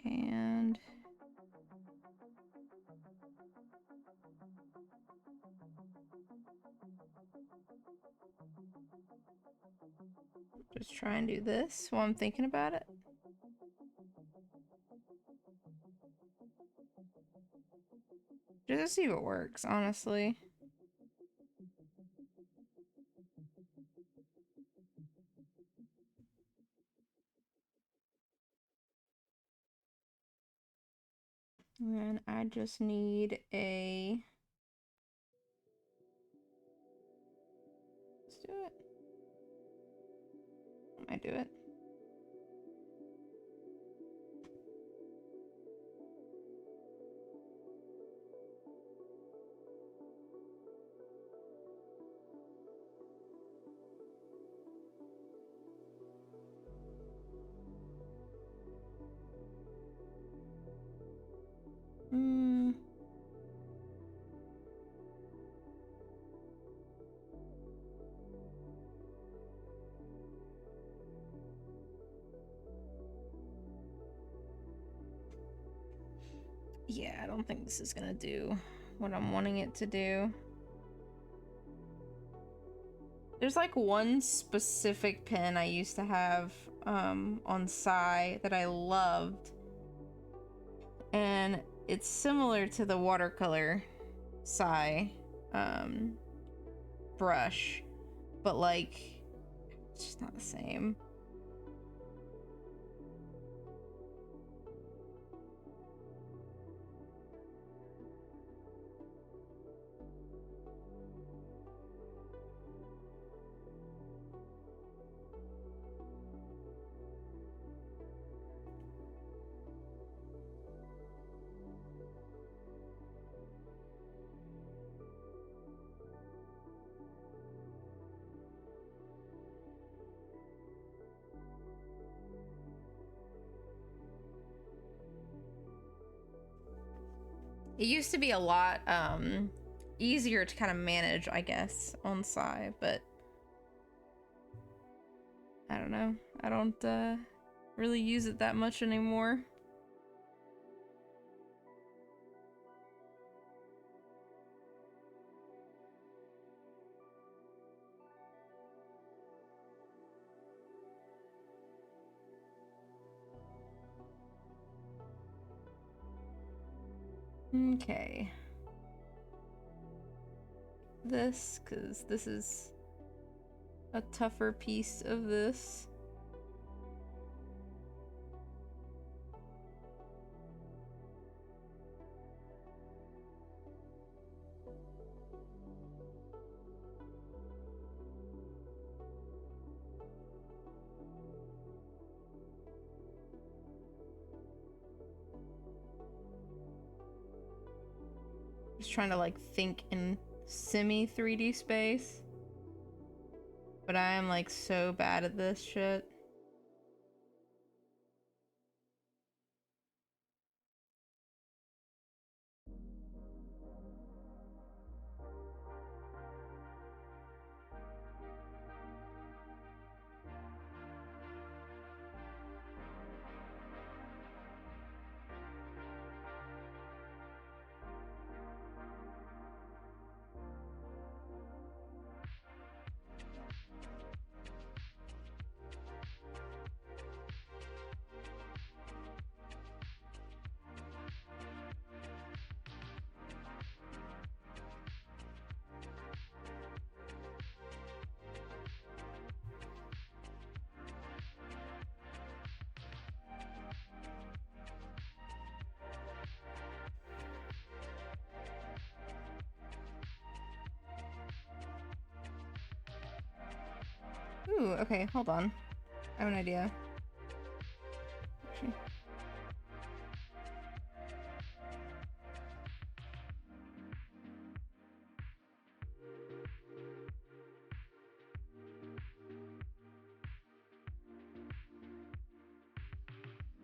And just try and do this while I'm thinking about it. Let's see what works, honestly. And I just need a... Let's do it. I might do it. Yeah, I don't think this is gonna do what I'm wanting it to do. There's like one specific pen I used to have on Psy that I loved, and it's similar to the watercolor Psy brush, but like it's just not the same. It used to be a lot easier to kind of manage, I guess, on Psy, but I don't know. I don't really use it that much anymore. Okay. This, because this is a tougher piece of this. Just trying to like think in semi 3D space. But I am like so bad at this shit. Ooh, okay, hold on. I have an idea.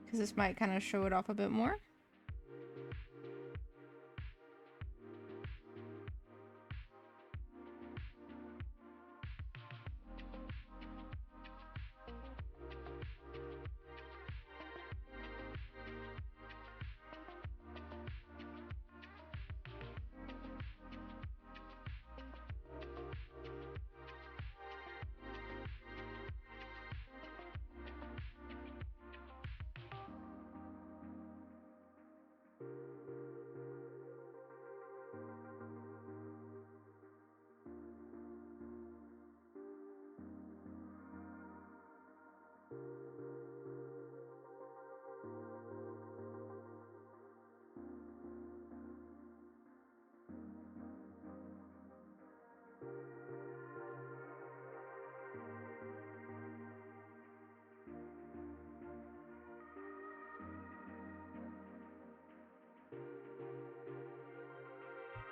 Because this might kind of show it off a bit more.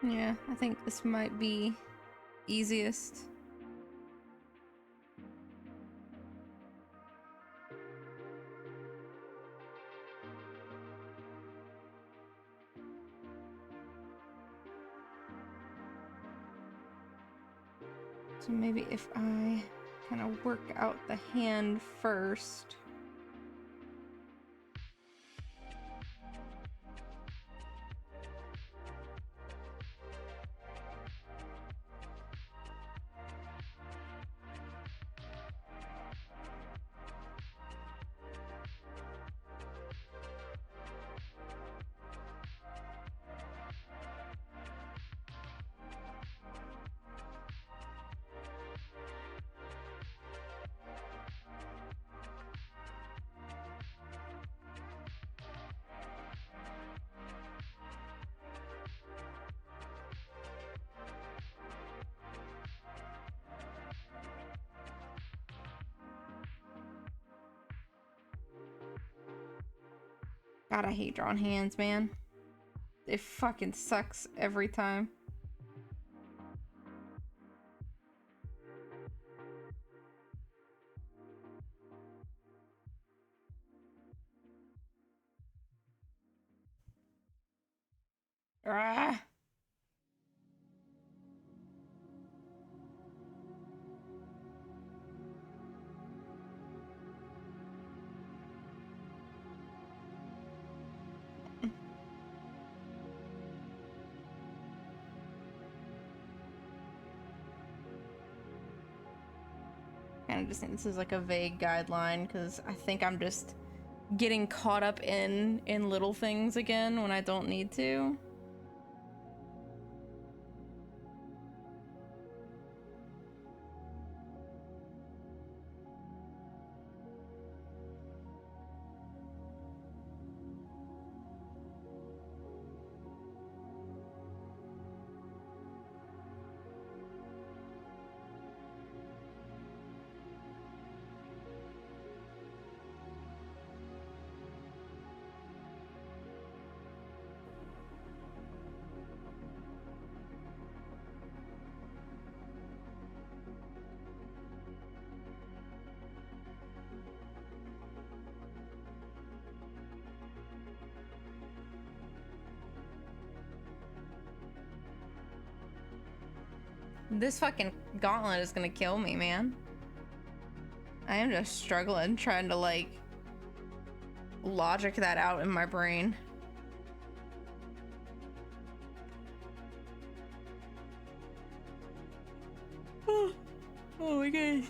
Yeah, I think this might be easiest. So maybe if I kind of work out the hand first. God, I hate drawing hands, man. It fucking sucks every time. Ah. Kind of just think this is like a vague guideline because I think I'm just getting caught up in little things again when I don't need to. This fucking gauntlet is gonna kill me, man. I am just struggling trying to like logic that out in my brain. Oh my gosh.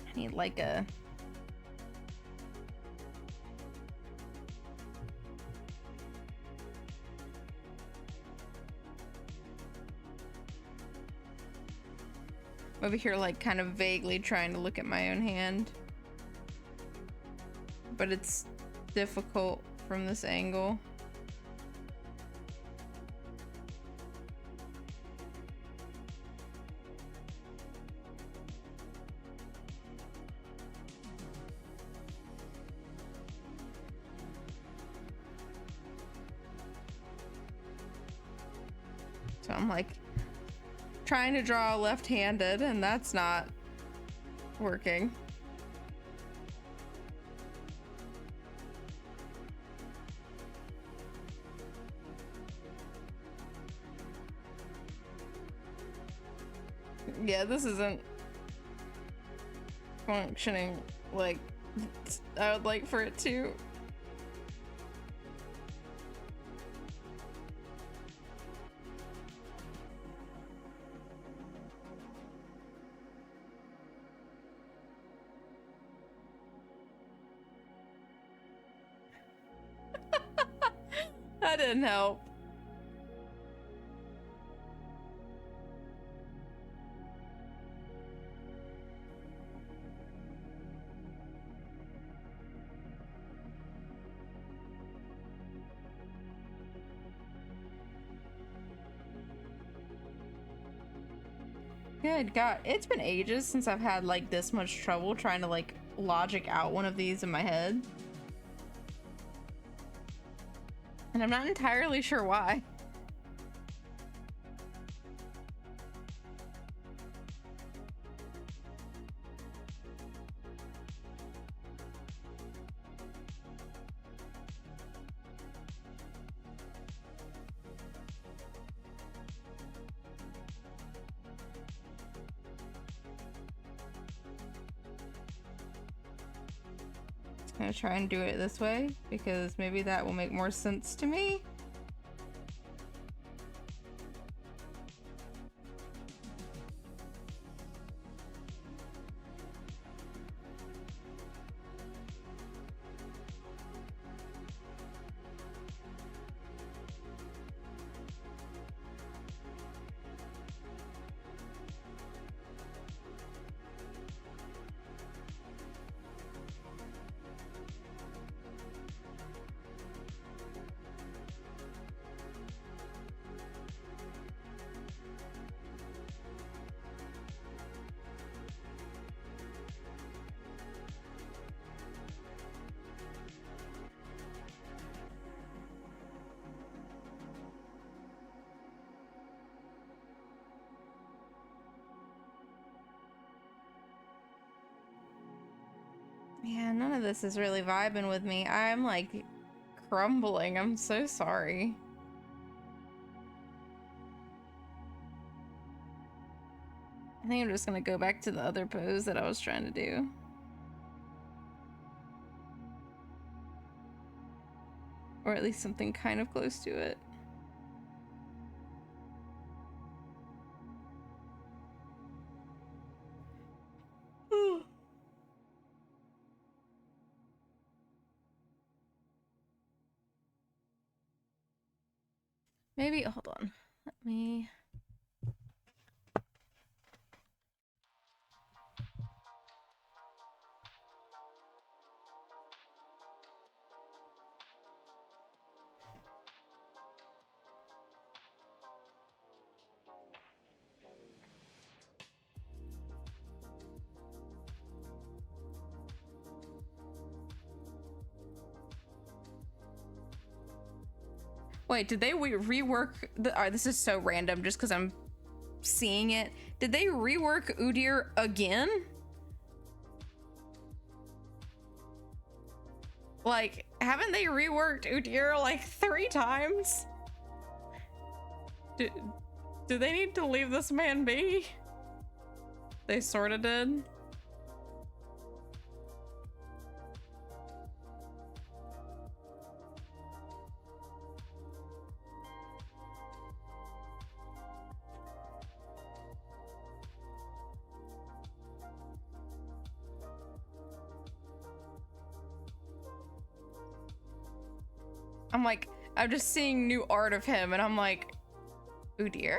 I need like a over here, like kind of vaguely trying to look at my own hand, but it's difficult from this angle. So I'm like trying to draw left-handed, and that's not working. Yeah, this isn't functioning like I would like for it to. That didn't help. Good God, it's been ages since I've had like this much trouble trying to like logic out one of these in my head. And I'm not entirely sure why. I'm gonna try and do it this way because maybe that will make more sense to me. Yeah, none of this is really vibing with me. I'm like crumbling. I'm so sorry. I think I'm just gonna go back to the other pose that I was trying to do. Or at least something kind of close to it. Maybe, hold on. Let me... Wait, did they rework the... this is so random just because I'm seeing it. Did they rework Udyr again? Like, haven't they reworked Udyr like 3 times? Do they need to leave this man be? They sorta did. I'm like, I'm just seeing new art of him and I'm like, Udyr?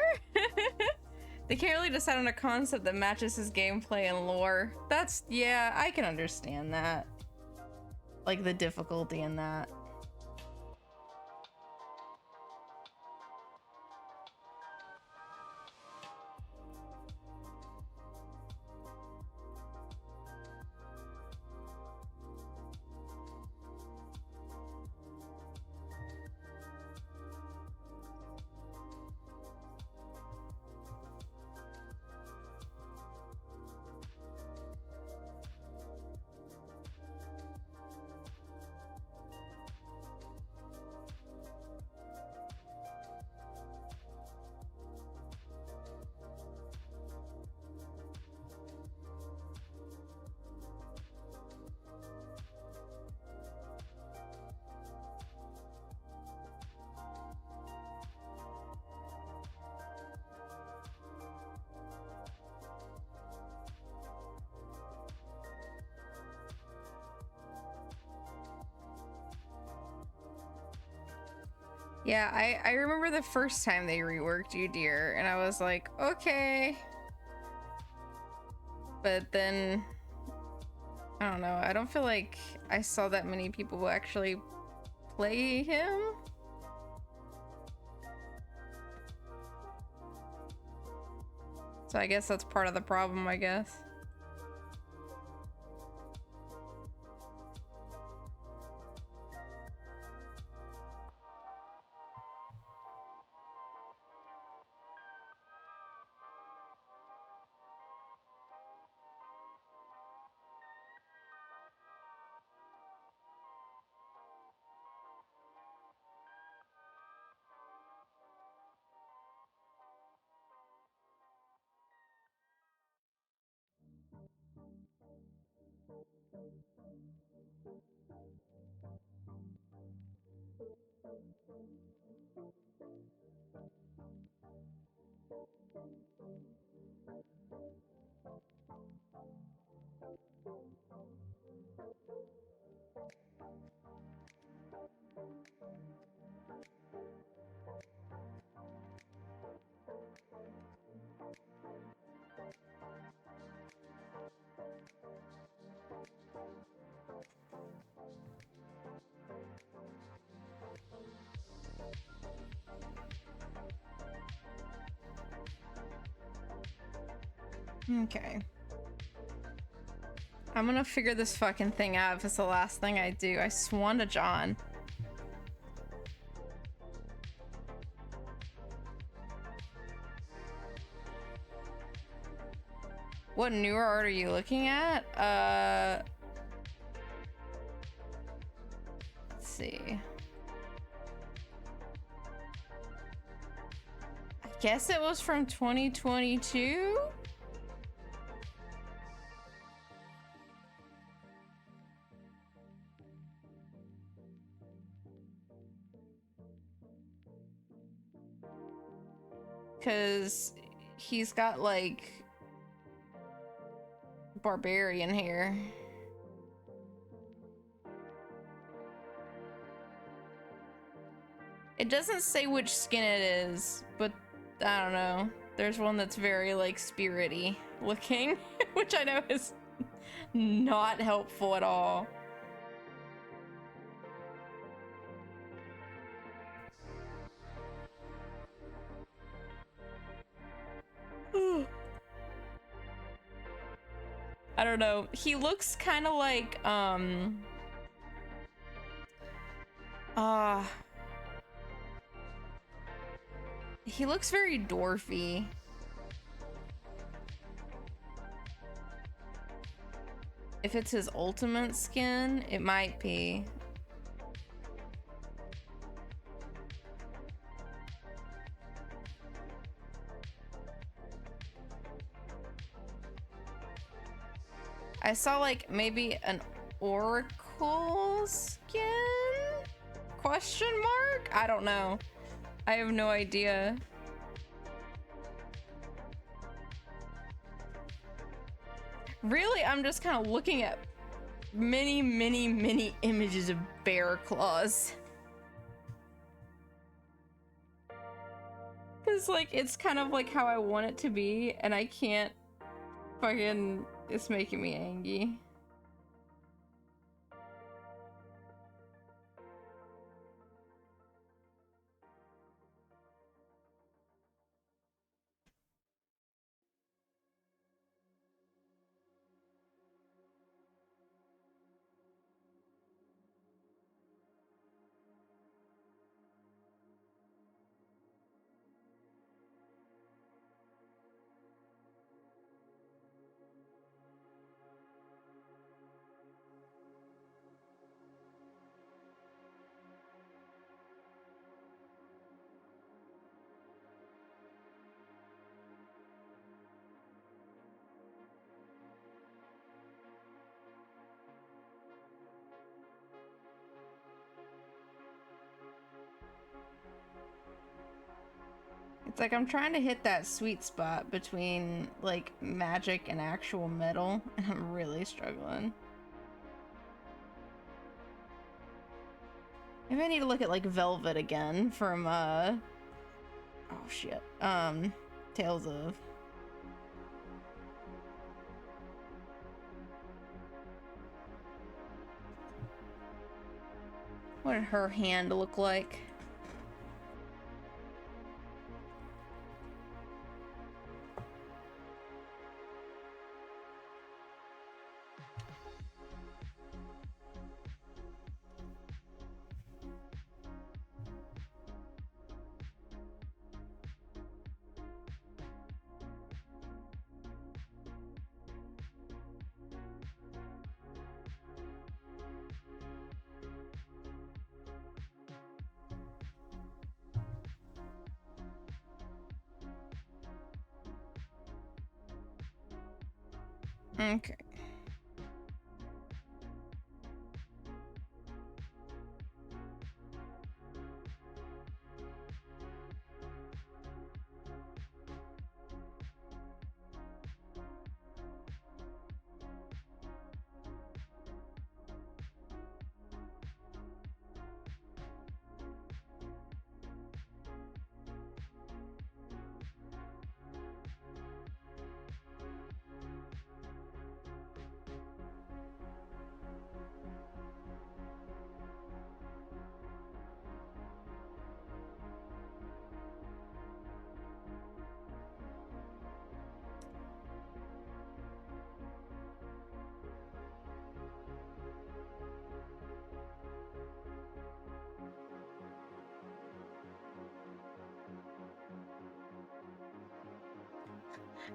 They can't really decide on a concept that matches his gameplay and lore. That's, yeah, I can understand that. Like the difficulty in that. Yeah, I remember the first time they reworked Udyr, and I was like, okay. But then, I don't know, I don't feel like I saw that many people actually play him. So I guess that's part of the problem, I guess. Okay. I'm gonna figure this fucking thing out if it's the last thing I do. I swan to John. What newer art are you looking at? Let's see. I guess it was from 2022? Because he's got like barbarian hair. It doesn't say which skin it is, but I don't know. There's one that's very like spirity looking, which I know is not helpful at all. I don't know. He looks kind of like he looks very dwarfy. If it's his ultimate skin, it might be. I saw like maybe an oracle skin? Question mark? I don't know. I have no idea. Really, I'm just kind of looking at many images of bear claws. Cause like, it's kind of like how I want it to be, and I can't fucking, it's making me angry. It's like I'm trying to hit that sweet spot between like magic and actual metal, and I'm really struggling. Maybe I need to look at like Velvet again from oh shit. Tales of. What did her hand look like? Okay.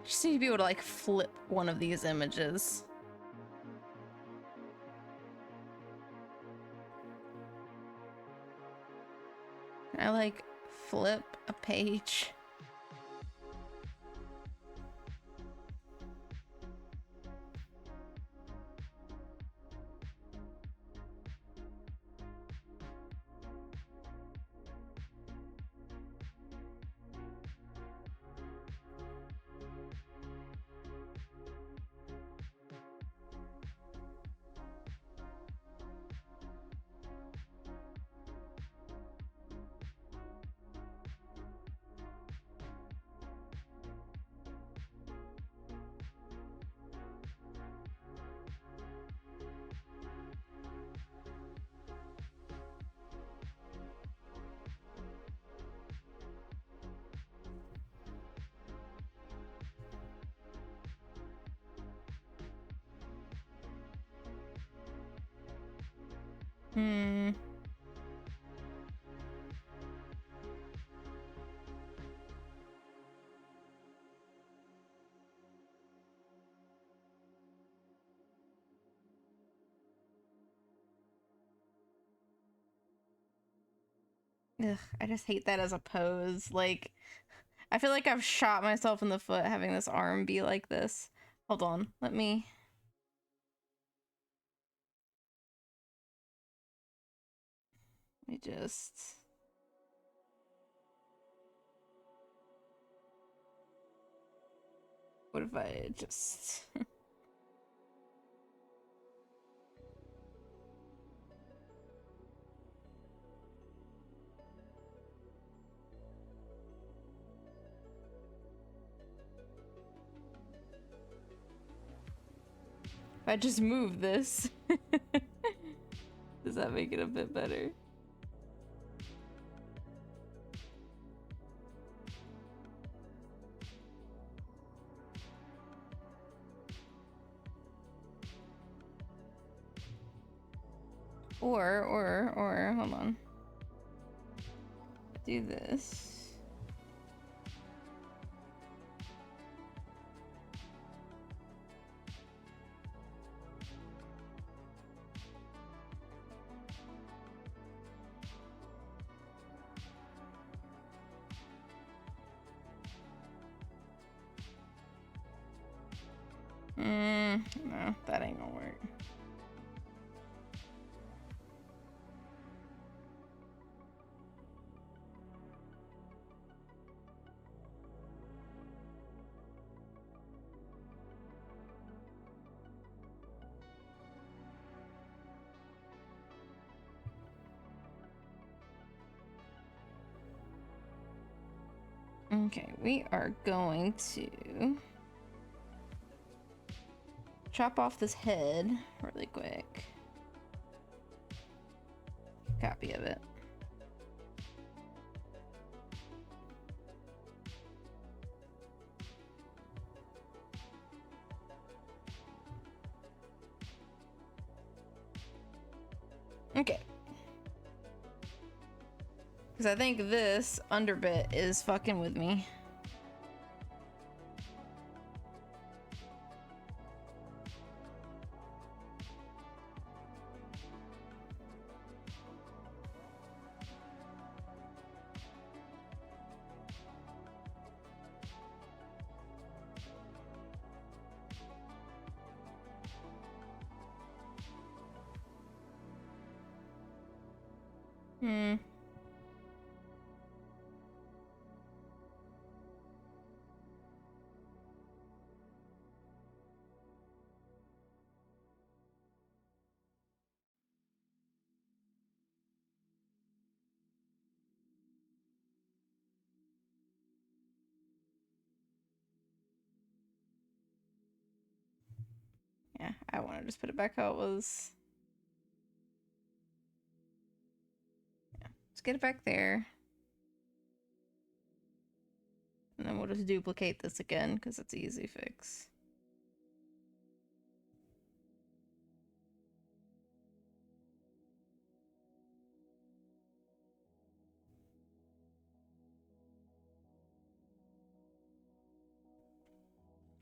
Just need to be able to like flip one of these images. I like flip a page. Ugh, I just hate that as a pose. Like, I feel like I've shot myself in the foot having this arm be like this. Hold on, let me just... What if I just... If I just move this? Does that make it a bit better? Or, hold on. Do this. No, that ain't gonna work. Okay, we are going to chop off this head really quick. Copy of it. Okay. Because I think this underbit is fucking with me. Yeah, I want to just put it back how it was. Yeah, let's get it back there. And then we'll just duplicate this again because it's an easy fix.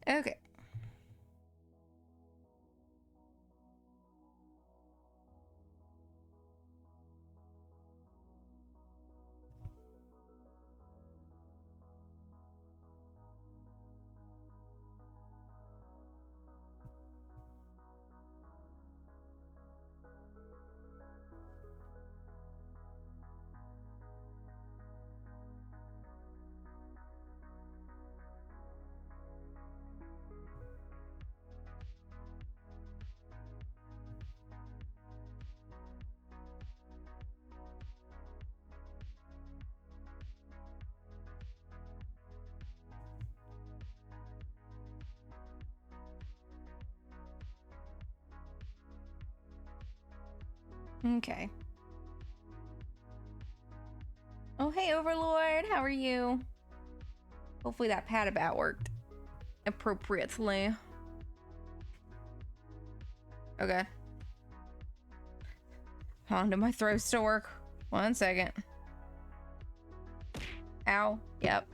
Okay. Okay. Oh, hey, Overlord. How are you? Hopefully that pad about worked appropriately. Okay. Hold on, do my throw still work? 1 second. Ow. Yep.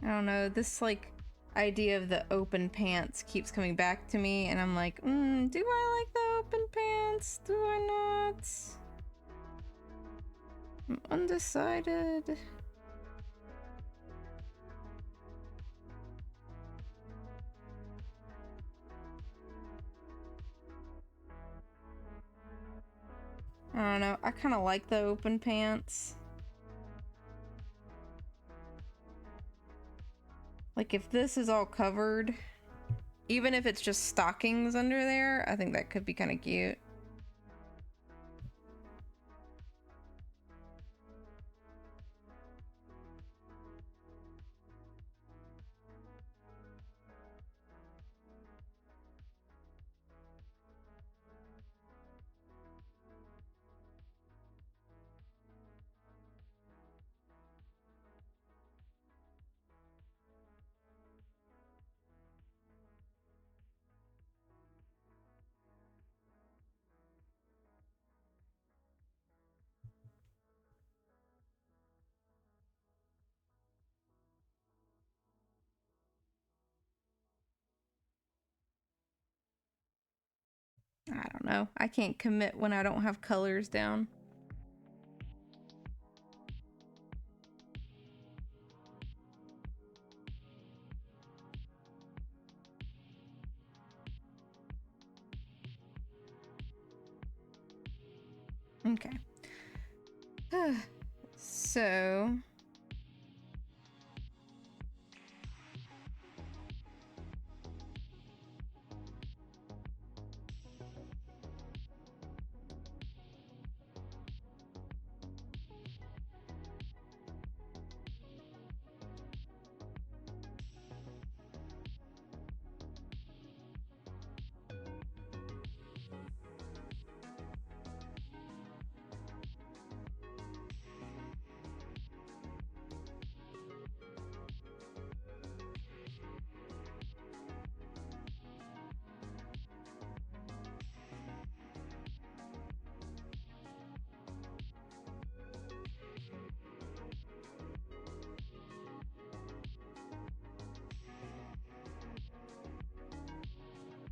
I don't know, this like idea of the open pants keeps coming back to me, and I'm like, do I like the open pants? Do I not? I'm undecided. I don't know, I kind of like the open pants. Like if this is all covered, even if it's just stockings under there, I think that could be kind of cute. I don't know. I can't commit when I don't have colors down. Okay. So...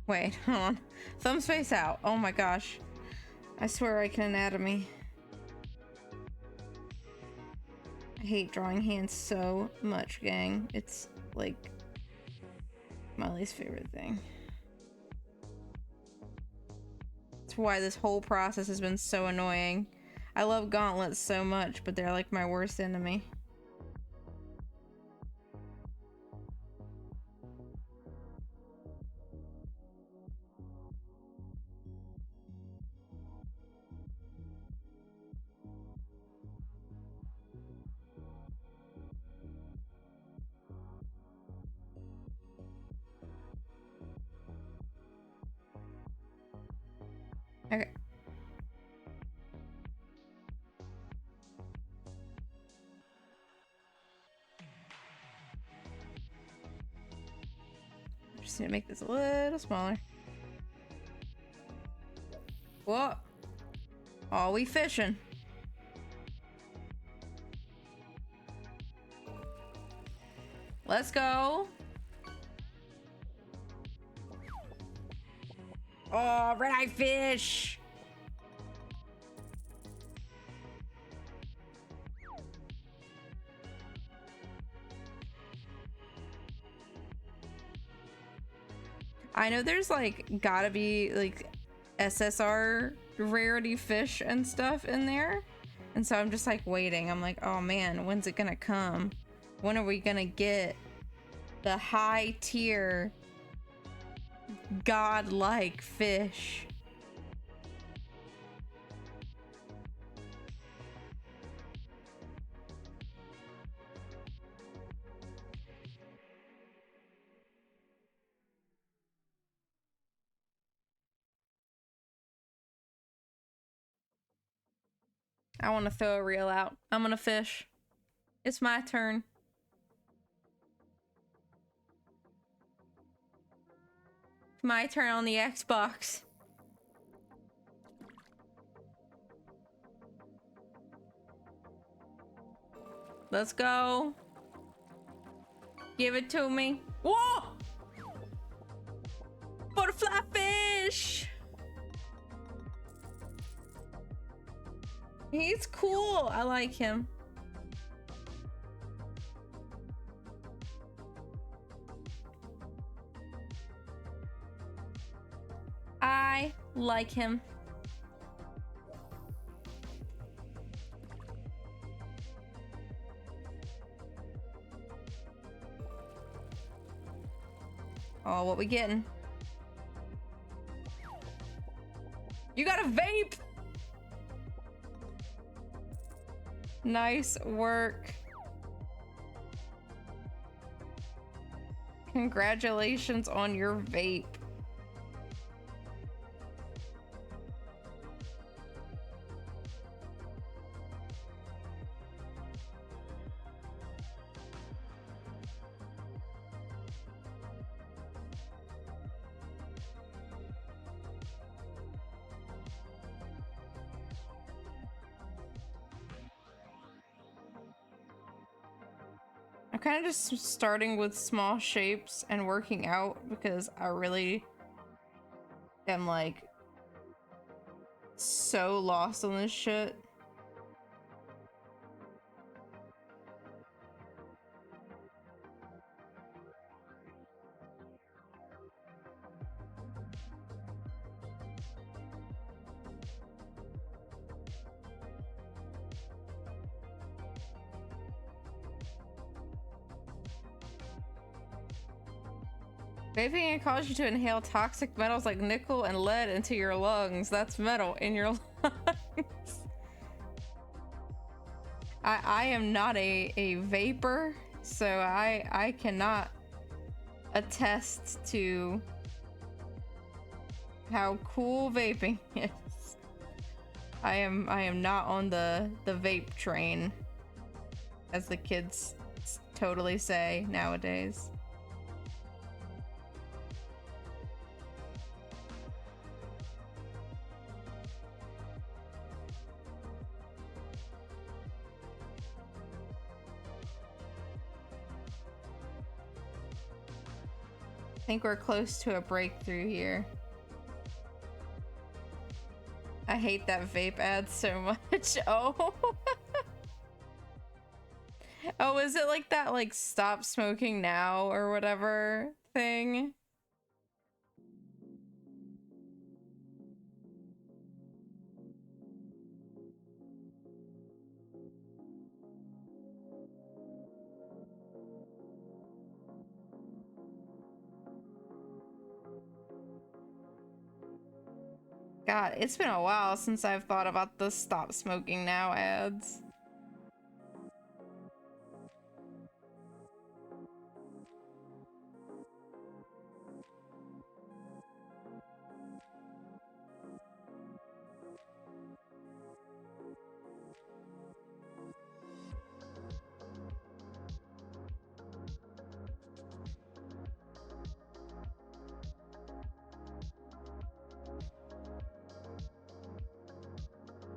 Wait, hold on. Thumbs face out. Oh my gosh. I swear I can anatomy. I hate drawing hands so much, gang. It's like my least favorite thing. That's why this whole process has been so annoying. I love gauntlets so much, but they're like my worst enemy. Okay. Just need to make this a little smaller. Whoa. Oh, we fishing. Let's go. Oh, red-eye fish. I know there's like gotta be like SSR rarity fish and stuff in there. And so I'm just like waiting. I'm like, oh man, when's it gonna come? When are we gonna get the high tier godlike fish? I want to throw a reel out. I'm gonna fish. It's my turn. My turn on the Xbox. Let's go. Give it to me. Whoa! Butterfly fish! He's cool. I like him. I like him. Oh, what we getting? You got a vape! Nice work. Congratulations on your vape. I'm kind of just starting with small shapes and working out because I really am like so lost on this shit. Vaping can cause you to inhale toxic metals like nickel and lead into your lungs. That's metal in your lungs. I am not a vapor, so I cannot attest to how cool vaping is. I am not on the vape train, as the kids totally say nowadays. I think we're close to a breakthrough here. I hate that vape ad so much. Oh. Oh, is it like that like stop smoking now or whatever thing? God, it's been a while since I've thought about the stop smoking now ads.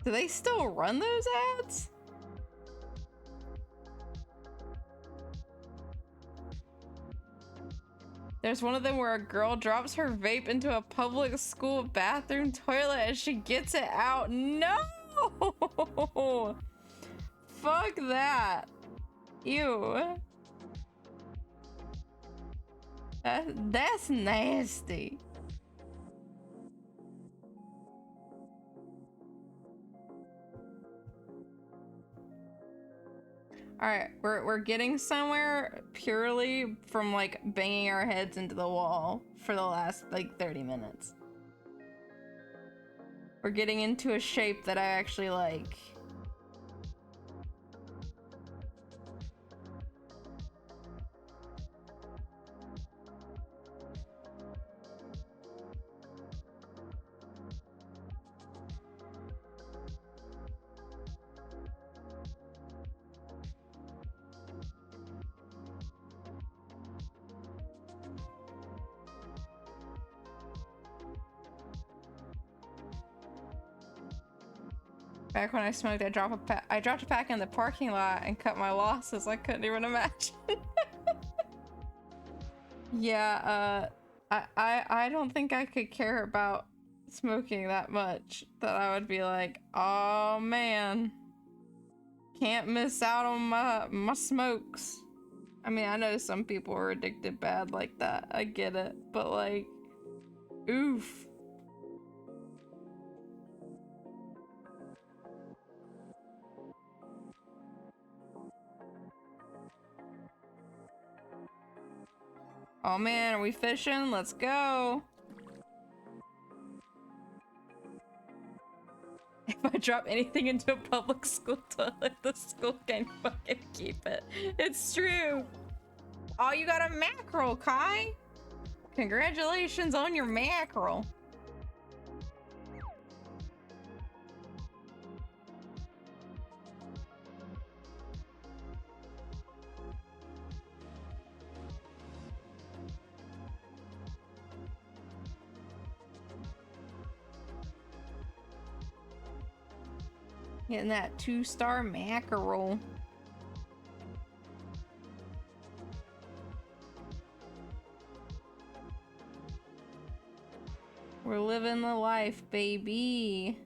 Do they still run those ads? There's one of them where a girl drops her vape into a public school bathroom toilet and she gets it out. No! Fuck that. Ew. That's nasty. Alright, we're getting somewhere purely from like banging our heads into the wall for the last like 30 minutes. We're getting into a shape that I actually like. Back when I smoked, I dropped a pack in the parking lot and cut my losses. I couldn't even imagine. Yeah, I don't think I could care about smoking that much that I would be like, oh man, can't miss out on my smokes. I mean, I know some people are addicted bad like that. I get it, but like, oof. Oh man, are we fishing? Let's go. If I drop anything into a public school toilet, the school can fucking keep it. It's true. Oh, you got a mackerel, Kai. Congratulations on your mackerel. Getting that 2-star mackerel. We're living the life, baby.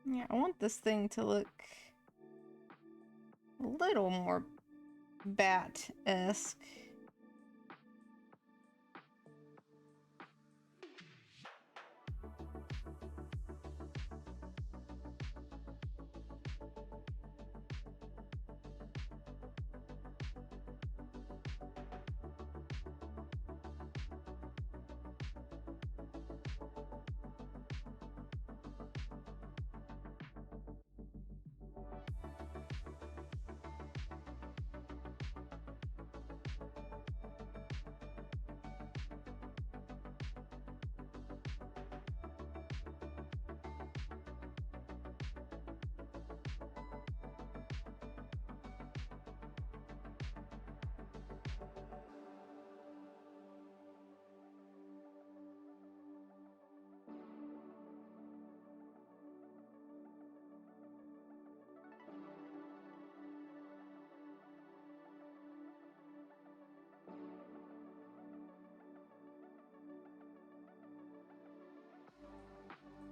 Yeah, I want this thing to look a little more bat-esque.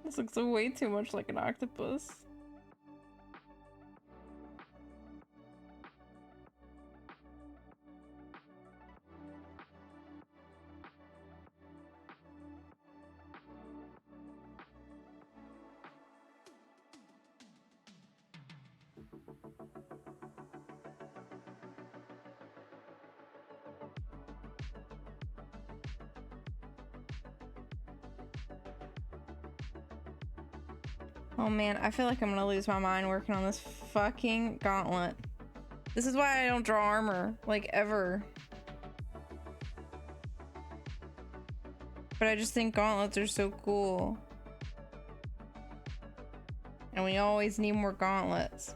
This looks way too much like an octopus. Oh man, I feel like I'm gonna lose my mind working on this fucking gauntlet. This is why I don't draw armor, like, ever. But I just think gauntlets are so cool. And we always need more gauntlets.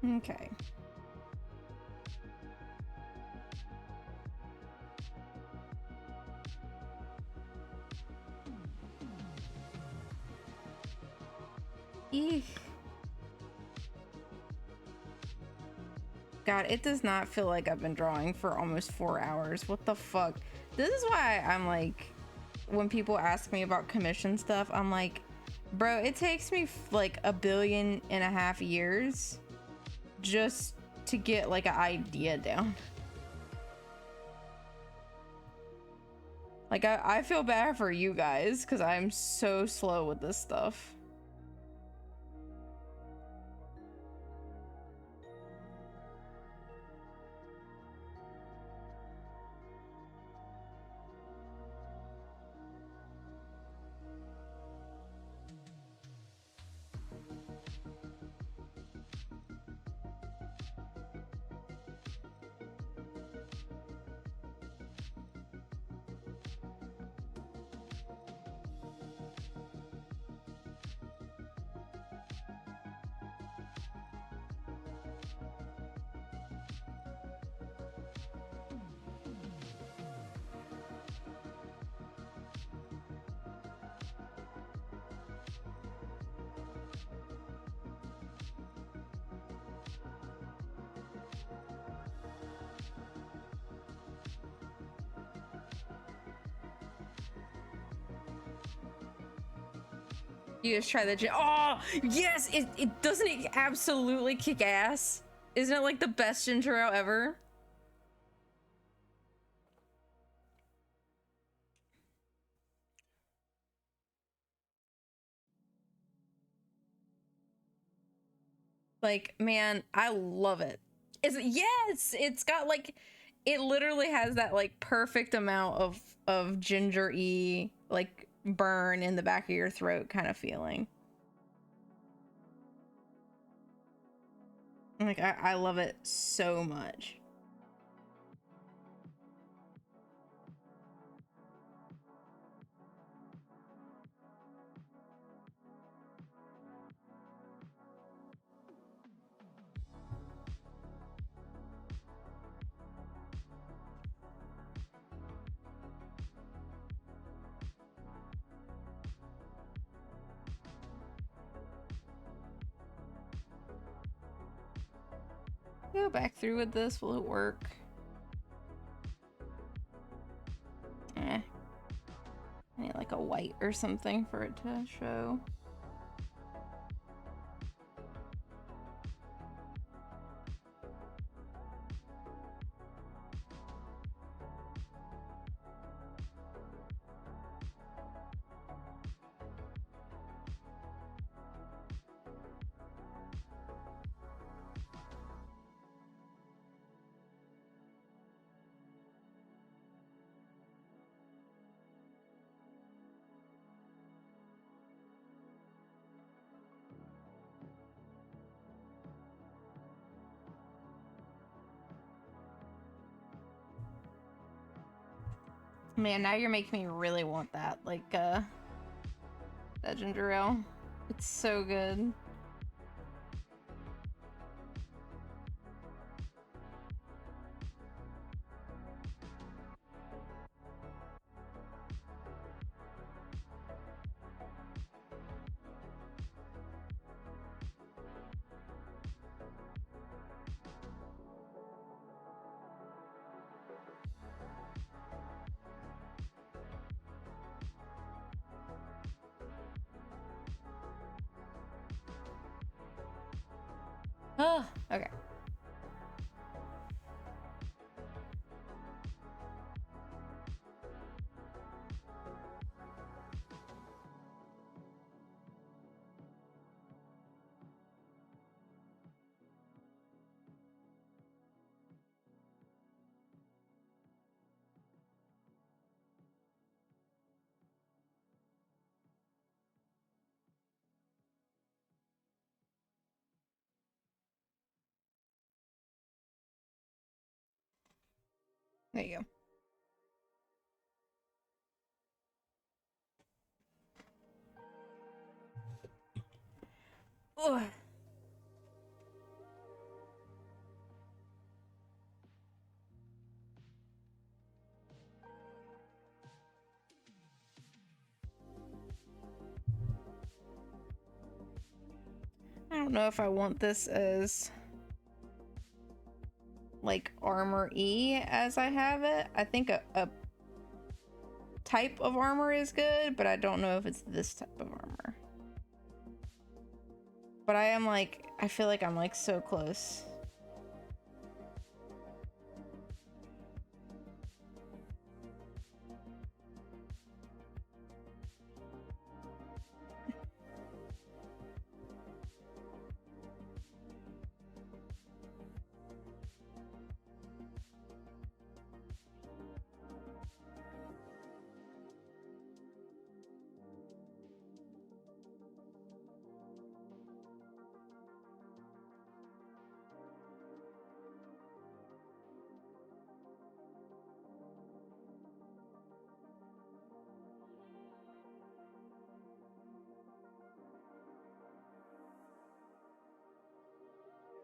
Okay. Eek. God, it does not feel like I've been drawing for almost 4 hours. What the fuck? This is why I'm like, when people ask me about commission stuff, I'm like, bro, it takes me like 1.5 billion years just to get like an idea down. Like, I feel bad for you guys because I'm so slow with this stuff. You just try the oh yes, it doesn't it absolutely kick ass. Isn't it like the best ginger ale ever? Like, man, I love it. Yes, it's got like, it literally has that like perfect amount of ginger-y like burn in the back of your throat kind of feeling. Like, I love it so much. Go back through with this, will it work? I need like a white or something for it to show. Man, now you're making me really want that, like, that ginger ale. It's so good. Oh, okay. There you go. Ugh. I don't know if I want this as like armor E as I have it. I think a type of armor is good, but I don't know if it's this type of armor. But I am like, I feel like I'm like so close.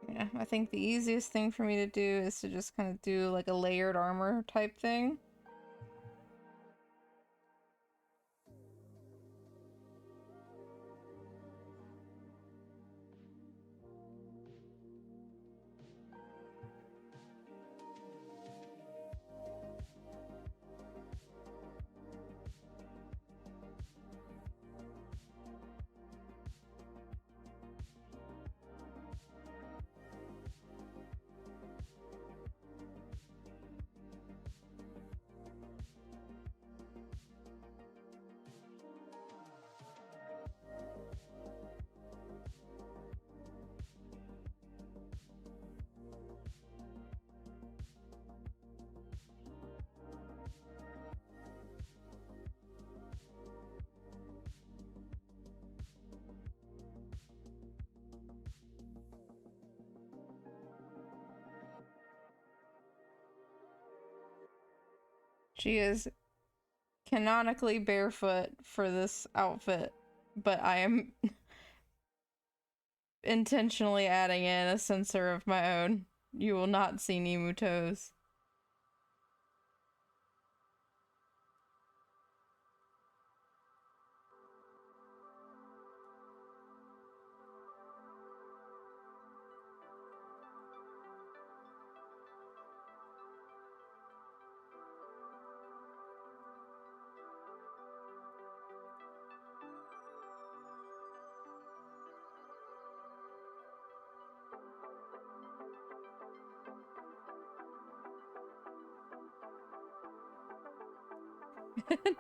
Yeah, I think the easiest thing for me to do is to just kind of do like a layered armor type thing. She is canonically barefoot for this outfit, but I am intentionally adding in a sensor of my own. You will not see Nimu toes.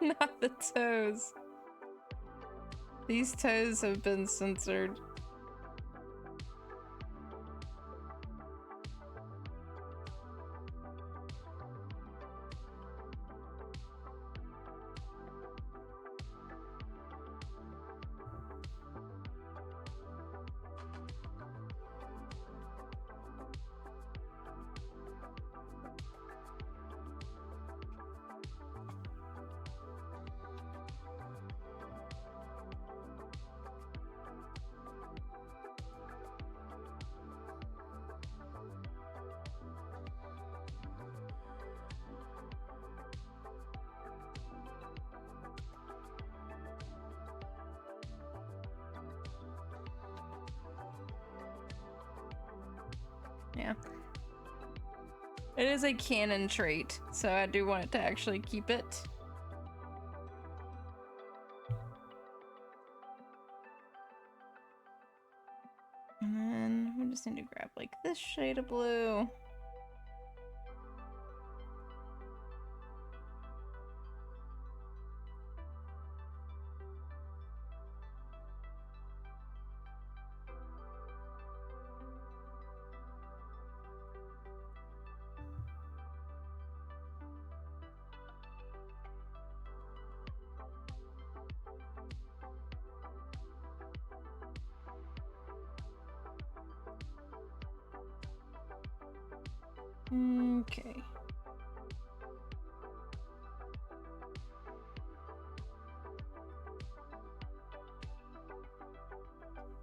Not the toes. These toes have been censored. Yeah. It is a canon trait, so I do want it to actually keep it. And then we just need to grab like this shade of blue. Okay.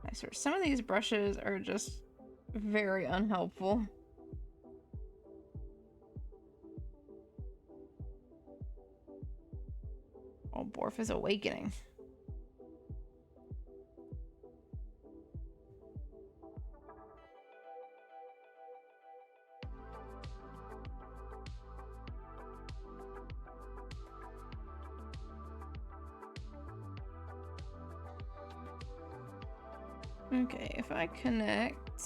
I swear, some of these brushes are just very unhelpful. Oh, Borf is awakening. Okay, if I connect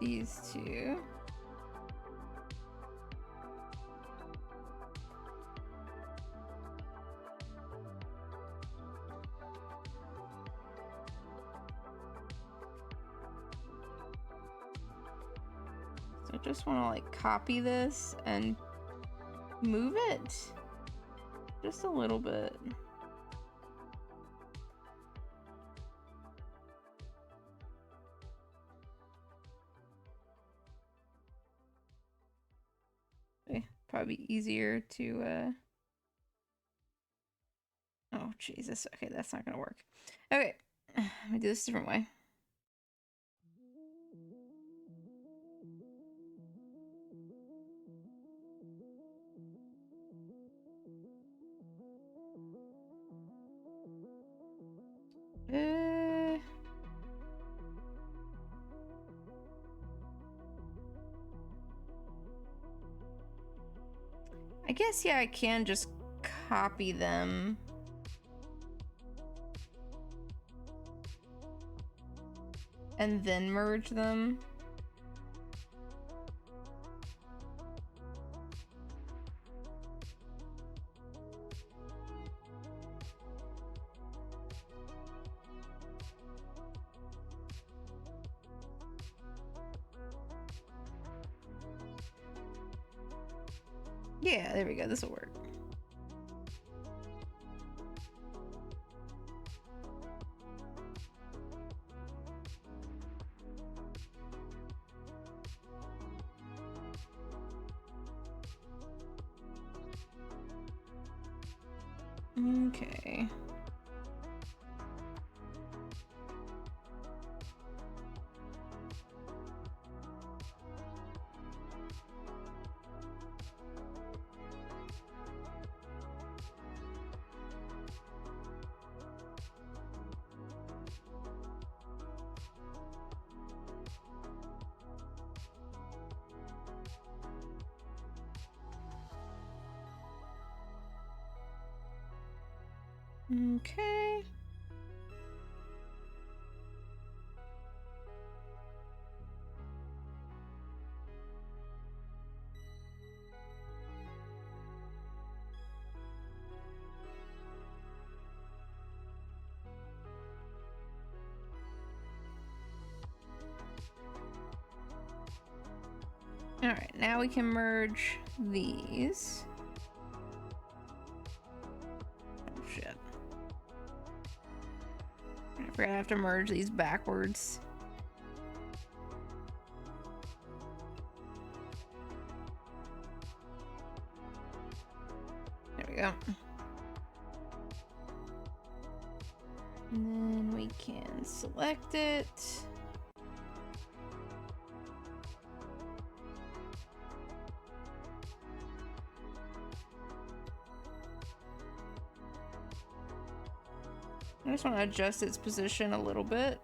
these two. So I just want to like copy this and move it just a little bit. Okay, probably easier to oh Jesus, okay, that's not gonna work. Okay, let me do this a different way. I guess, yeah, I can just copy them. And then merge them. Yeah, there we go. This will work. Okay. Okay. All right, now we can merge these. Oh shit. I forgot I have to merge these backwards. There we go. And then we can select it. just want to adjust its position a little bit.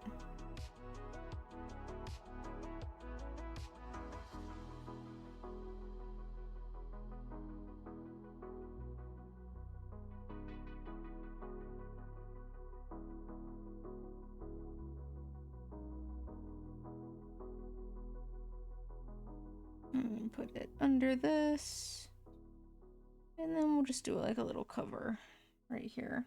Put it under this. And then we'll just do like a little cover right here.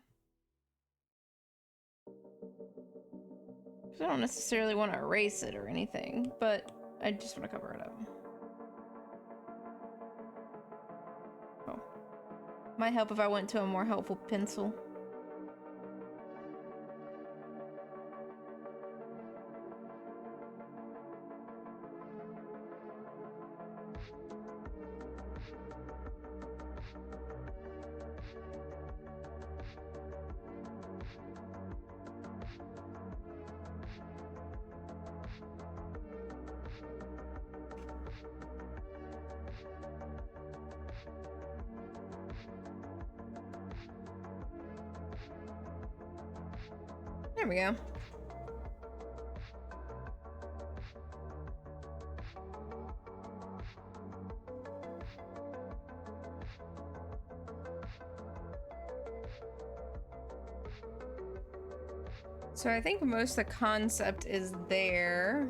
I don't necessarily want to erase it or anything, but I just want to cover it up. Oh. Might help if I went to a more helpful pencil. There we go. So I think most of the concept is there.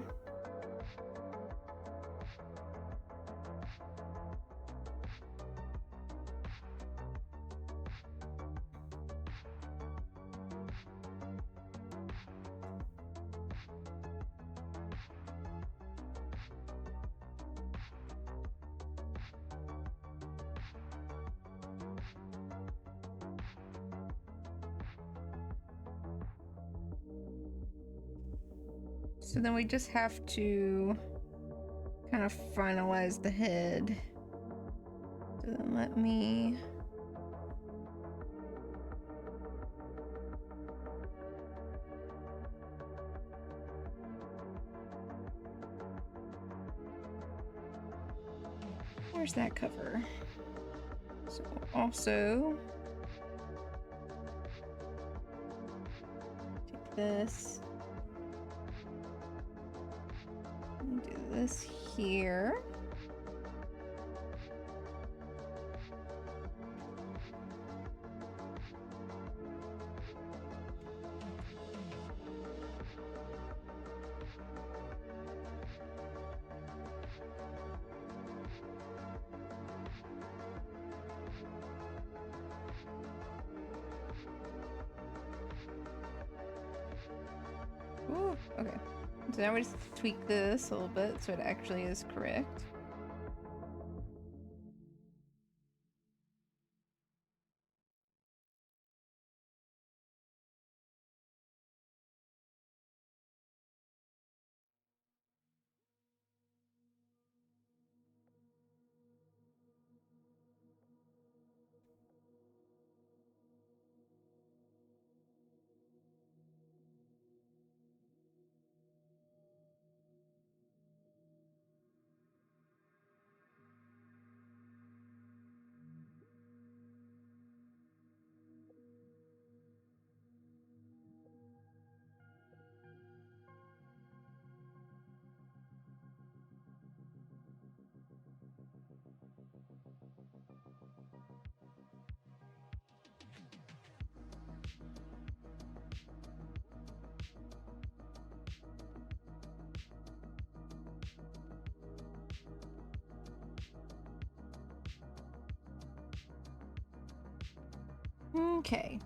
So then we just have to kind of finalize the head. So then let me... Where's that cover? So also... take this. And do this here. Ooh, okay. So now we just tweak this a little bit so it actually is correct. Okay.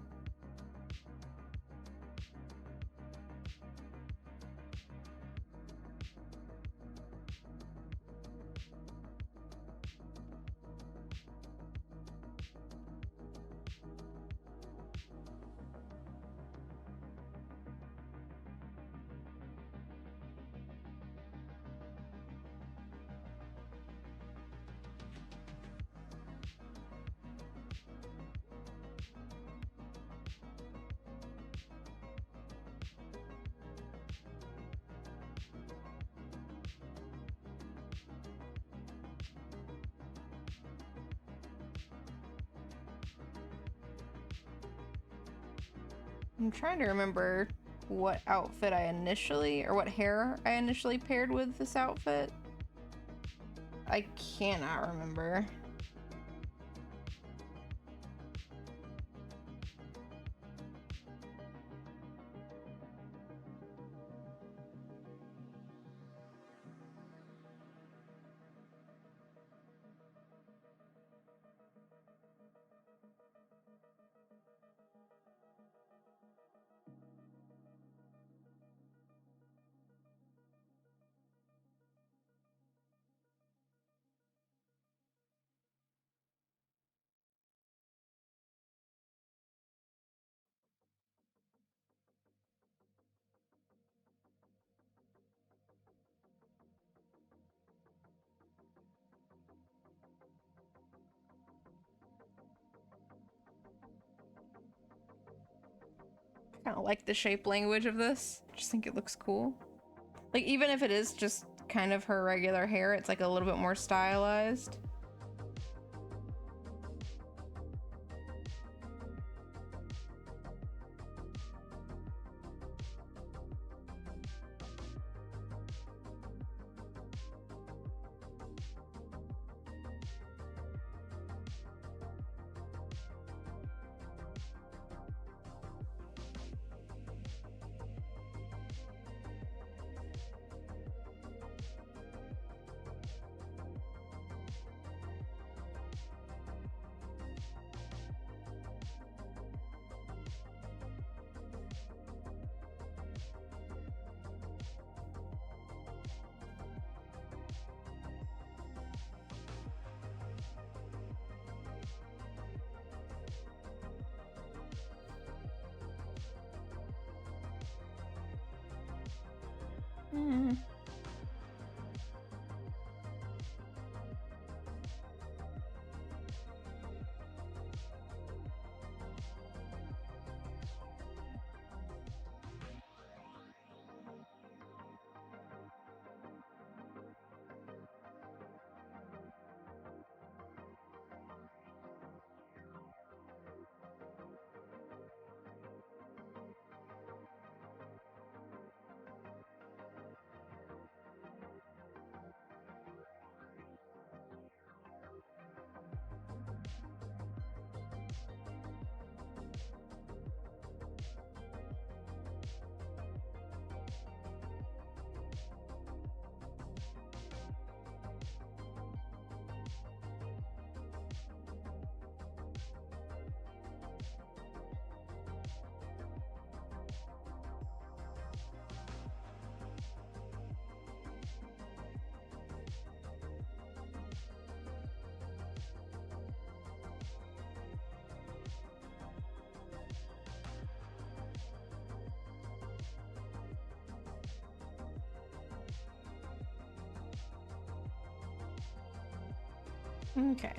I'm trying to remember what outfit I initially, or what hair I initially paired with this outfit. I cannot remember. I kind of like the shape language of this. Just think it looks cool. Like, even if it is just kind of her regular hair, it's like a little bit more stylized. Mm. Okay.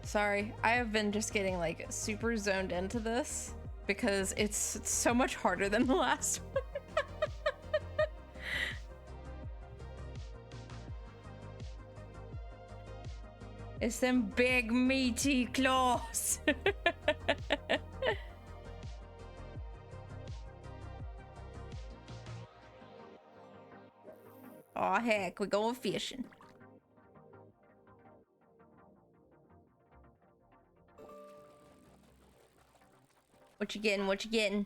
Sorry, I have been just getting like super zoned into this because it's so much harder than the last one. It's them big meaty claws. Aw, heck, we're going fishing. What you getting? What you getting?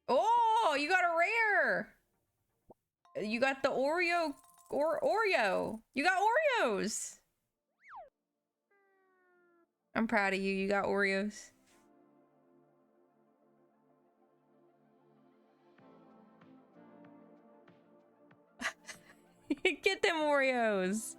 Oh, you got a rare. You got the Oreo or Oreo. You got Oreos. I'm proud of you. You got Oreos. Get them Oreos.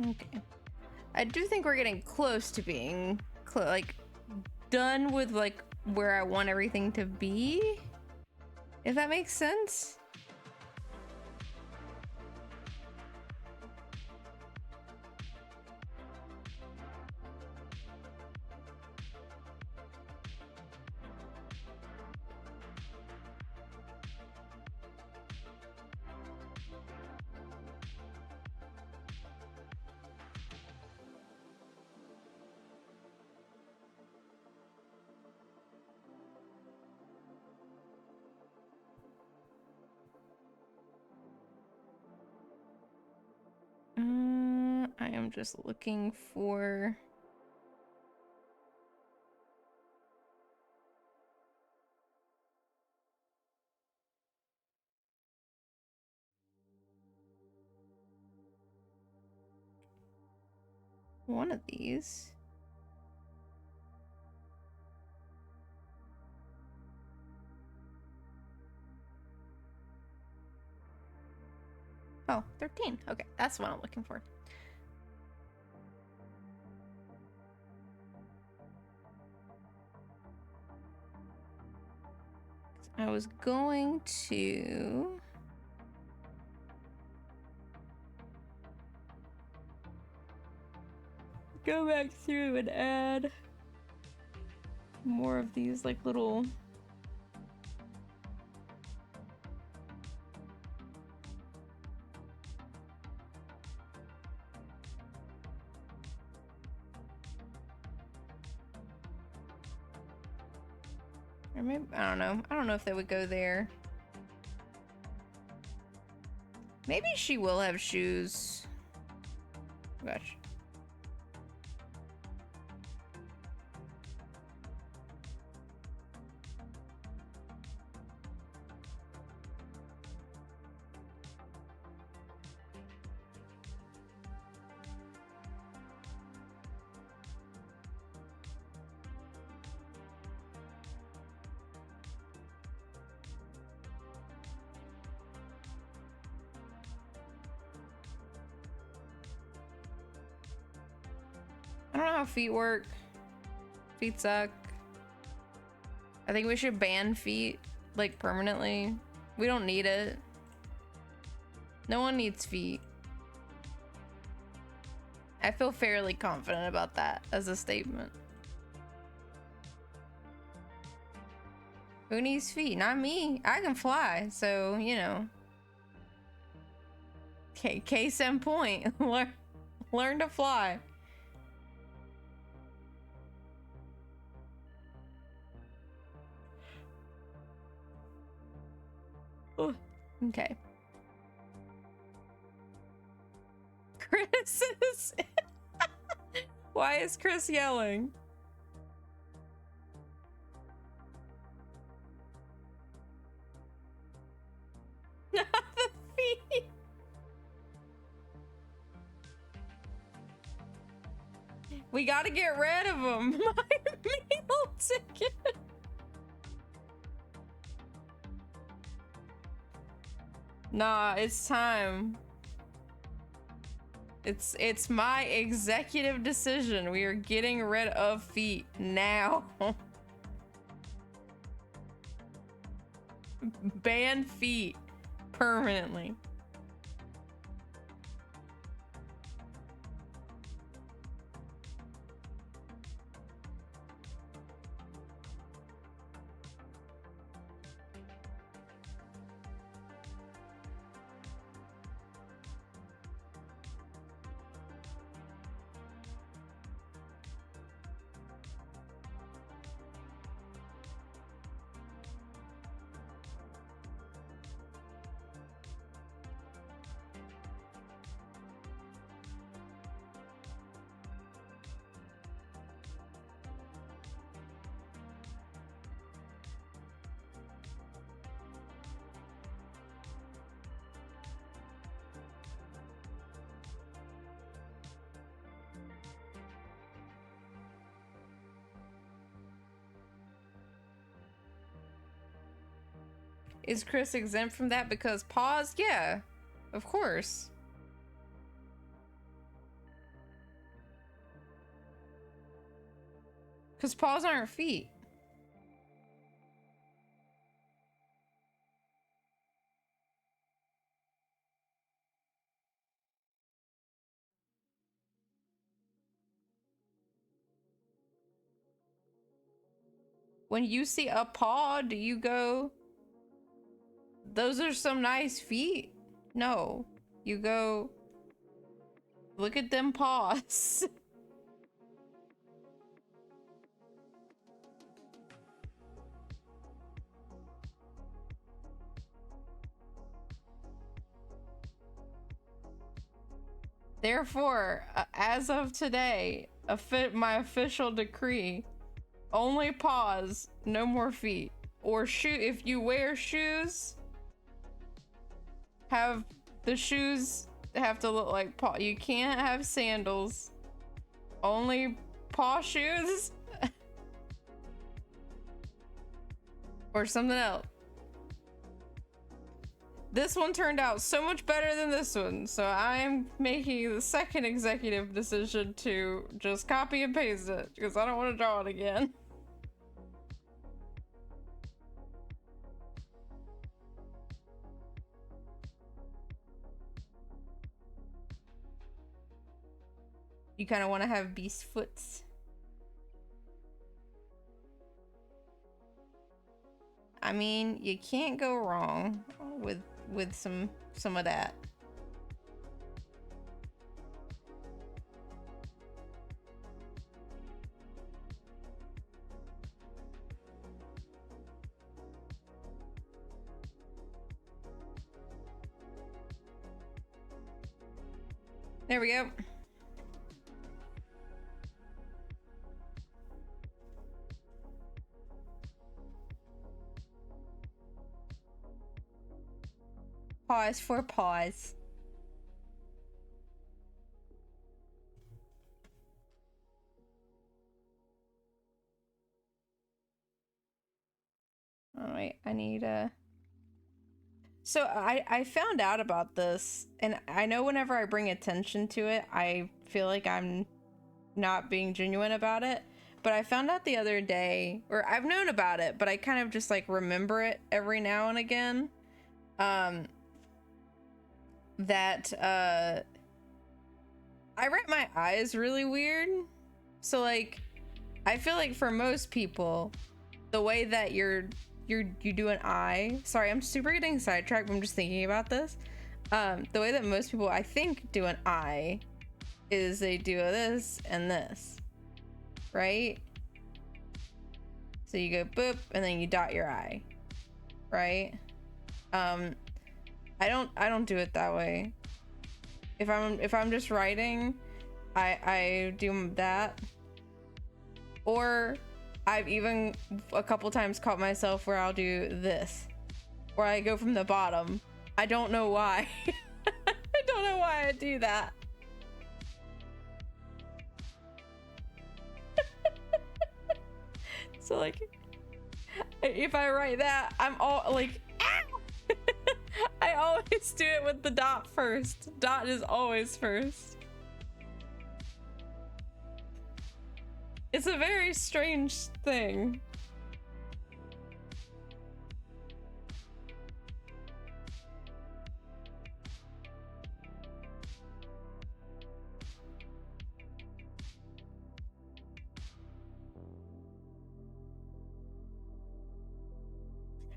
Okay. I do think we're getting close to being like done with like where I want everything to be. If that makes sense. I am just looking for one of these. Oh, 13. Okay, that's what I'm looking for. I was going to go back through and add more of these like little or maybe I don't know if they would go there. Maybe she will have shoes. Gosh. I don't know how feet work. Feet suck. I think we should ban feet, like, permanently. We don't need it. No one needs feet. I feel fairly confident about that as a statement. Who needs feet? Not me. I can fly, so, you know. Case in point. Learn to fly. Ooh. Okay. Chris is... Why is Chris yelling? Not the feet. We gotta get rid of them. My meal ticket. Nah, it's time. It's my executive decision. We are getting rid of feet now. Ban feet permanently. Is Chris exempt from that because paws? Yeah, of course. Because paws aren't feet. When you see a paw, do you go, those are some nice feet? No. You go, look at them paws. Therefore, as of today, my official decree, only paws, no more feet. Or if you wear shoes, have the shoes have to look like paw. You can't have sandals. Only paw shoes. Or something else. This one turned out so much better than this one, so I'm making the second executive decision to just copy and paste it, because I don't want to draw it again. You kind of want to have beast foots. I mean, you can't go wrong with some of that. There we go. Pause for pause. All right, I need a... So I found out about this, and I know whenever I bring attention to it, I feel like I'm not being genuine about it. But I found out the other day, or I've known about it, but I kind of just like remember it every now and again. That I write my eyes really weird. So like, I feel like for most people, the way that you do an eye, sorry, I'm super getting sidetracked, but I'm just thinking about this. The way that most people, I think, do an eye is they do this and this, right? So you go boop and then you dot your eye, right? I don't do it that way. If I'm just writing, I do that. Or I've even a couple times caught myself where I'll do this, where I go from the bottom. I don't know why. I don't know why I do that. So like, if I write that, I'm all like, ow! I always do it with the dot first. Dot is always first. It's a very strange thing.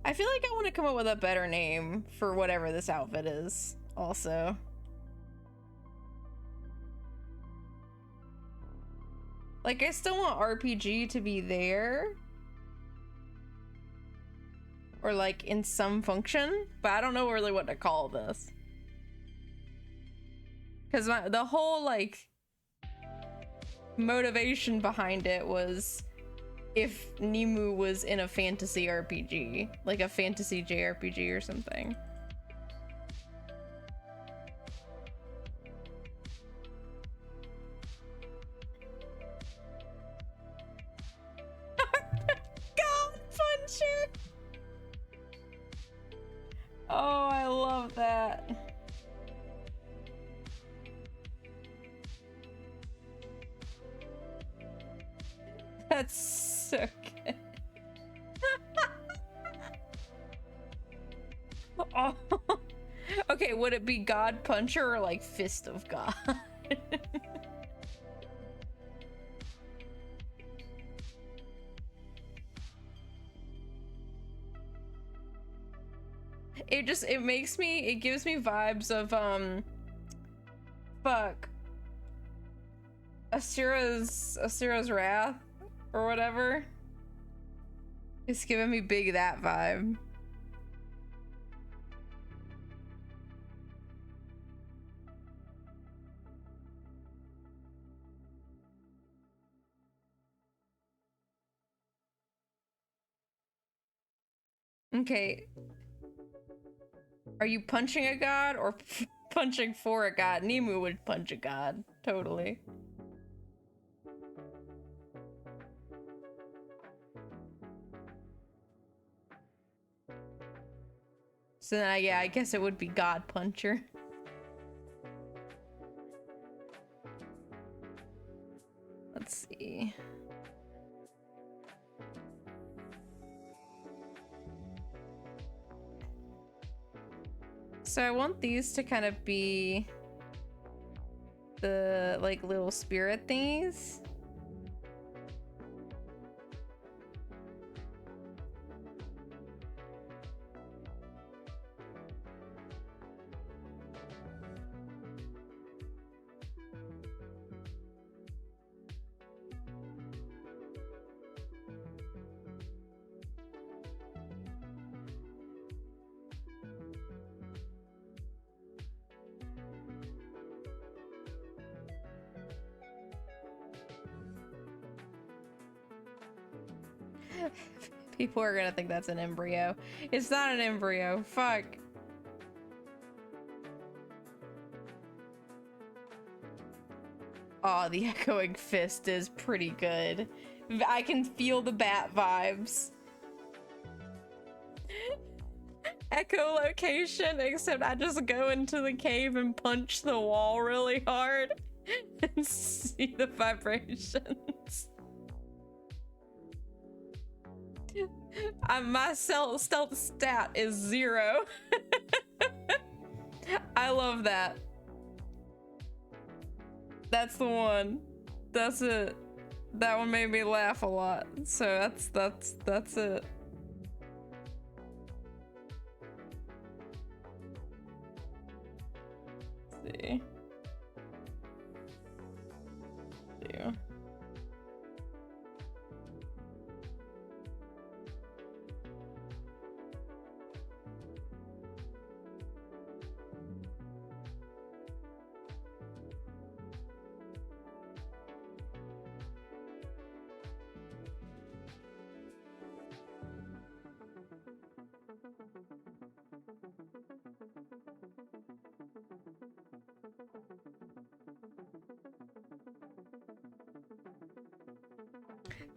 I feel like I want to come up with a better name for whatever this outfit is, also. Like, I still want RPG to be there. Or, like, in some function. But I don't know really what to call this. Because the whole, like, motivation behind it was if Nimu was in a fantasy RPG. Like a fantasy JRPG or something. God, Puncher! Oh, I love that. That's so good. Oh. Okay, would it be God Puncher or like Fist of God? It gives me vibes of fuck, Asura's Wrath or whatever. It's giving me big that vibe. Okay. Are you punching a god or punching for a god? Nimu would punch a god, totally. So then, yeah, I guess it would be God Puncher. Let's see. So I want these to kind of be the like little spirit thingies. People are gonna think that's an embryo. It's not an embryo. Fuck. Oh, the echoing fist is pretty good. I can feel the bat vibes. Echolocation, except I just go into the cave and punch the wall really hard and see the vibrations. My stealth stat is 0. I love that. That's the one. That's it. That one made me laugh a lot. So that's it. Let's see. Yeah.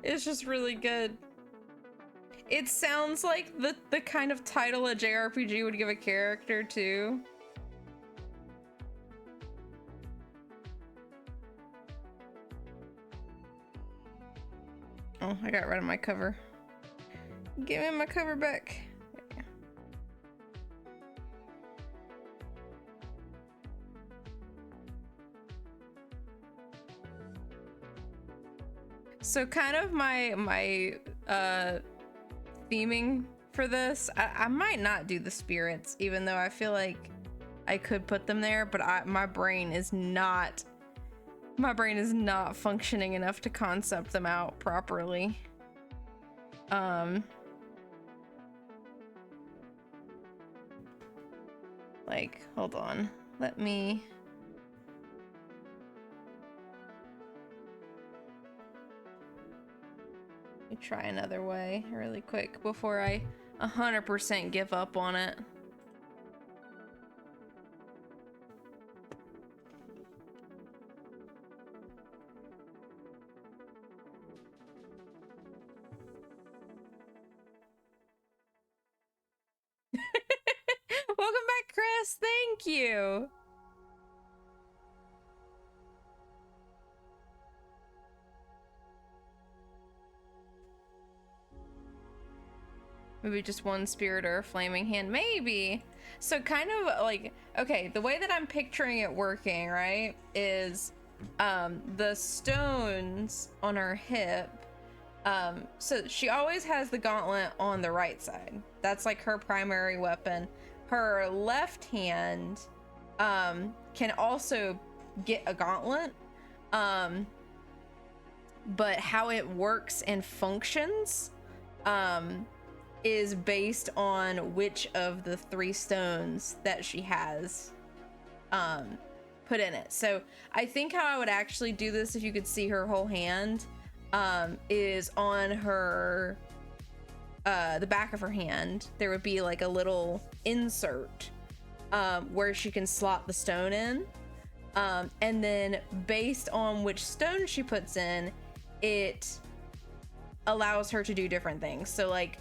It's just really good. It sounds like the kind of title a JRPG would give a character too. Oh, I got rid of my cover. Give me my cover back. So kind of my theming for this, I might not do the spirits, even though I feel like I could put them there, but my brain is not functioning enough to concept them out properly. Like, hold on, let me try another way really quick before I 100% give up on it. Yes, thank you. Maybe just one spirit or a flaming hand, maybe. So kind of like, okay, the way that I'm picturing it working, right, is the stones on her hip. So she always has the gauntlet on the right side. That's like her primary weapon. Her left hand can also get a gauntlet. But how it works and functions is based on which of the 3 stones that she has put in it. So I think how I would actually do this, if you could see her whole hand, is on her the back of her hand there would be like a little insert where she can slot the stone in, and then based on which stone she puts in, it allows her to do different things. So like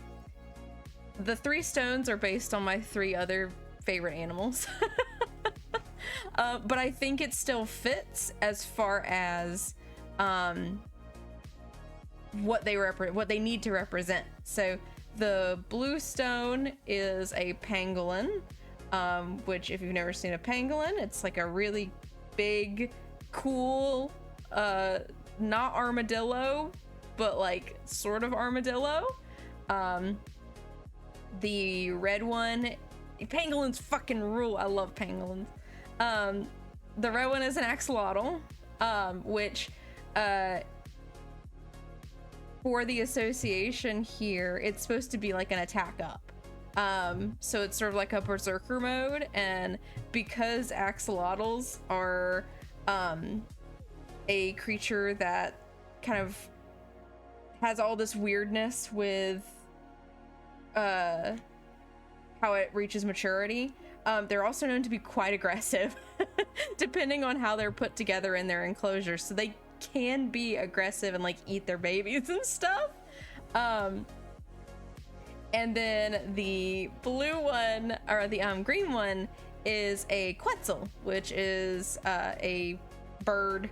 the 3 stones are based on my 3 other favorite animals. But I think it still fits as far as what they need to represent. So the blue stone is a pangolin, which if you've never seen a pangolin, it's like a really big, cool, not armadillo, but like sort of armadillo. The red one, pangolins fucking rule. I love pangolins. The red one is an axolotl, which for the association here, it's supposed to be like an attack up. So it's sort of like a berserker mode, and because axolotls are a creature that kind of has all this weirdness with how it reaches maturity, they're also known to be quite aggressive depending on how they're put together in their enclosure. So they can be aggressive and like eat their babies and stuff. And then the blue one, or the green one, is a quetzal, which is a bird.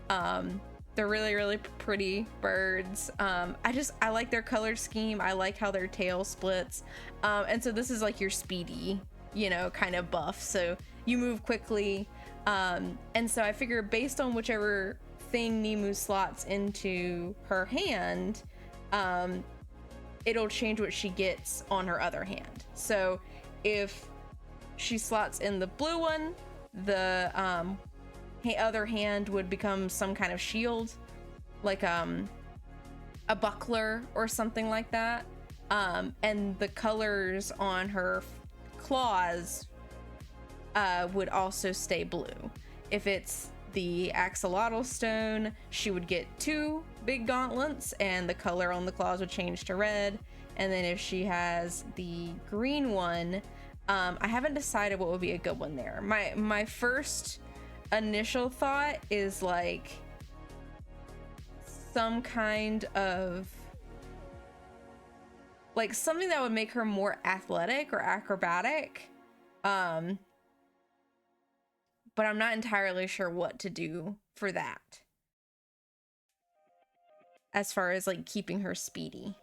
They're really, really pretty birds. I like their color scheme. I like how their tail splits. And so this is like your speedy, you know, kind of buff. So you move quickly. And so I figure based on whichever thing Nimu slots into her hand, it'll change what she gets on her other hand. So if she slots in the blue one, the other hand would become some kind of shield, like a buckler or something like that. And the colors on her claws would also stay blue. If it's the axolotl stone, she would get 2 big gauntlets and the color on the claws would change to red. And then if she has the green one, I haven't decided what would be a good one there. My first initial thought is like some kind of like something that would make her more athletic or acrobatic, but I'm not entirely sure what to do for that as far as like keeping her speedy.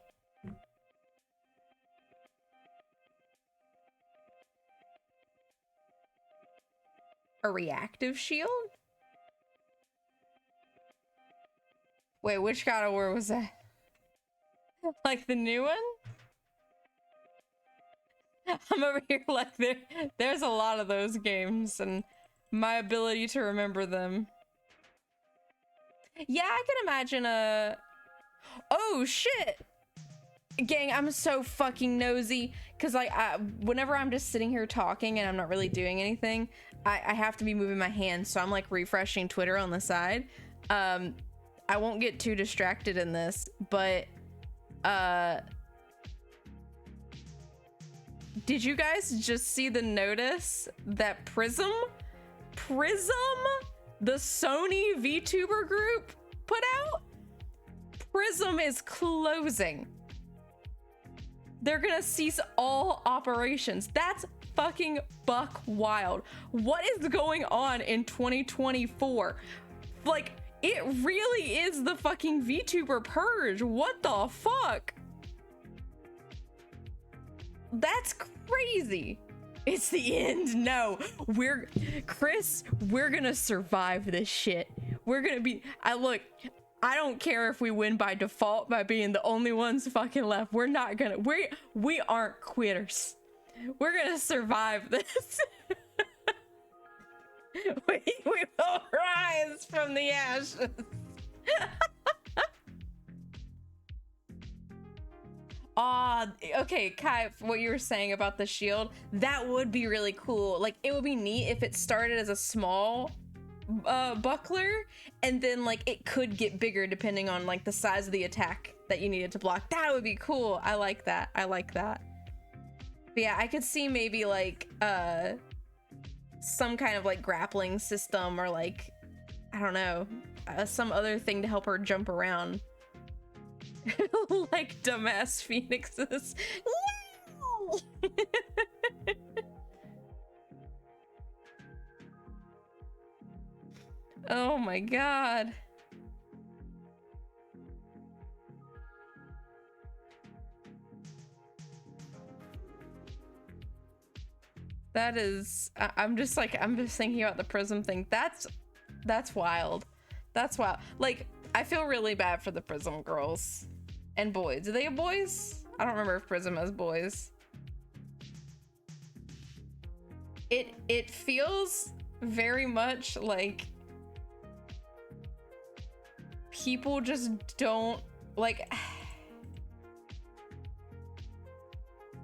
A reactive shield? Wait, which God of War was that? Like the new one? I'm over here like there's a lot of those games and my ability to remember them. Yeah, I can imagine a... Oh, shit! Gang, I'm so fucking nosy because like whenever I'm just sitting here talking and I'm not really doing anything, I have to be moving my hands, so I'm like refreshing Twitter on the side. I won't get too distracted in this, but did you guys just see the notice that Prism, the Sony VTuber group, put out? Prism is closing. They're gonna cease all operations. That's fucking buck wild. What is going on in 2024? Like, it really is the fucking VTuber purge. What the fuck? That's crazy. It's the end. No, Chris, we're gonna survive this shit. We're gonna be, I don't care if we win by default by being the only ones fucking left. We're not gonna, we aren't quitters. We're gonna survive this. we will rise from the ashes. Okay, Kai, what you were saying about the shield, that would be really cool. Like, it would be neat if it started as a small buckler, and then like it could get bigger depending on like the size of the attack that you needed to block. That would be cool. I like that. I like that. But yeah, I could see maybe like some kind of like grappling system, or like, I don't know, some other thing to help her jump around. Like dumbass phoenixes. Oh my god. That is, I'm just thinking about the Prism thing. That's wild. That's wild. Like, I feel really bad for the Prism girls and boys. Do they have boys? I don't remember if Prism has boys. It feels very much like people just don't like.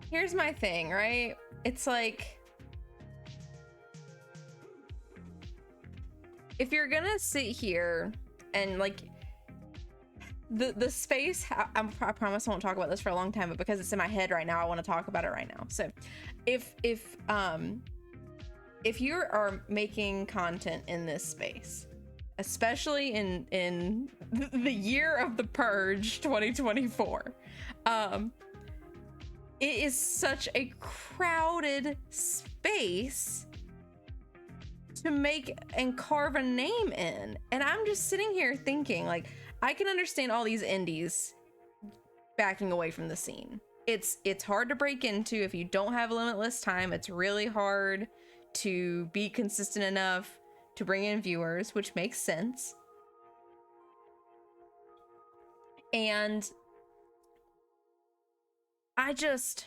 Here's my thing, right? It's like, if you're gonna sit here and like the space, I promise I won't talk about this for a long time, but because it's in my head right now, I want to talk about it right now. So if you are making content in this space, especially in the year of the purge 2024, it is such a crowded space to make and carve a name in. And I'm just sitting here thinking, like, I can understand all these indies backing away from the scene. It's hard to break into if you don't have limitless time. It's really hard to be consistent enough to bring in viewers, which makes sense. And I just,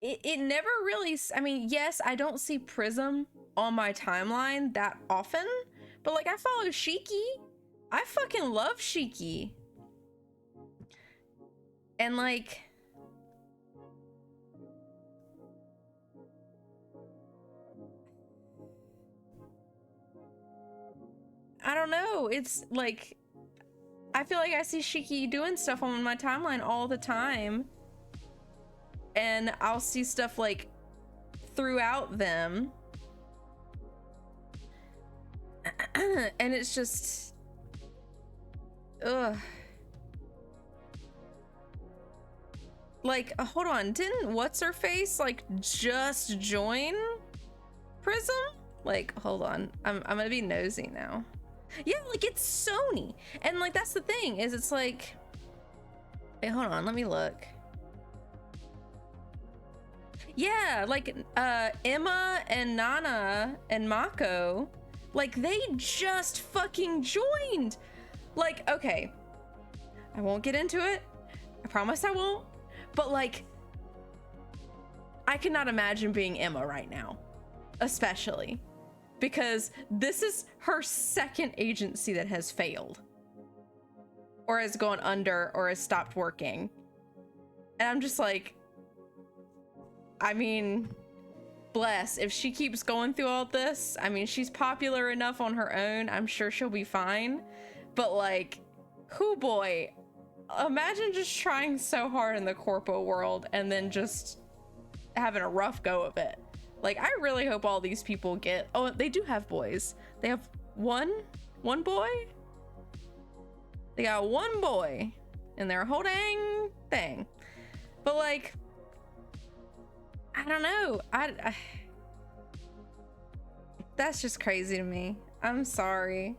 it never really, I mean, yes, I don't see Prism on my timeline that often, but like, I follow Shiki. I fucking love Shiki. And like, I don't know, it's like, I feel like I see Shiki doing stuff on my timeline all the time, and I'll see stuff like throughout them, and it's just, ugh. Like, hold on, didn't what's her face like just join Prism? Like, hold on, I'm gonna be nosy now. Yeah, like, it's Sony, and like, that's the thing, is it's like, wait, hold on, let me look. Yeah, like Emma and Nana and Mako, like, they just fucking joined. Like, okay, I won't get into it, I promise I won't, but like, I cannot imagine being Emma right now, especially because this is her second agency that has failed or has gone under or has stopped working. And I'm just like, I mean, bless, if she keeps going through all this, I mean, she's popular enough on her own, I'm sure she'll be fine. But like, hoo boy, imagine just trying so hard in the corpo world and then just having a rough go of it. Like, I really hope all these people get, oh, they do have boys. They have one boy? They got one boy in their whole dang thing. But like, I don't know. That's just crazy to me. I'm sorry.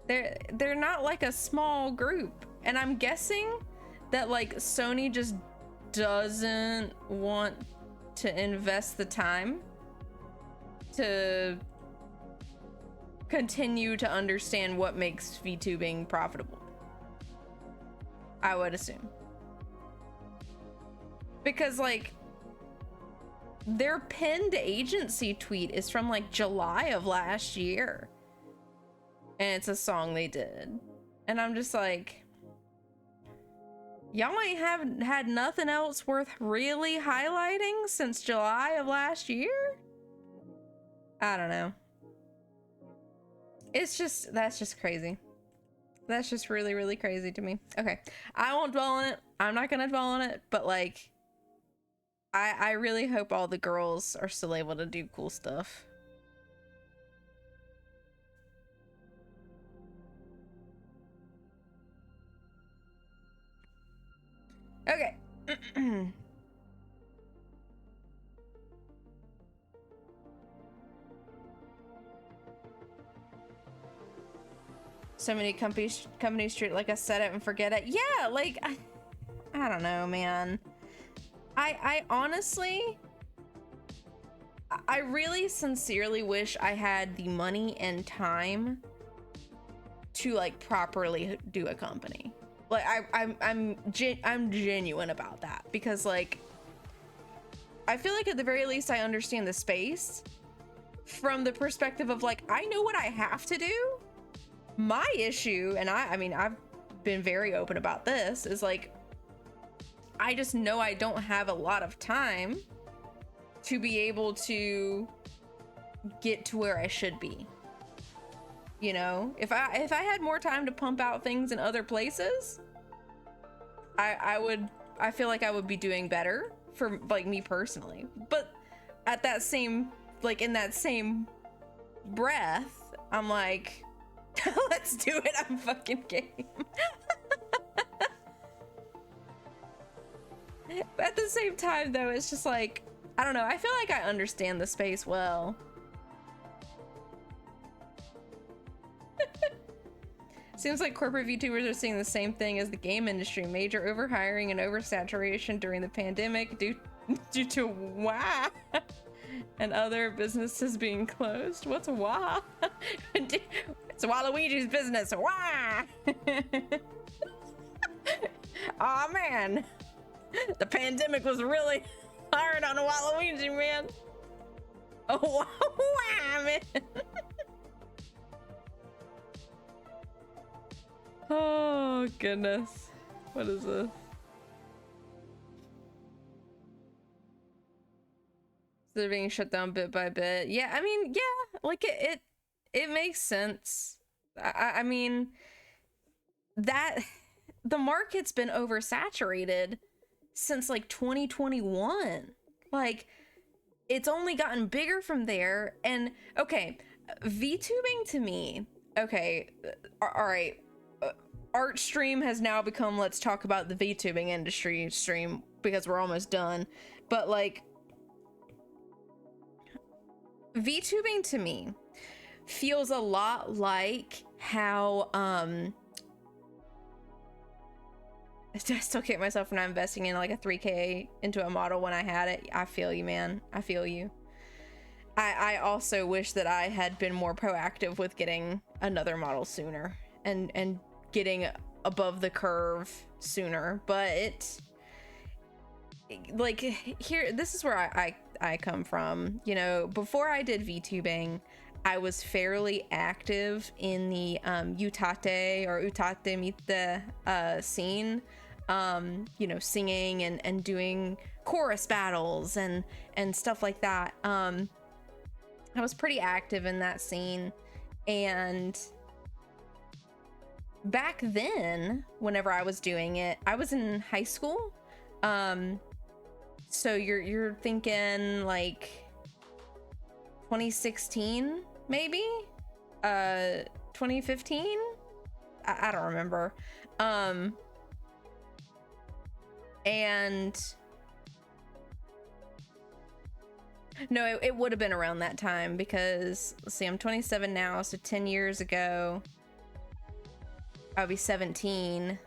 They're not like a small group, and I'm guessing that like Sony just doesn't want to invest the time to continue to understand what makes VTubing profitable. I would assume. Because like their pinned agency tweet is from like July of last year. And it's a song they did. And I'm just like, y'all ain't haven't had nothing else worth really highlighting since July of last year? I don't know. It's just, that's just crazy. That's just really, really crazy to me. Okay, I won't dwell on it. I'm not gonna dwell on it, but like, I really hope all the girls are still able to do cool stuff. Okay. So many companies treat like I set it and forget it. Yeah, like I don't know, man. I honestly, I really sincerely wish I had the money and time to like properly do a company. Like I'm genuine about that, because like I feel like at the very least I understand the space from the perspective of like, I know what I have to do. My issue, and I mean I've been very open about this, is like I just know I don't have a lot of time to be able to get to where I should be. You know, if I had more time to pump out things in other places, I feel like I would be doing better for like me personally. But at that same, like in that same breath, I'm like, let's do it, I'm fucking game. But at the same time though, it's just like, I don't know, I feel like I understand the space well. Seems like corporate VTubers are seeing the same thing as the game industry. Major overhiring and oversaturation during the pandemic due to WA and other businesses being closed. What's WA? It's Waluigi's business. WA! Oh man, the pandemic was really hard on Waluigi, man. Oh wow, man. Oh goodness, what is this? So they're being shut down bit by bit. Yeah, I mean, yeah, like it makes sense. I mean, that the market's been oversaturated since like 2021. Like, it's only gotten bigger from there. And okay, VTubing to me, okay, all right, art stream has now become let's talk about the VTubing industry stream because we're almost done. But like, VTubing to me feels a lot like how I still kick myself for not investing in like a 3K into a model when I had it. I feel you, man. I feel you. I also wish that I had been more proactive with getting another model sooner and getting above the curve sooner. But it, like, here, this is where I come from. You know, before I did VTubing, I was fairly active in the utate or utate mite scene, you know, singing and doing chorus battles and stuff like that. I was pretty active in that scene, and back then, whenever I was doing it, I was in high school. So you're thinking like 2016, maybe 2015. I don't remember. And no, it would have been around that time, because let's see, I'm 27 now, so 10 years ago I would be 17.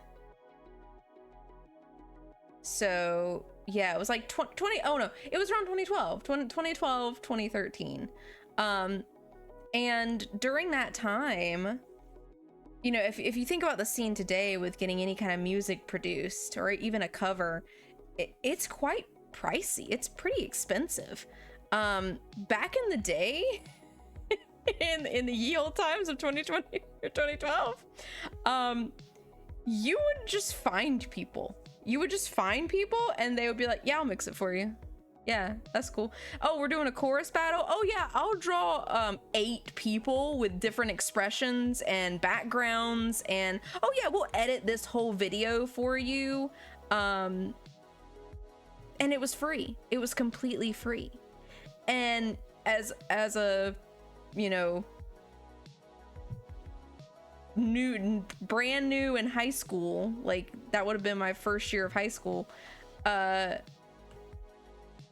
So yeah, it was like 20, oh no, it was around 2012, 2013. And during that time, you know, if you think about the scene today with getting any kind of music produced or even a cover, it's quite pricey. It's pretty expensive. Back in the day, in the ye old times of 2020 or 2012, you would just find people. You would just find people and they would be like, yeah, I'll mix it for you. Yeah, that's cool. Oh, we're doing a chorus battle. Oh yeah, I'll draw 8 people with different expressions and backgrounds, and oh yeah, we'll edit this whole video for you. And it was free. It was completely free. And as a, you know, brand new in high school, like that would have been my first year of high school,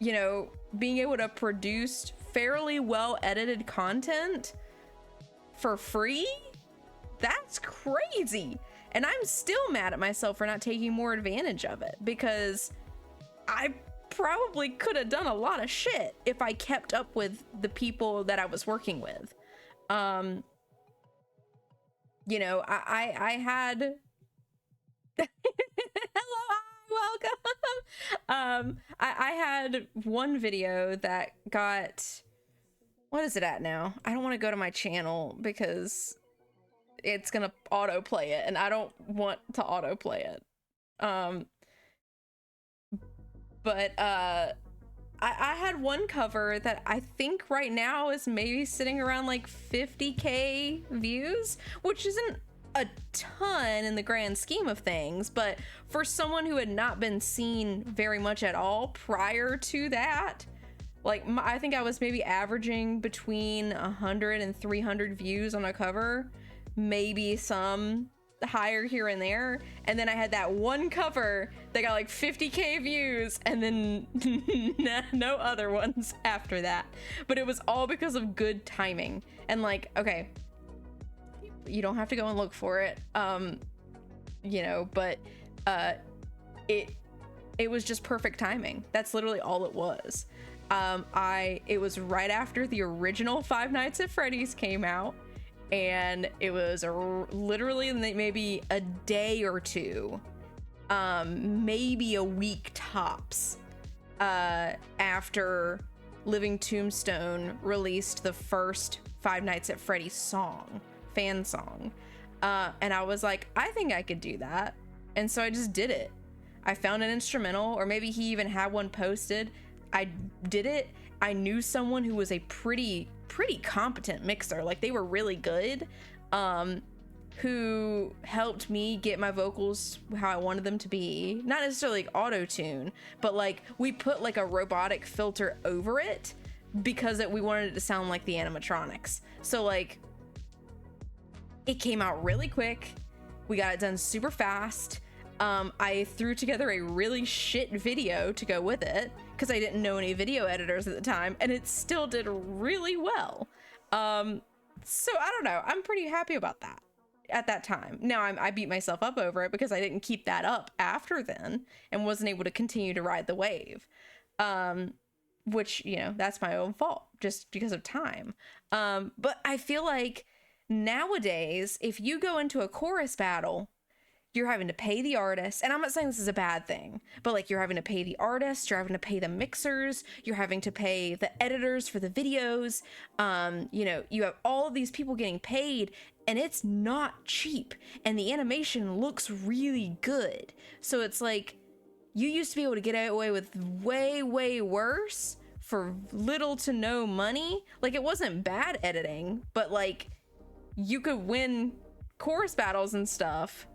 you know, being able to produce fairly well edited content for free, that's crazy. And I'm still mad at myself for not taking more advantage of it, because I probably could have done a lot of shit if I kept up with the people that I was working with. You know, I had hello, hi, welcome. I had one video that got, what is it at now? I don't want to go to my channel because it's gonna autoplay it, and I don't want to autoplay it. But I had one cover that I think right now is maybe sitting around like 50K views, which isn't a ton in the grand scheme of things, but for someone who had not been seen very much at all prior to that, like I think I was maybe averaging between 100 and 300 views on a cover, maybe some higher here and there, and then I had that one cover that got like 50K views, and then no other ones after that. But it was all because of good timing. And like, okay, you don't have to go and look for it, you know, but it was just perfect timing. That's literally all it was. It was right after the original Five Nights at Freddy's came out, and it was literally maybe a day or two, maybe a week tops, after Living Tombstone released the first Five Nights at Freddy's song, fan song. And I was like, I think I could do that. And so I just did it. I found an instrumental, or maybe he even had one posted. I did it. I knew someone who was a pretty competent mixer, like they were really good, who helped me get my vocals how I wanted them to be. Not necessarily like auto-tune, but like we put like a robotic filter over it because we wanted it to sound like the animatronics. So like it came out really quick. We got it done super fast. I threw together a really shit video to go with it because I didn't know any video editors at the time, and it still did really well. So I don't know, I'm pretty happy about that at that time. Now I beat myself up over it because I didn't keep that up after then and wasn't able to continue to ride the wave, which, you know, that's my own fault just because of time. But I feel like nowadays, if you go into a chorus battle, you're having to pay the artist, and I'm not saying this is a bad thing, but like you're having to pay the artist, you're having to pay the mixers, you're having to pay the editors for the videos. You know, you have all of these people getting paid, and it's not cheap, and the animation looks really good. So it's like, you used to be able to get away with way worse for little to no money. Like, it wasn't bad editing, but like you could win chorus battles and stuff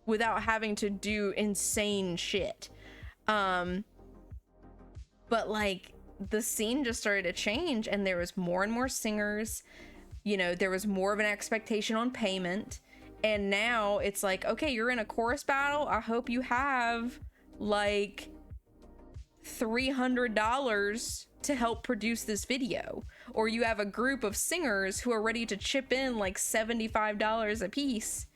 without having to do insane shit. But like the scene just started to change, and there was more and more singers, you know, there was more of an expectation on payment. And now it's like, okay, you're in a chorus battle, I hope you have like $300 to help produce this video, or you have a group of singers who are ready to chip in like $75 a piece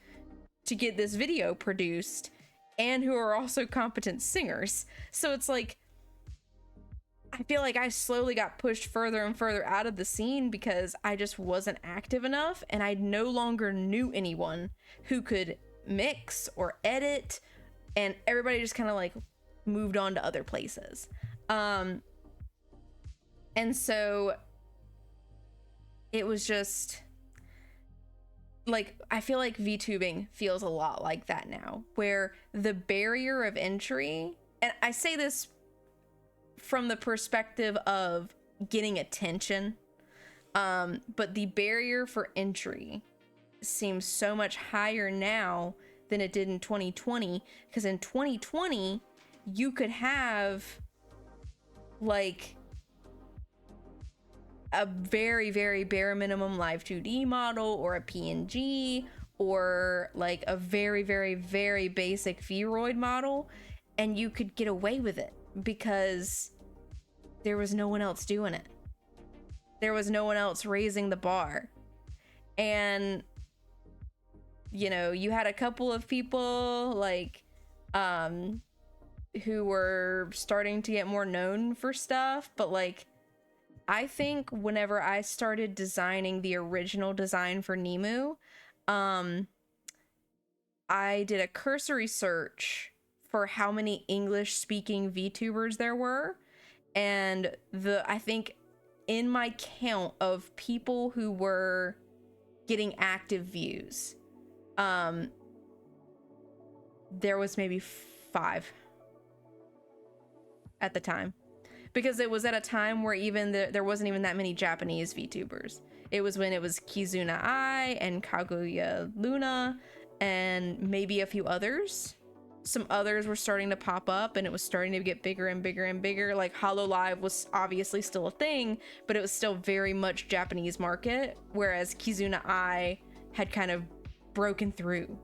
to get this video produced, and who are also competent singers. So it's like, I feel like I slowly got pushed further and further out of the scene because I just wasn't active enough, and I no longer knew anyone who could mix or edit, and everybody just kind of like moved on to other places. And so it was just like, I feel like VTubing feels a lot like that now, where the barrier of entry, and I say this from the perspective of getting attention, but the barrier for entry seems so much higher now than it did in 2020, because in 2020 you could have like a very, very bare minimum live 2D model, or a PNG, or like a very, very, very basic Vroid model, and you could get away with it because there was no one else doing it. There was no one else raising the bar. And, you know, you had a couple of people like who were starting to get more known for stuff, but like, I think whenever I started designing the original design for Nimu, I did a cursory search for how many English speaking VTubers there were, and I think in my count of people who were getting active views, there was maybe 5 at the time. Because it was at a time where even there wasn't even that many Japanese VTubers. It was when it was Kizuna Ai and Kaguya Luna and maybe a few others. Some others were starting to pop up, and it was starting to get bigger and bigger and bigger. Like HoloLive was obviously still a thing, but it was still very much Japanese market, whereas Kizuna Ai had kind of broken through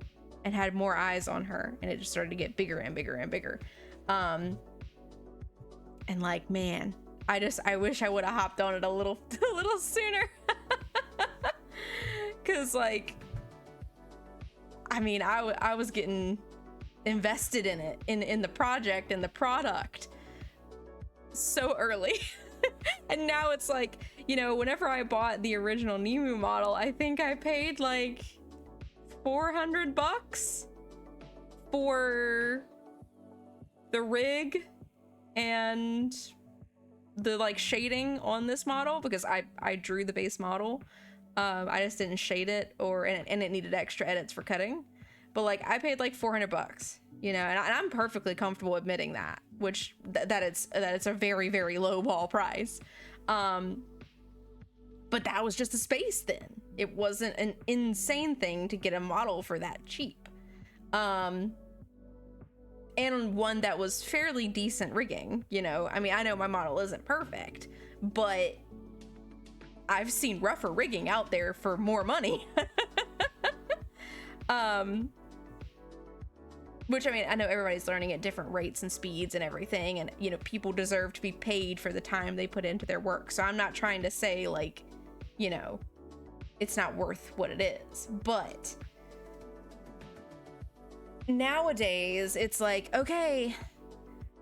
and had more eyes on her, and it just started to get bigger and bigger and bigger. And like, man, I wish I would have hopped on it a little sooner. Cause like, I mean, I was getting invested in it, in the project and the product so early. And now it's like, you know, whenever I bought the original Nimu model, I think I paid like $400 for the rig and the like shading on this model, because I drew the base model. I just didn't shade it, and it needed extra edits for cutting. But like, I paid like $400, you know, and I'm perfectly comfortable admitting that, which that it's a very, very low ball price. But that was just a space then. It wasn't an insane thing to get a model for that cheap. And one that was fairly decent rigging, you know. I mean, I know my model isn't perfect, but I've seen rougher rigging out there for more money. Which, I mean, I know everybody's learning at different rates and speeds and everything, and, you know, people deserve to be paid for the time they put into their work. So I'm not trying to say, like, you know, it's not worth what it is, but nowadays it's like, okay,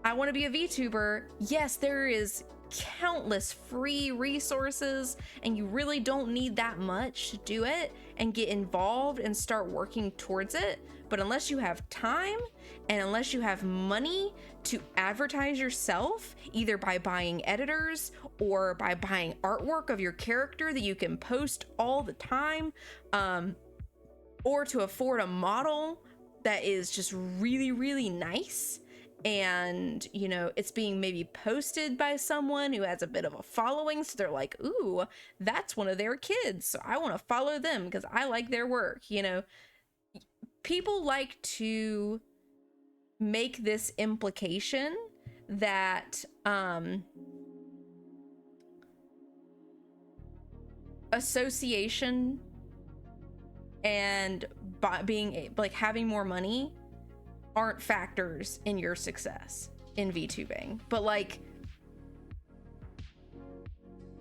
I want to be a VTuber. Yes, there is countless free resources, and you really don't need that much to do it and get involved and start working towards it. But unless you have time, and unless you have money to advertise yourself, either by buying editors or by buying artwork of your character that you can post all the time, or to afford a model that is just really, really nice, and, you know, it's being maybe posted by someone who has a bit of a following, so they're like, ooh, that's one of their kids, so I want to follow them because I like their work. You know, people like to make this implication that association and being like having more money aren't factors in your success in VTubing. But like,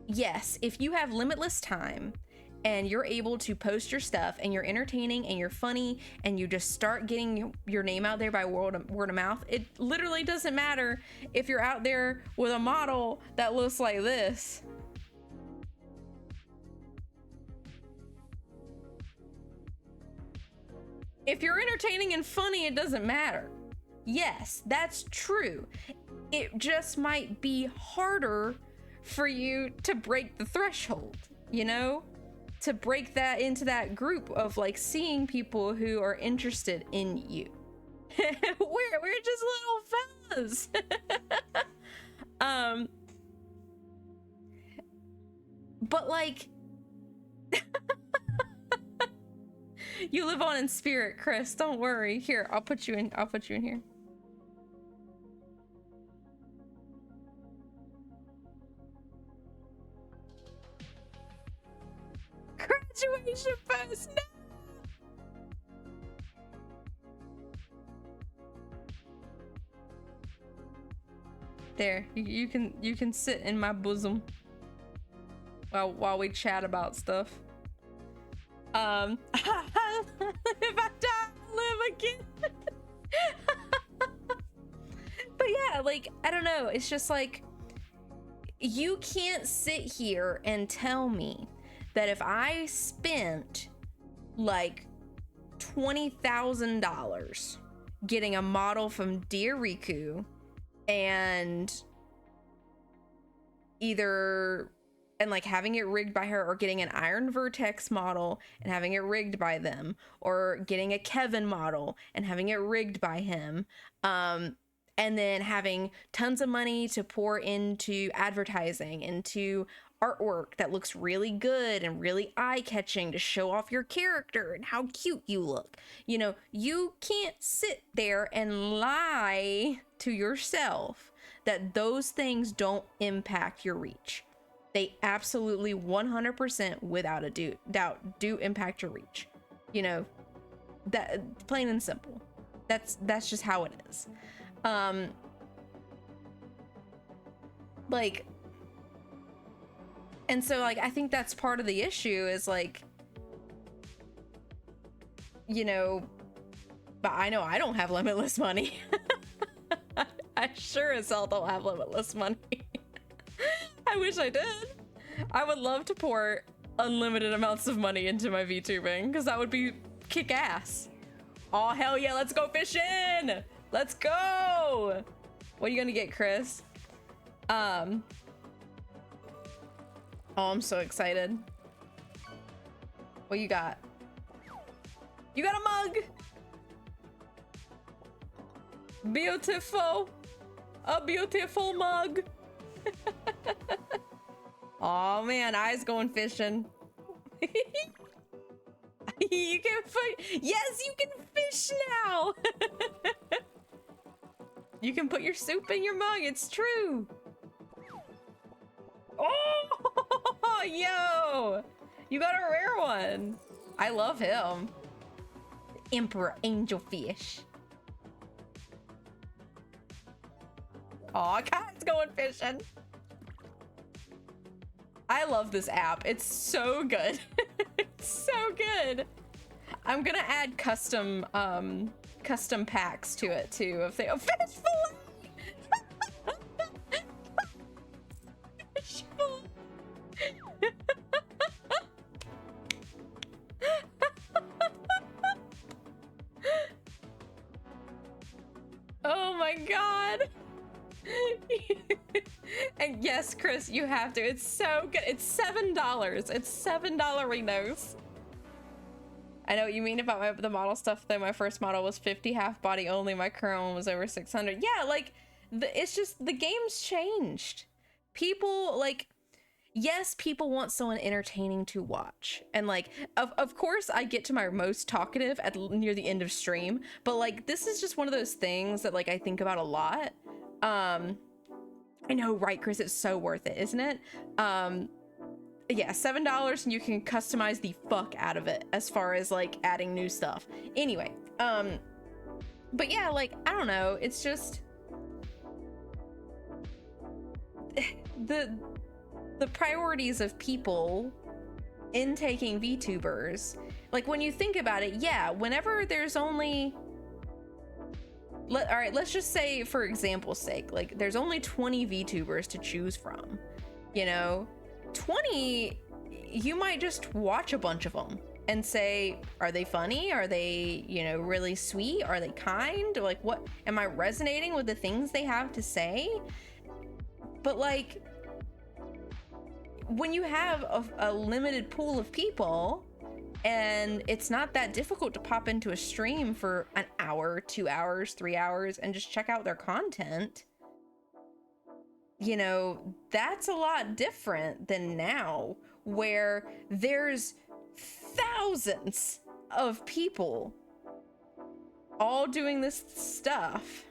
yes, if you have limitless time and you're able to post your stuff and you're entertaining and you're funny and you just start getting your name out there by word of mouth, it literally doesn't matter if you're out there with a model that looks like this. If you're entertaining and funny, it doesn't matter. Yes, that's true. It just might be harder for you to break the threshold, you know? To break that into that group of like seeing people who are interested in you. we're just little fellas. But like you live on in spirit, Chris. Don't worry. Here, I'll put you in here. Graduation post. No! There, you can sit in my bosom while we chat about stuff. If I die, I'll live again. But yeah, like, I don't know. It's just like, you can't sit here and tell me that if I spent like $20,000 getting a model from Dear Riku and like having it rigged by her, or getting an Iron Vertex model and having it rigged by them, or getting a Kevin model and having it rigged by him, and then having tons of money to pour into advertising, into artwork that looks really good and really eye-catching to show off your character and how cute you look. You know, you can't sit there and lie to yourself that those things don't impact your reach. They absolutely 100% without a doubt do impact your reach. You know, that plain and simple. That's just how it is. Like, and so like I think that's part of the issue is like, you know, but I know I don't have limitless money. I sure as hell don't have limitless money. I wish I did. I would love to pour unlimited amounts of money into my VTubing because that would be kick ass. Oh hell yeah, let's go fishing! Let's go! What are you gonna get, Chris? Oh, I'm so excited. What you got? You got a mug! Beautiful! A beautiful mug! Oh man, I's going fishing. You can yes, you can fish now! You can put your soup in your mug, it's true! Oh, yo! You got a rare one. I love him. Emperor Angelfish. Aw, Kai's going fishing. I love this app. It's so good. It's so good. I'm gonna add custom packs to it too. If they fish fillet. Fish fillet. Oh my god. And yes, Chris, you have to. It's so good. It's $7. It's $7 Renos. I know what you mean about the model stuff though. My first model was 50 half body only. My current one was over 600. Yeah, like it's just the game's changed. People like, yes, people want someone entertaining to watch. And like, of course I get to my most talkative at near the end of stream, but like this is just one of those things that like I think about a lot. I know, right, Chris? It's so worth it, isn't it? Yeah, $7 and you can customize the fuck out of it as far as like adding new stuff. Anyway, But yeah, like, I don't know, it's just the priorities of people in taking VTubers. Like, when you think about it, yeah, whenever there's only all right, let's just say, for example's sake, like, there's only 20 VTubers to choose from, you know, 20, you might just watch a bunch of them and say, are they funny? Are they, you know, really sweet? Are they kind? Or like, what, am I resonating with the things they have to say? But like, when you have a limited pool of people, and it's not that difficult to pop into a stream for an hour, 2 hours, 3 hours, and just check out their content, you know, that's a lot different than now, where there's thousands of people all doing this stuff.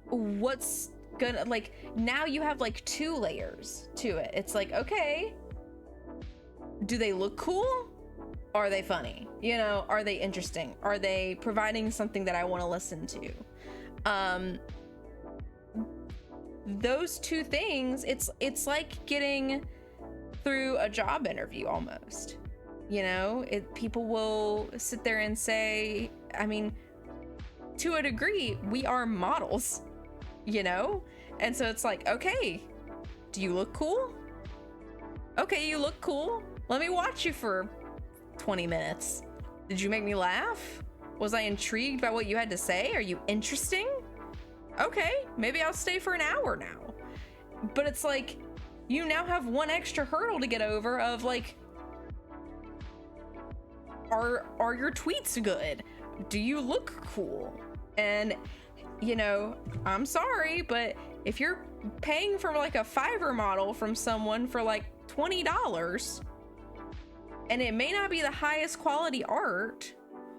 What's gonna, like, now you have like 2 layers to it. It's like, okay, do they look cool? Are they funny? You know, are they interesting? Are they providing something that I want to listen to? Those 2 things, it's like getting through a job interview almost. You know, people will sit there and say, I mean, to a degree, we are models, you know? And so it's like, okay, do you look cool? Okay, you look cool. Let me watch you for 20 minutes. Did you make me laugh? Was I intrigued by what you had to say? Are you interesting? Okay, maybe I'll stay for an hour now. But it's like, you now have one extra hurdle to get over of like, are your tweets good? Do you look cool? And, you know, I'm sorry, but if you're paying for like a Fiverr model from someone for like $20, and it may not be the highest quality art,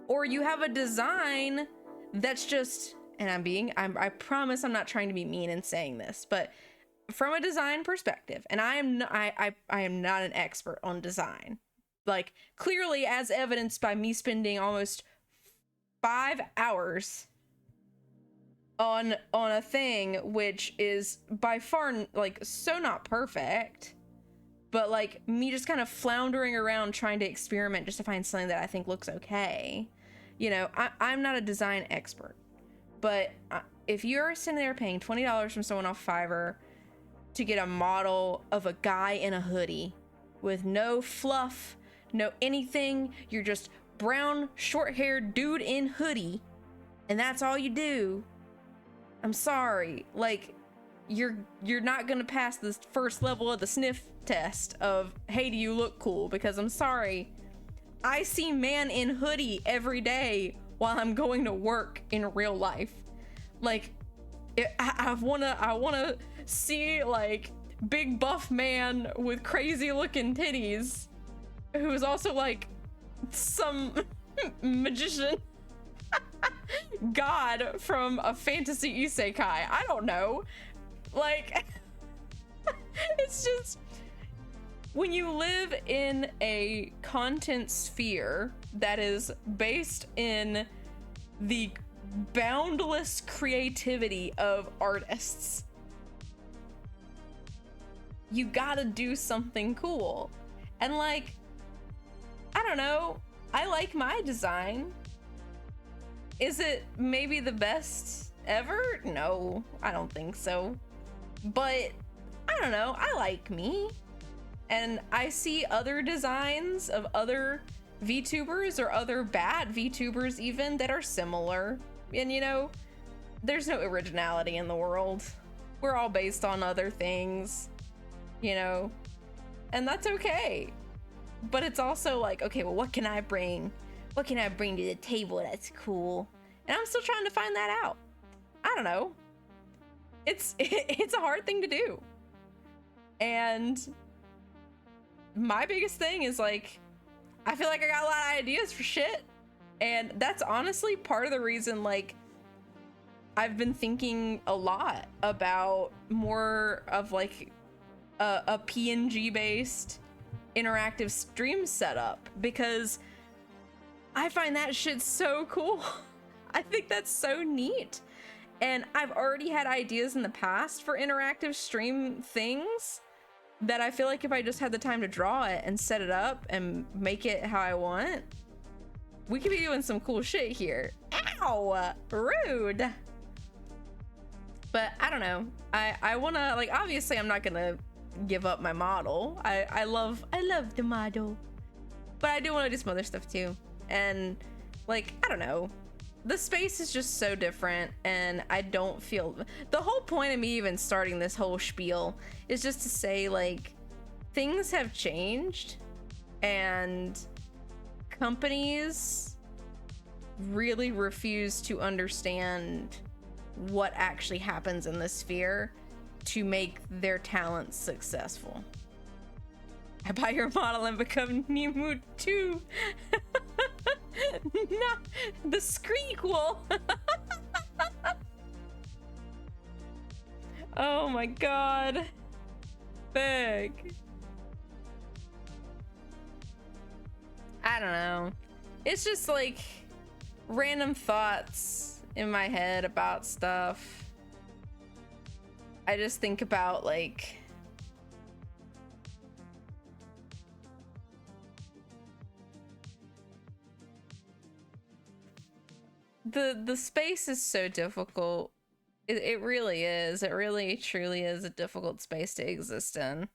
or you have a design that's just, and I promise I'm not trying to be mean in saying this, but from a design perspective, and I am not an expert on design, like clearly as evidenced by me spending almost 5 hours on a thing which is by far like so not perfect, but like me just kind of floundering around trying to experiment just to find something that I think looks okay. You know, I'm not a design expert, but if you're sitting there paying $20 from someone off Fiverr to get a model of a guy in a hoodie with no fluff, no anything, you're just brown short-haired dude in hoodie, and that's all you do, I'm sorry, like, you're not gonna pass this first level of the sniff test of, hey, do you look cool? Because I'm sorry, I see man in hoodie every day while I'm going to work in real life. Like, I wanna see like big buff man with crazy looking titties who is also like some magician god from a fantasy isekai. I don't know. Like, it's just, when you live in a content sphere that is based in the boundless creativity of artists, you gotta do something cool. And like, I don't know, I like my design. Is it maybe the best ever? No, I don't think so. But I don't know, I like me. And I see other designs of other VTubers or other bad VTubers even that are similar. And you know, there's no originality in the world. We're all based on other things, you know, and that's okay. But it's also like, okay, well, what can I bring? What can I bring to the table that's cool? And I'm still trying to find that out. I don't know. It's a hard thing to do. And my biggest thing is like, I feel like I got a lot of ideas for shit. And that's honestly part of the reason, like, I've been thinking a lot about more of like a PNG based interactive stream setup, because I find that shit so cool. I think that's so neat. And I've already had ideas in the past for interactive stream things that I feel like if I just had the time to draw it and set it up and make it how I want, we could be doing some cool shit here. Ow! Rude! But I don't know. I wanna, like, obviously I'm not gonna give up my model. I love the model. But I do want to do some other stuff too. And like, I don't know. The space is just so different, and I don't feel the whole point of me even starting this whole spiel is just to say, like, things have changed and companies really refuse to understand what actually happens in the sphere to make their talents successful. I buy your model and become Nimu 2. Not the Screequel. Oh my god. Big. I don't know. It's just like random thoughts in my head about stuff. I just think about like the space is so difficult. It really is. It really truly is a difficult space to exist in.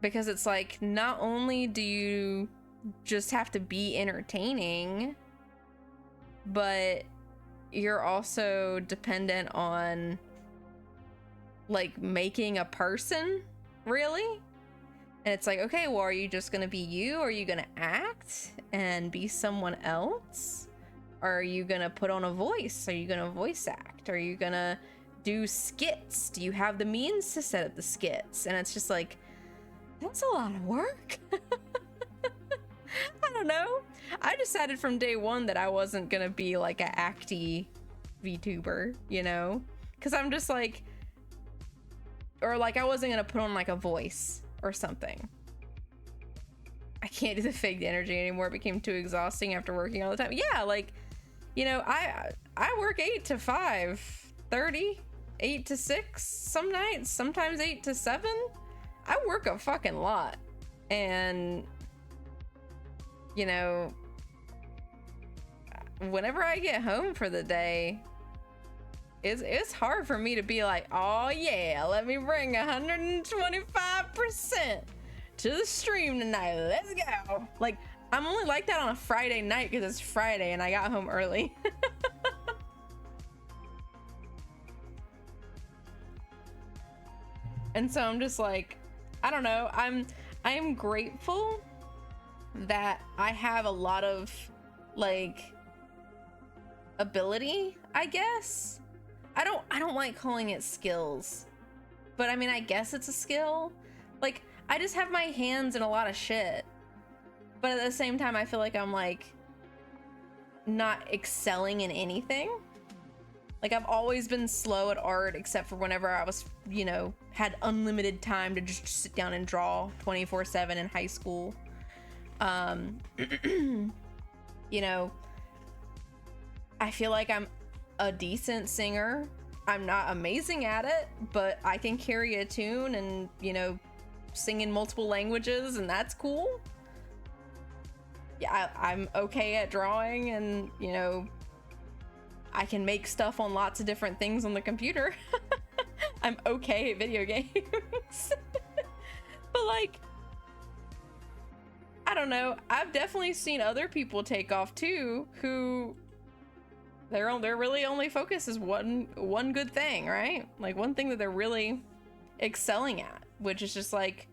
Because it's like, not only do you just have to be entertaining, but you're also dependent on like making a person, really? And it's like, okay, well, are you just gonna be you? Are you gonna act and be someone else? Are you gonna put on a voice? Are you gonna voice act? Are you gonna do skits? Do you have the means to set up the skits? And it's just like, that's a lot of work. I don't know. I decided from day one that I wasn't gonna be like an acty VTuber, you know? Because I'm just like, or like I wasn't gonna put on like a voice or something. I can't do the fake energy anymore. It became too exhausting after working all the time. Yeah, like, you know, I work 8 to 5:30, 8 to 6 some nights, sometimes 8 to 7. I work a fucking lot. And, you know, whenever I get home for the day, it's hard for me to be like, oh yeah, let me bring 125% to the stream tonight. Let's go. Like, I'm only like that on a Friday night because it's Friday and I got home early. And so I'm just like, I don't know. I am grateful that I have a lot of like ability, I guess. I don't like calling it skills, but I mean, I guess it's a skill. Like, I just have my hands in a lot of shit. But at the same time, I feel like I'm like not excelling in anything. Like, I've always been slow at art, except for whenever I was, you know, had unlimited time to just sit down and draw 24/7 in high school. You know, I feel like I'm a decent singer. I'm not amazing at it, but I can carry a tune and, you know, sing in multiple languages, and that's cool. Yeah, I'm okay at drawing, and, you know, I can make stuff on lots of different things on the computer. I'm okay at video games. But like, I don't know. I've definitely seen other people take off too, who their really only focus is one good thing, right? Like one thing that they're really excelling at, which is just like,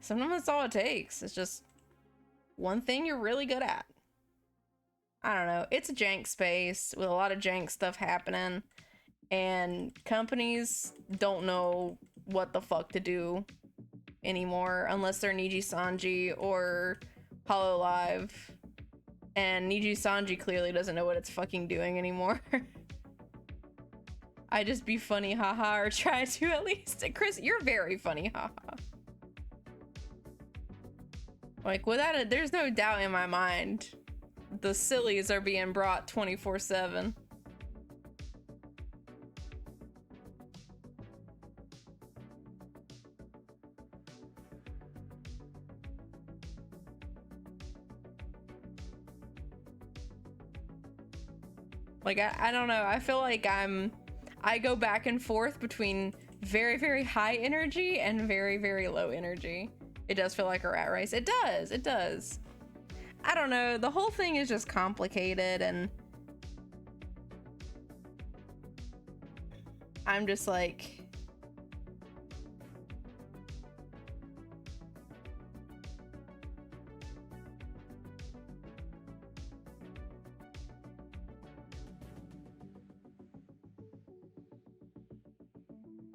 sometimes that's all it takes. It's just one thing you're really good at. I don't know. It's a jank space with a lot of jank stuff happening, and companies don't know what the fuck to do anymore unless they're Niji Sanji or Hololive. And Niji Sanji clearly doesn't know what it's fucking doing anymore. I just be funny, haha, or try to at least. Chris, you're very funny, haha. Like, without it, there's no doubt in my mind the sillies are being brought 24/7. Like, I don't know. I feel like I go back and forth between very, very high energy and very, very low energy. It does feel like a rat race. It does. It does. I don't know. The whole thing is just complicated, and I'm just like...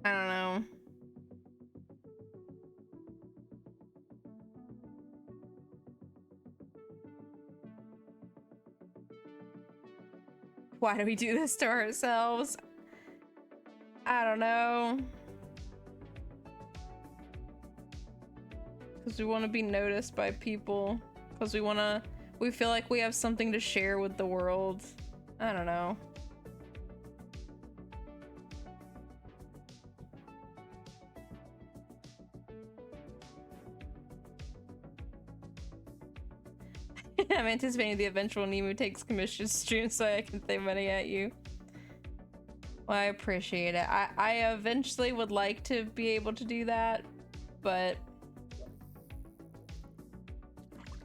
I don't know. Why do we do this to ourselves? I don't know. Because we want to be noticed by people. Because we feel like we have something to share with the world. I don't know. I'm anticipating the eventual Nimu takes commission stream so I can throw money at you. Well, I appreciate it. I eventually would like to be able to do that, but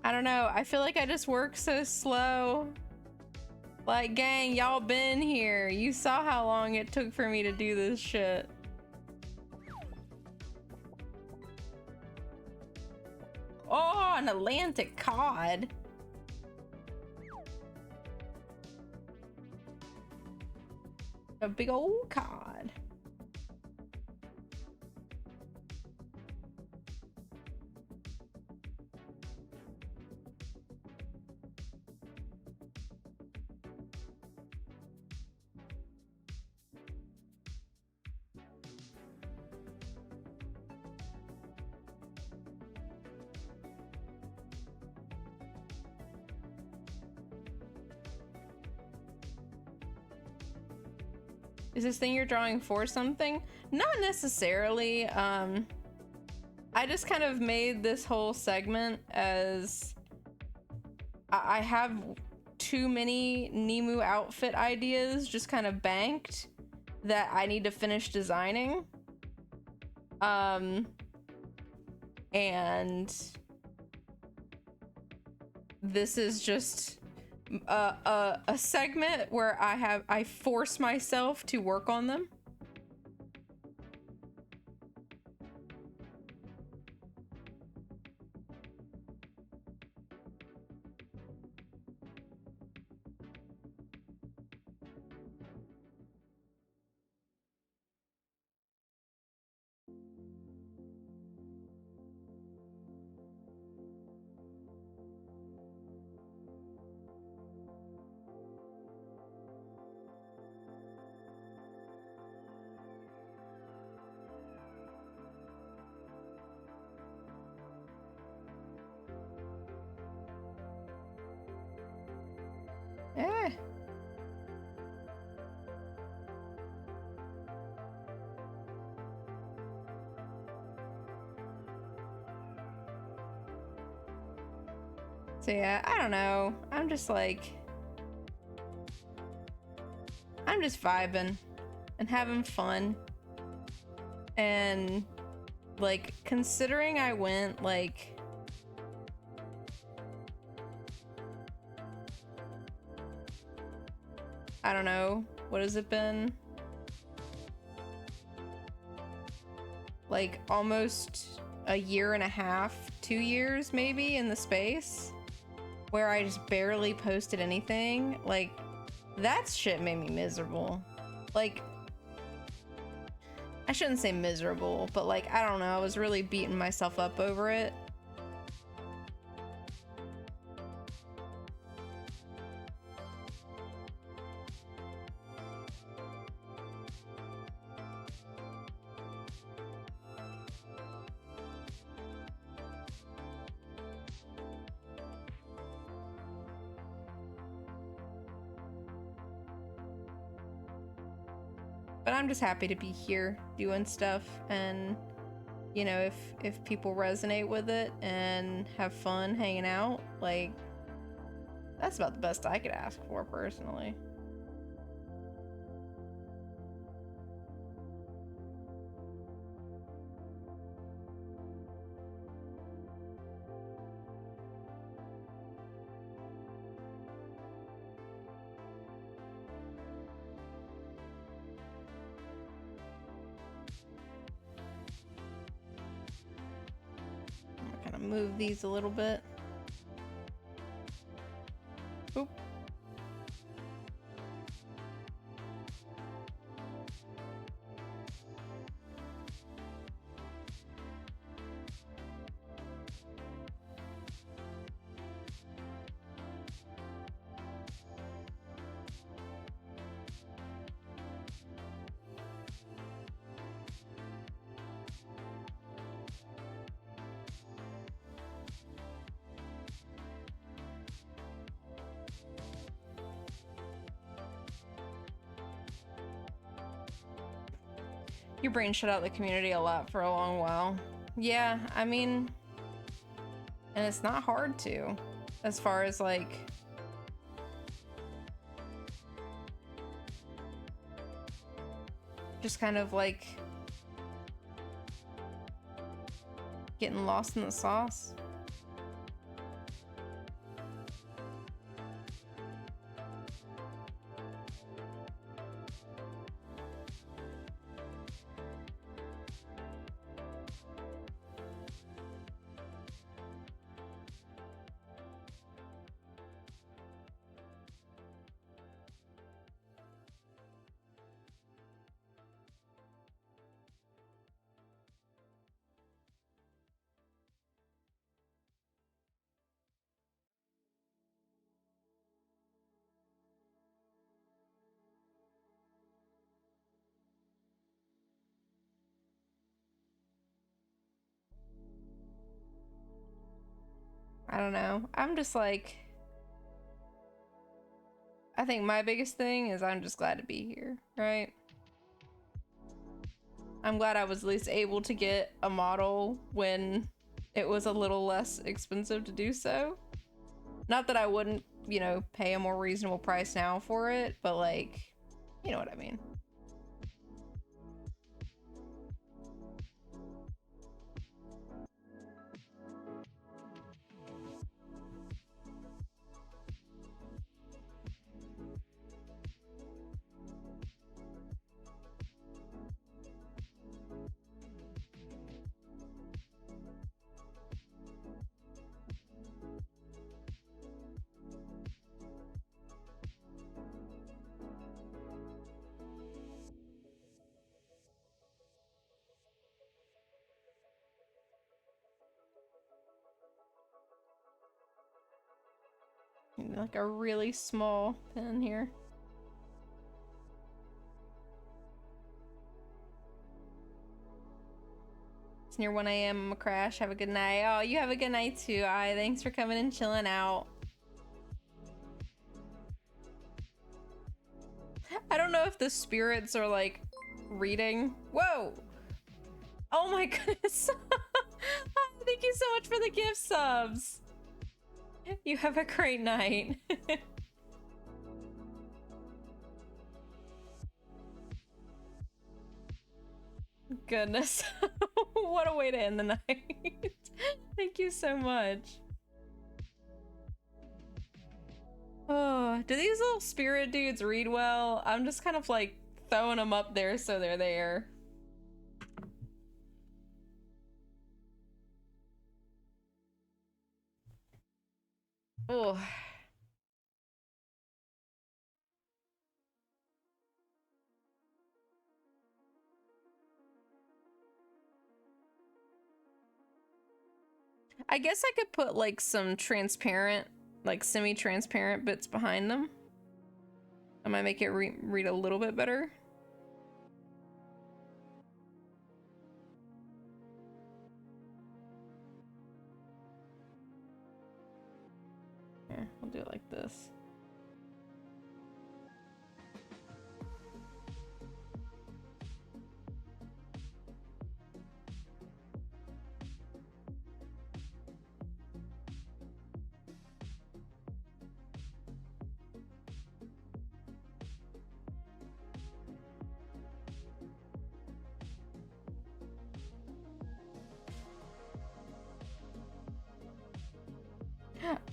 I don't know. I feel like I just work so slow. Like, gang, y'all been here. You saw how long it took for me to do this shit. Oh, an Atlantic cod. A big old cod. Is this thing you're drawing for something? Not necessarily. I just kind of made this whole segment as I have too many Nimu outfit ideas just kind of banked that I need to finish designing. And this is just a segment where I force myself to work on them. Yeah. So yeah, I don't know. I'm just like, I'm just vibing and having fun. And like, considering I went like I don't know, what has it been? Like almost a year and a half, 2 years maybe in the space where I just barely posted anything. Like, that shit made me miserable. Like, I shouldn't say miserable, but like, I don't know, I was really beating myself up over it. But I'm just happy to be here doing stuff, and you know, if people resonate with it and have fun hanging out, like, that's about the best I could ask for personally. Move these a little bit. Oop. Your brain shut out the community a lot for a long while. Yeah, I mean, and it's not hard to, as far as like, just kind of like getting lost in the sauce. I don't know. I'm just like, I think my biggest thing is I'm just glad to be here, right? I'm glad I was at least able to get a model when it was a little less expensive to do so. Not that I wouldn't, you know, pay a more reasonable price now for it, but like, you know what I mean. Like a really small pen here. It's near 1 a.m. I'm gonna crash. Have a good night. Oh, you have a good night too. Thanks for coming and chilling out. I don't know if the spirits are like reading. Whoa! Oh my goodness. Thank you so much for the gift subs. You have a great night. Goodness. What a way to end the night. Thank you so much. Oh, do these little spirit dudes read well? I'm just kind of like throwing them up there so they're there. Oh. I guess I could put like some transparent, like semi-transparent bits behind them. I might make it read a little bit better. Here, we'll do it like this.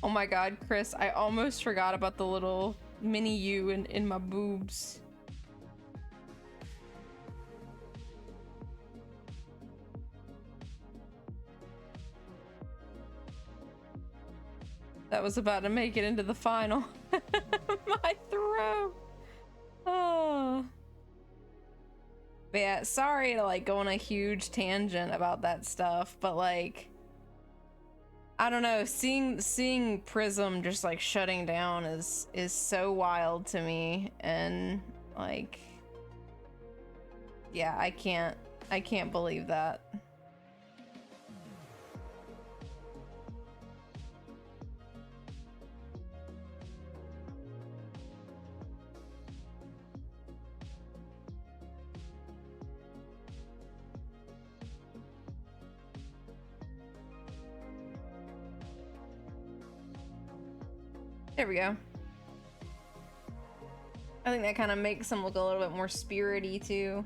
Oh my god, Chris, I almost forgot about the little mini you in my boobs. That was about to make it into the final. My throat. Oh. But yeah, sorry to like go on a huge tangent about that stuff, but like I don't know, seeing Prism just like shutting down is so wild to me, and like yeah, I can't believe that. There we go. I think that kind of makes him look a little bit more spirity too.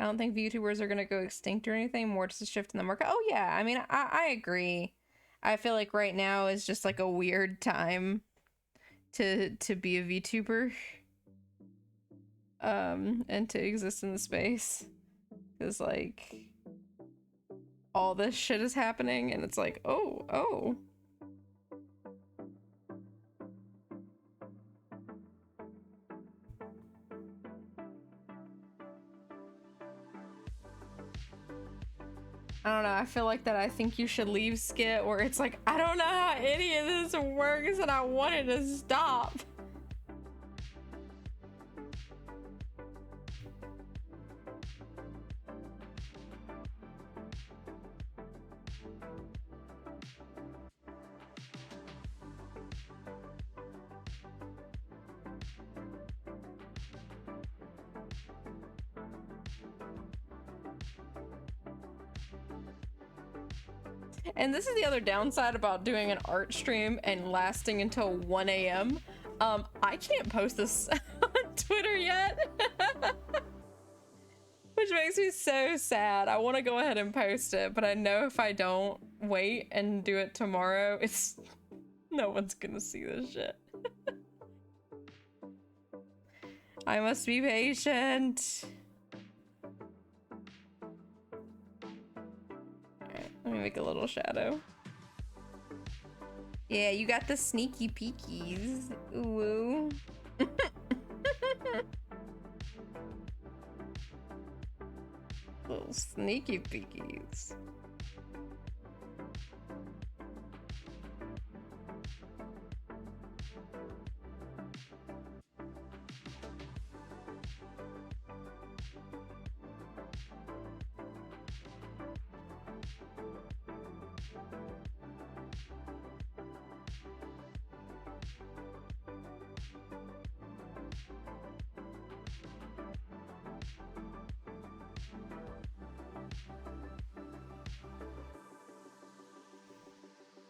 I don't think VTubers are gonna go extinct or anything, more just a shift in the market. Oh yeah, I mean, I agree. I feel like right now is just like a weird time to be a VTuber. And to exist in the space. Because like all this shit is happening and it's like, oh. I don't know, I feel like that I think you should leave skit where it's like, I don't know how any of this works and I want it to stop. And this is the other downside about doing an art stream and lasting until 1 a.m. I can't post this on Twitter yet. Which makes me so sad. I want to go ahead and post it, but I know if I don't wait and do it tomorrow, it's no one's gonna see this shit. I must be patient. Alright, let me make a little shadow. Yeah, you got the sneaky peekies. Ooh. Little sneaky peekies.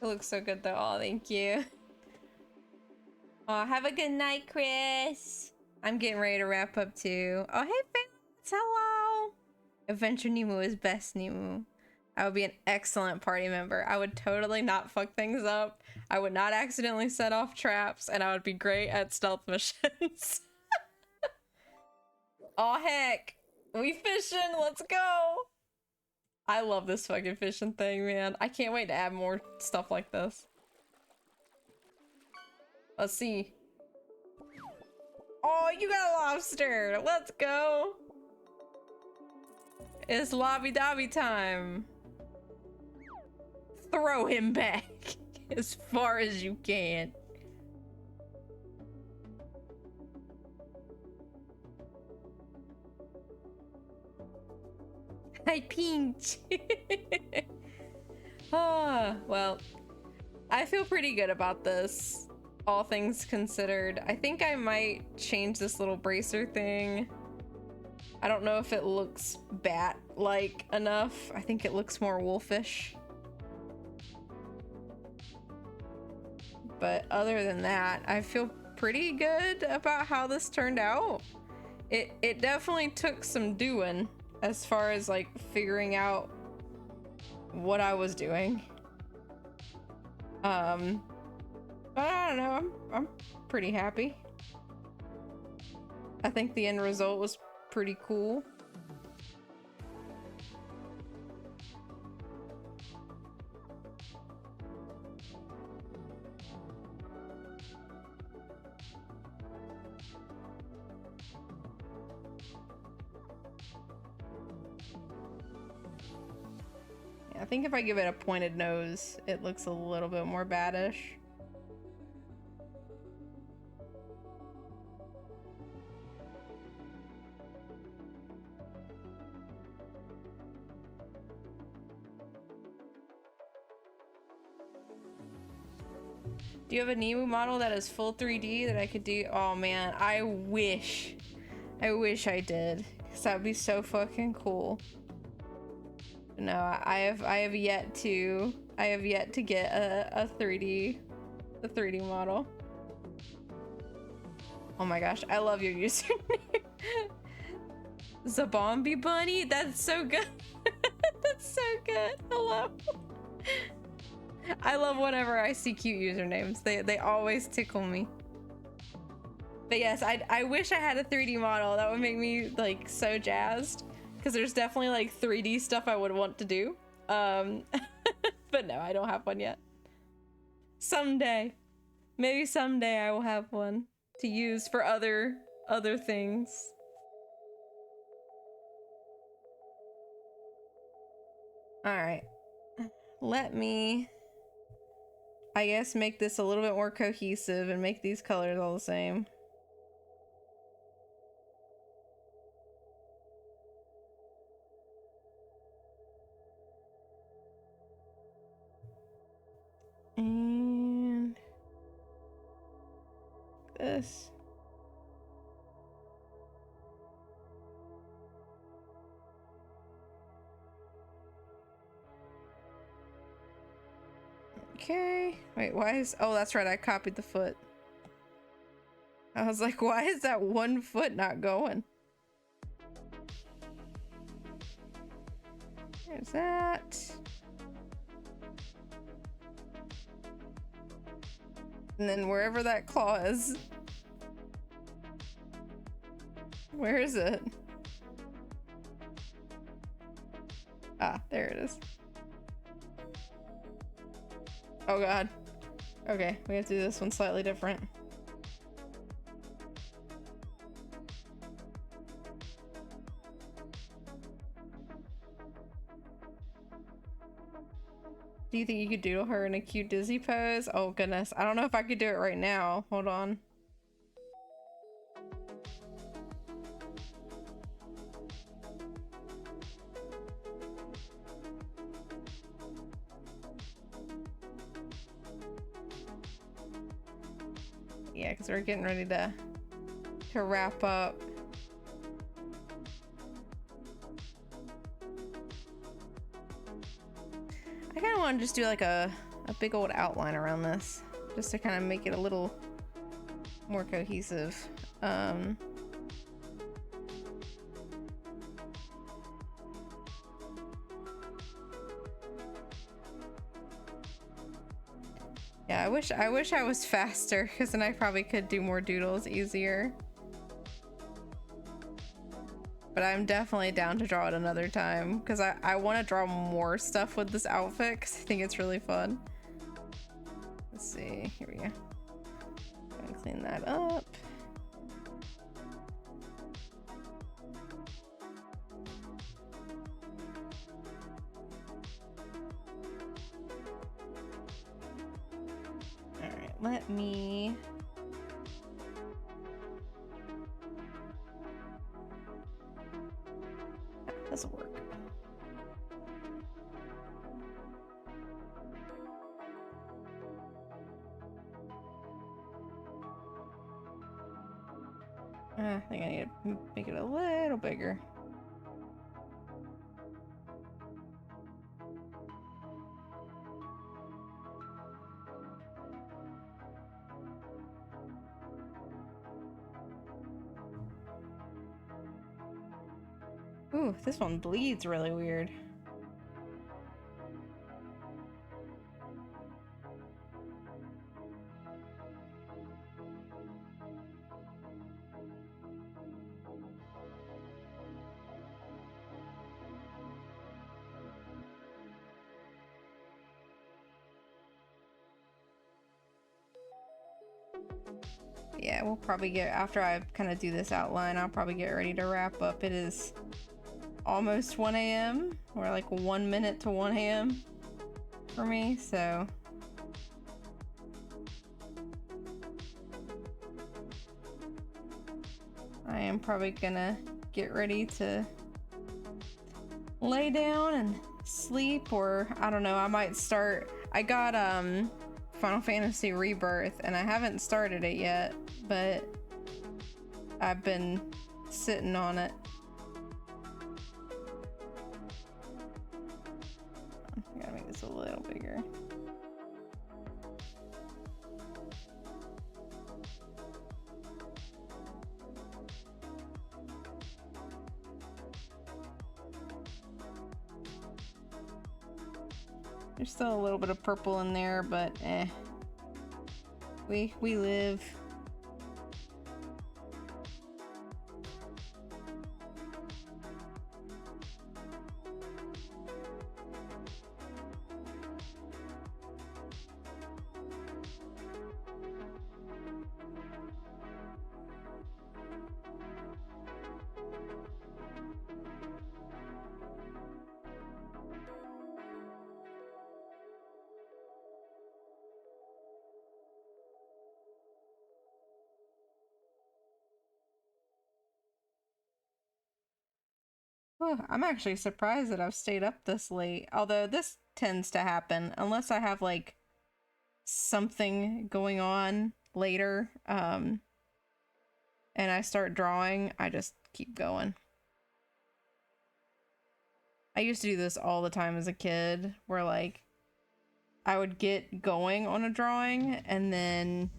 It looks so good though. Oh, thank you. Oh, have a good night, Chris. I'm getting ready to wrap up too. Oh, hey, fans. Hello. Adventure Nimu is best Nimu. I would be an excellent party member. I would totally not fuck things up. I would not accidentally set off traps, and I would be great at stealth missions. Oh, heck. We fishing. Let's go. I love this fucking fishing thing, man. I can't wait to add more stuff like this. Let's see. Oh, you got a lobster. Let's go. It's lobby-dobby time. Throw him back as far as you can. Hi, Pinch. Ah, well, I feel pretty good about this. all things considered. I think I might change this little bracer thing. I don't know if it looks bat-like enough. I think it looks more wolfish. But other than that, I feel pretty good about how this turned out. It definitely took some doing as far as like figuring out what I was doing. But I don't know, I'm pretty happy. I think the end result was pretty cool. I think if I give it a pointed nose, it looks a little bit more baddish. Do you have a Nimu model that is full 3D that I could do? Oh man, I wish I did, because that would be so fucking cool. No, I have yet to get a 3D model. Oh my gosh, I love your username. Zabombi Bunny, that's so good. That's so good. Hello. I love whenever I see cute usernames. They always tickle me. But yes, I wish I had a 3D model. That would make me like so jazzed. Because there's definitely like 3D stuff I would want to do. But no, I don't have one yet. Someday. Maybe someday I will have one to use for other things. Alright. Let me, I guess, make this a little bit more cohesive and make these colors all the same. And this. Okay. Wait, why is... Oh, that's right. I copied the foot. I was like, why is that one foot not going? There's that. And then wherever that claw is. Where is it? Ah, there it is. Oh god. Okay, we have to do this one slightly different. Do you think you could doodle her in a cute Disney pose? Oh goodness, I don't know if I could do it right now. Hold on. Yeah, because we're getting ready to wrap up. I kind of want to just do like a big old outline around this, just to kind of make it a little more cohesive. Yeah, I wish I was faster, because then I probably could do more doodles easier. But I'm definitely down to draw it another time, because I want to draw more stuff with this outfit, because I think it's really fun. Let's see, here we go. Gonna clean that up. Alright, let me... This'll work. need to make it a little bigger. Ooh, this one bleeds really weird. Yeah, we'll probably get, after I kind of do this outline, I'll probably get ready to wrap up. It is almost 1 a.m. or like 1 minute to 1 a.m. for me, so I am probably gonna get ready to lay down and sleep, or I don't know, I might start. I got Final Fantasy Rebirth and I haven't started it yet, but I've been sitting on it. I gotta make this a little bigger. There's still a little bit of purple in there, but we live. Oh, I'm actually surprised that I've stayed up this late, although this tends to happen unless I have like something going on later, and I start drawing, I just keep going. I used to do this all the time as a kid, where like I would get going on a drawing and then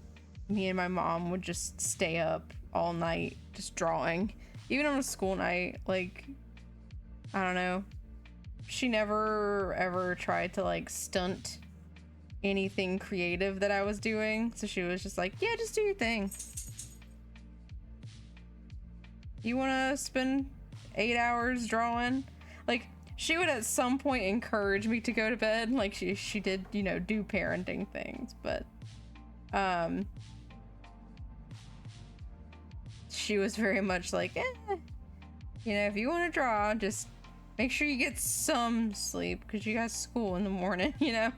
me and my mom would just stay up all night just drawing, even on a school night. Like, I don't know, she never ever tried to like stunt anything creative that I was doing, so she was just like, yeah, just do your thing. You want to spend 8 hours drawing? Like, she would at some point encourage me to go to bed, like she did, you know, do parenting things, but she was very much like, you know, if you want to draw, just make sure you get some sleep because you got school in the morning, you know.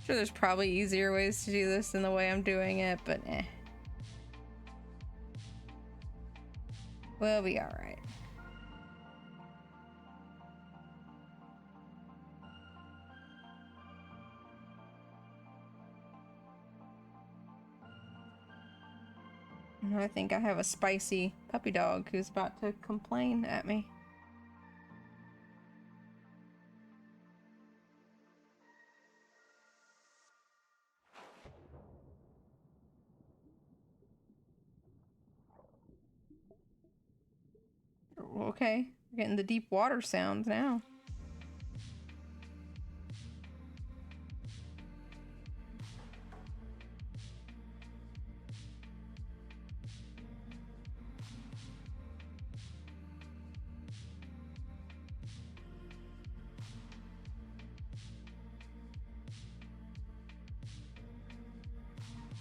Sure, there's probably easier ways to do this than the way I'm doing it, but we'll be all right. I think I have a spicy puppy dog who's about to complain at me. Okay, we're getting the deep water sounds now.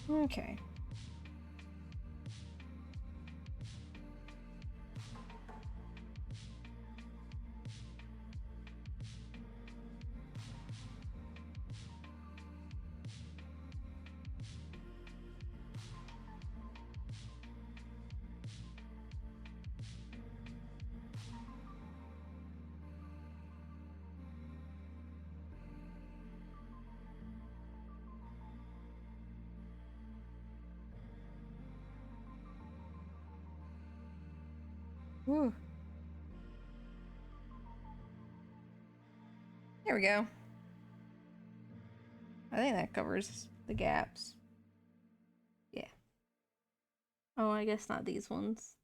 Okay. Whew. There we go. I think that covers the gaps. Yeah. Oh, I guess not these ones.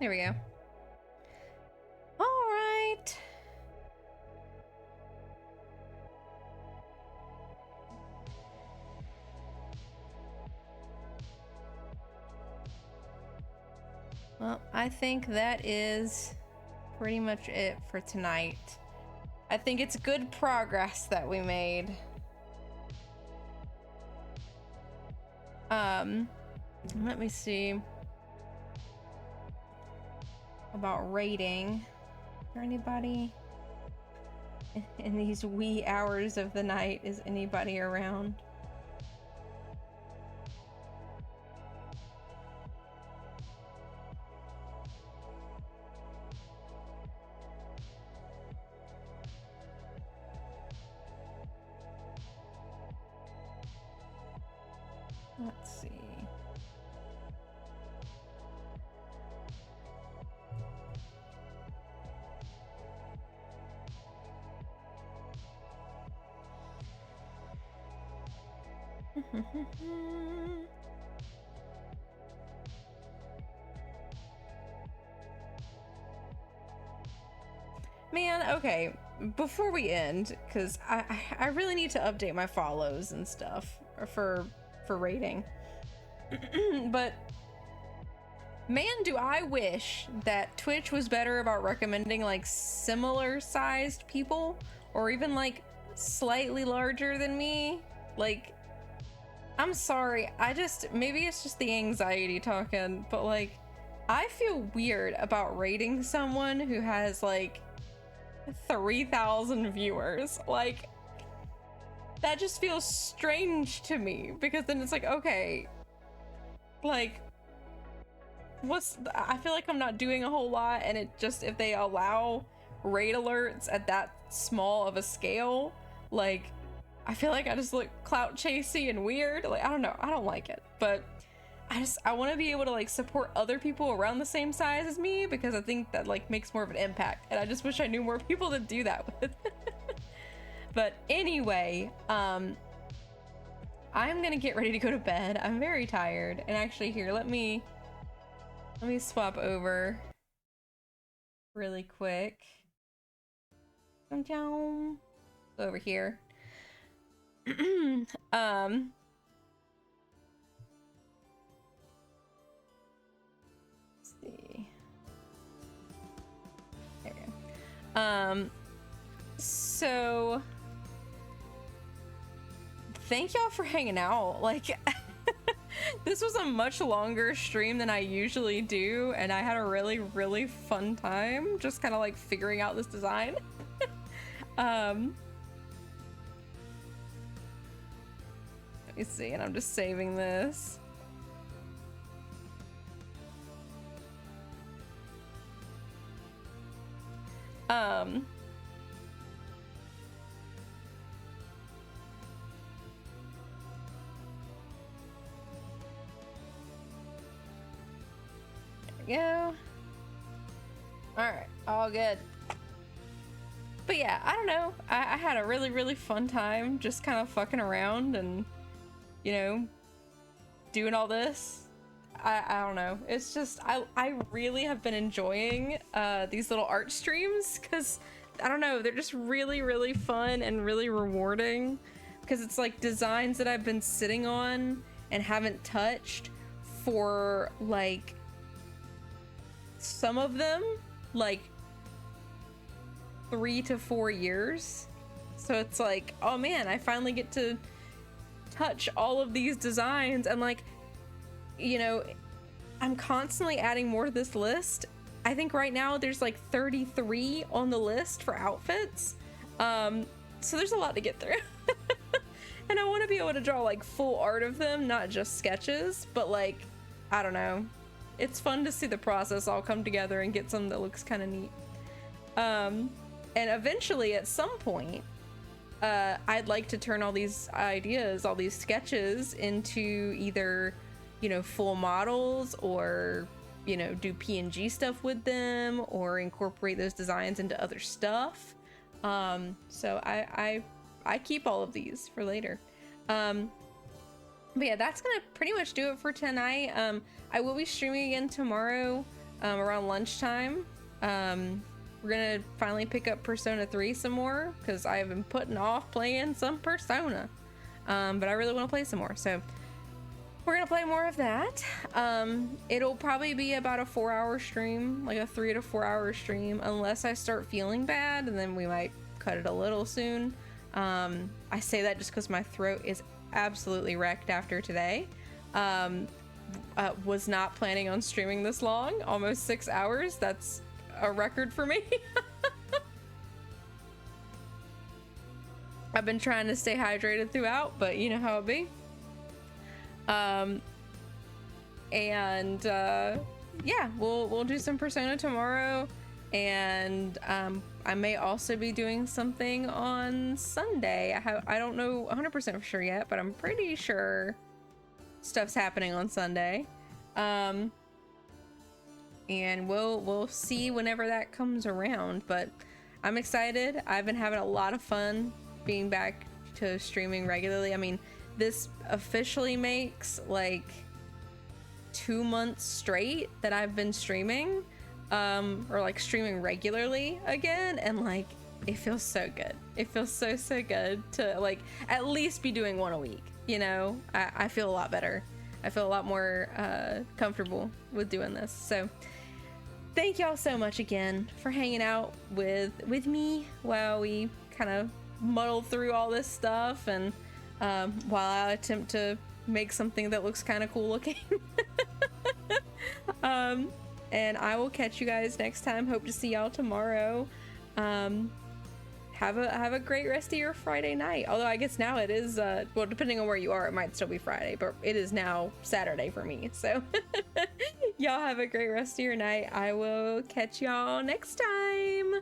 There we go. All right. Well, I think that is pretty much it for tonight. I think it's good progress that we made. Let me see about rating. Is there anybody in these wee hours of the night? Is anybody around? Let's see. Man, okay, before we end, because I really need to update my follows and stuff for rating. But man, do I wish that Twitch was better about recommending like similar sized people, or even like slightly larger than me. Like, I'm sorry, maybe it's just the anxiety talking, but like, I feel weird about rating someone who has like 3,000 viewers. Like, that just feels strange to me, because then it's like, okay, like, I feel like I'm not doing a whole lot, and it just, if they allow raid alerts at that small of a scale, like, I feel like I just look clout chasey and weird. Like, I don't know, I don't like it, but I want to be able to like support other people around the same size as me, because I think that like makes more of an impact, and I just wish I knew more people to do that with. But anyway, I'm gonna get ready to go to bed. I'm very tired, and actually here, let me swap over really quick. Over here. Let's see. There we go. So thank y'all for hanging out. Like, this was a much longer stream than I usually do, and I had a really, really fun time just kind of like figuring out this design. Let me see, and I'm just saving this. There we go. Alright, all good. But yeah, I don't know. I had a really, really fun time just kind of fucking around and, you know, doing all this. I don't know. It's just, I really have been enjoying these little art streams, because, I don't know, they're just really, really fun and really rewarding, because it's like designs that I've been sitting on and haven't touched for like, some of them, like 3 to 4 years. So it's like, oh man, I finally get to touch all of these designs, and like, you know, I'm constantly adding more to this list. I think right now there's like 33 on the list for outfits. So there's a lot to get through. And I want to be able to draw like full art of them, not just sketches, but like, I don't know. it's fun to see the process all come together and get something that looks kind of neat. And eventually at some point, I'd like to turn all these ideas, all these sketches into either, you know, full models, or, you know, do PNG stuff with them, or incorporate those designs into other stuff. So I keep all of these for later. But yeah, that's gonna pretty much do it for tonight. I will be streaming again tomorrow, around lunchtime. We're gonna finally pick up Persona 3 some more, because I've been putting off playing some Persona. But I really want to play some more, so we're gonna play more of that. It'll probably be about a 4-hour stream, like a 3 to 4 hour stream, unless I start feeling bad, and then we might cut it a little soon. I say that just because my throat is absolutely wrecked after today. Was not planning on streaming this long, almost 6 hours. That's a record for me. I've been trying to stay hydrated throughout, but you know how it be. Yeah, we'll do some Persona tomorrow, and I may also be doing something on Sunday. I don't know 100% for sure yet, but I'm pretty sure stuff's happening on Sunday. And we'll see whenever that comes around, but I'm excited. I've been having a lot of fun being back to streaming regularly. I mean, this officially makes like 2 months straight that I've been streaming, or like streaming regularly again, and like it feels so good. It feels so good to like at least be doing one a week, you know. I feel a lot better. I feel a lot more comfortable with doing this. So thank y'all so much again for hanging out with me while we kind of muddle through all this stuff, and while I attempt to make something that looks kind of cool looking. And I will catch you guys next time. Hope to see y'all tomorrow. Have a great rest of your Friday night. Although I guess now it is, well, depending on where you are, it might still be Friday, but it is now Saturday for me. So y'all have a great rest of your night. I will catch y'all next time.